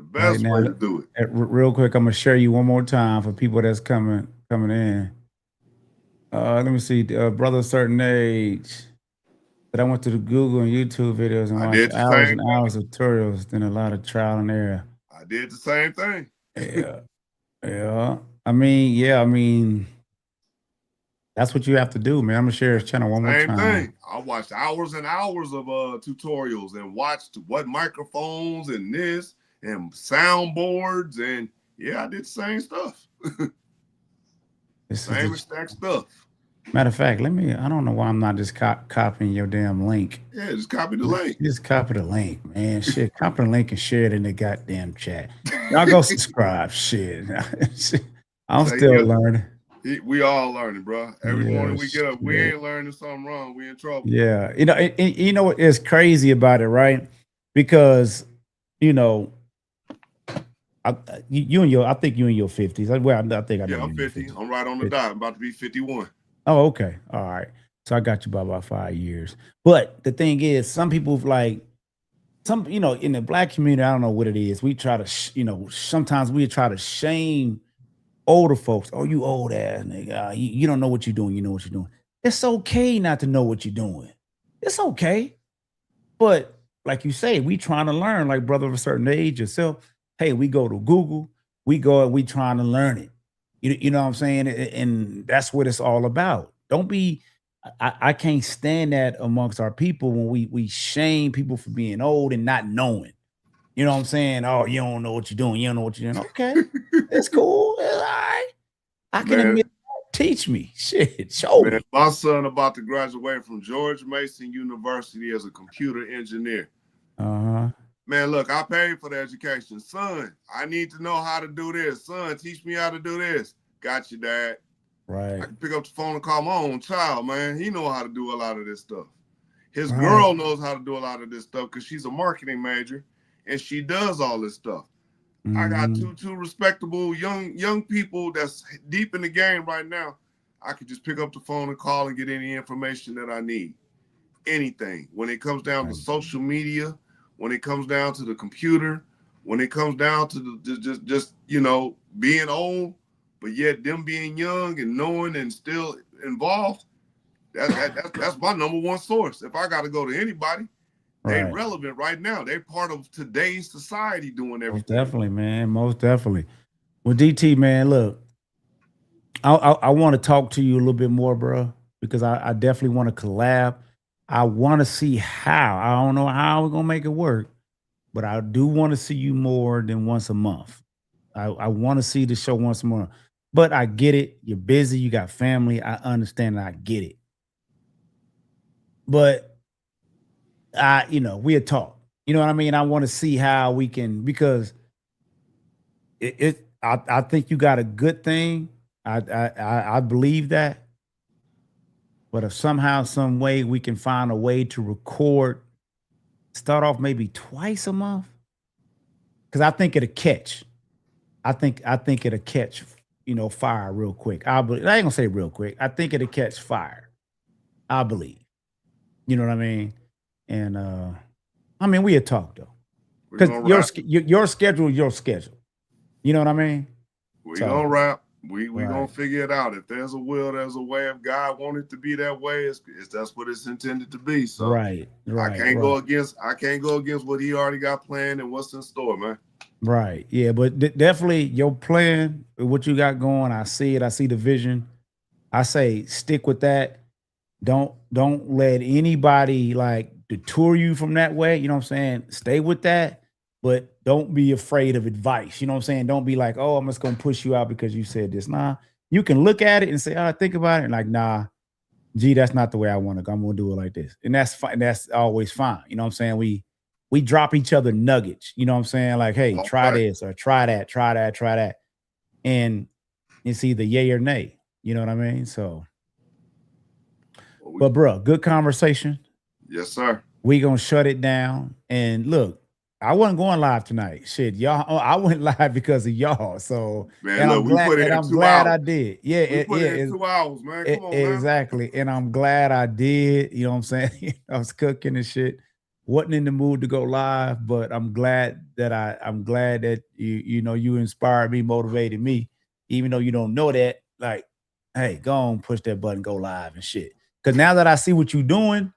best way to do it. Real quick, I'm gonna share you one more time for people that's coming in. Let me see, brother, certain age. But I went to the Google and YouTube videos and watched hours and hours of tutorials, then a lot of trial and error. I did the same thing. Yeah. I mean, that's what you have to do, man. I'm gonna share his channel one more time. Same thing. I watched hours and hours of tutorials and watched what microphones and this and soundboards and I did the same stuff. Same exact stuff. Matter of fact, I don't know why I'm not just copying your damn link. Yeah, just copy the link. Just copy the link, man. Shit, copy the link and share it in the goddamn chat. Y'all go subscribe. Shit. I'm still learning. We all learning, bro. Every morning we get up, we ain't learning something wrong. We in trouble. Yeah. You know what is crazy about it, right? Because, I think you in your 50s. Well, I think I know. Yeah, I'm 50. I'm right on the dot. I'm about to be 51. Oh, okay. All right. So I got you by about 5 years. But the thing is, some people in the black community, I don't know what it is. We try to, sometimes we try to shame older folks. Oh, you old ass nigga. You don't know what you're doing. You know what you're doing. It's okay not to know what you're doing. It's okay. But like you say, we trying to learn, like brother of a certain age yourself. Hey, we go to Google. We trying to learn it. You know what I'm saying? And that's what it's all about. Don't be, I can't stand that amongst our people when we shame people for being old and not knowing. You know what I'm saying? Oh, you don't know what you're doing. You don't know what you're doing. Okay, it's cool. It's all right. I can Man. admit. Teach me, shit. Show Man, me. my son about to graduate from George Mason University as a computer engineer. Uh-huh. Man, look, I paid for the education. Son, I need to know how to do this. Son, teach me how to do this. Got you, Dad. Right. I can pick up the phone and call my own child, man. He know how to do a lot of this stuff. His Right. girl knows how to do a lot of this stuff because she's a marketing major and she does all this stuff. Mm-hmm. I got two respectable young people that's deep in the game right now. I could just pick up the phone and call and get any information that I need. Anything. When it comes down to social media, when it comes down to the computer, when it comes down to the just you know, being old, but yet them being young and knowing and still involved, that's my number one source. If I got to go to anybody, they relevant right now. They're part of today's society doing everything. Most definitely, man. Most definitely. Well, DT, man, look, I want to talk to you a little bit more, bro, because I definitely want to collab. I want to see how. I don't know how we're gonna make it work, but I do want to see you more than once a month. I want to see the show once a month. But I get it. You're busy. You got family. I understand. I get it. But we'll talk. You know what I mean? I want to see how we can, because I think you got a good thing. I believe that. But if somehow, some way we can find a way to record, start off maybe twice a month, because I think it'll catch. I think it'll catch, fire real quick. I ain't gonna say real quick. I think it'll catch fire. I believe. You know what I mean? And I mean, we'll talk though, because your schedule is your schedule. You know what I mean? We gonna rap. We gonna figure it out. If there's a will, there's a way. If God wanted it to be that way, that's what it's intended to be. So I can't go against what He already got planned and what's in store, man. Right. Yeah, but definitely your plan, what you got going, I see it. I see the vision. I say stick with that. Don't let anybody like detour you from that way. You know what I'm saying? Stay with that, but don't be afraid of advice. You know what I'm saying? Don't be like, oh, I'm just gonna push you out because you said this. Nah, you can look at it and say, oh, think about it, and like, nah, gee, that's not the way I want to go. I'm gonna do it like this. And that's fine. That's always fine. You know what I'm saying? We drop each other nuggets. You know what I'm saying? Like, hey, try this or try that, try that, try that. And it's either yay or nay. You know what I mean? So, but bro, good conversation. Yes, sir. We gonna shut it down. And look, I wasn't going live tonight. Shit, y'all. I went live because of y'all. So, man, and look, I'm glad I did. Yeah, it in 2 hours, man. Come on, exactly. Man. And I'm glad I did. You know what I'm saying? I was cooking and shit. Wasn't in the mood to go live, but I'm glad that you inspired me, motivated me, even though you don't know that. Like, hey, go on, push that button, go live and shit. Because now that I see what you're doing,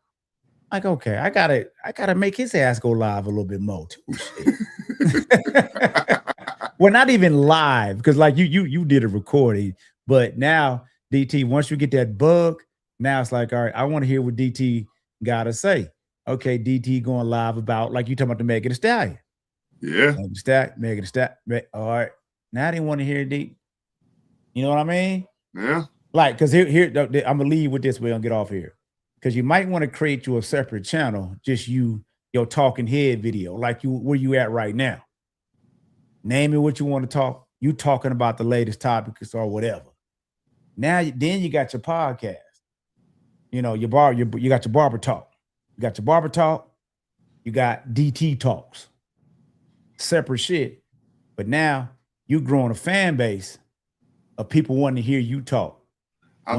like, okay, I gotta make his ass go live a little bit more too. We're not even live, because like you did a recording, but now DT, once you get that bug, now it's like, all right, I want to hear what DT gotta say. Okay, DT going live about, like you talking about the Megan Thee Stallion. Yeah. Megan Thee Stallion. All right. Now they want to hear D. You know what I mean? Yeah. Like, because here, I'm gonna leave with this. We're gonna get off here. Because you might want to create you a separate channel, just your talking head video, like where you at right now. Name it what you want to talk. You talking about the latest topics or whatever. Now, then you got your podcast. You know, you got your barber talk. You got your barber talk. You got DT talks. Separate shit. But now you growing a fan base of people wanting to hear you talk. I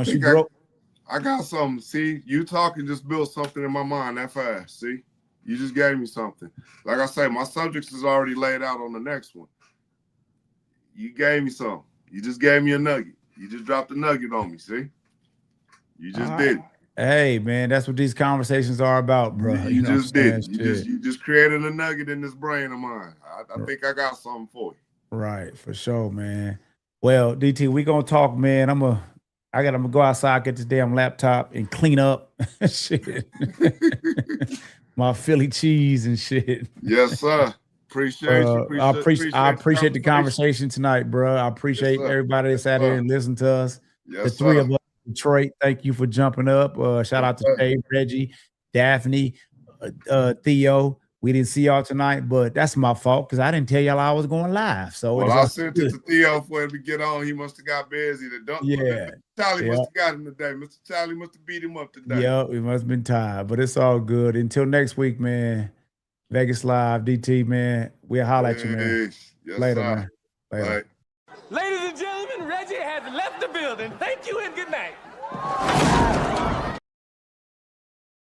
got something. See, you talking just built something in my mind that fast. See, you just gave me something. Like I say, my subjects is already laid out on the next one. You gave me something. You just gave me a nugget. You just dropped a nugget on me. See, you just did it. Hey man, that's what these conversations are about, bro. You just did. You just created a nugget in this brain of mine. I think I got something for you. Right, for sure, man. Well, DT, we gonna talk, man. I'm gonna go outside, get this damn laptop and clean up shit. My Philly cheese and shit. Yes, sir. Appreciate you. I appreciate the conversation tonight, bro. I appreciate everybody that sat here and listened to us. Yes, the three sir. of us in Detroit, thank you for jumping up. Shout out to Dave, Reggie, Daphne, Theo. We didn't see y'all tonight, but that's my fault because I didn't tell y'all I was going live. So well, I sent it to Theo for him to get on. He must have got busy. Mr. Charlie must have got him today. Mr. Charlie must have beat him up today. Yeah, it must have been tired, but it's all good. Until next week, man. Vegas Live, DT, man. We'll holler at you, man. Yes, Later, sir. man. Later. Ladies and gentlemen, Reggie has left the building. Thank you and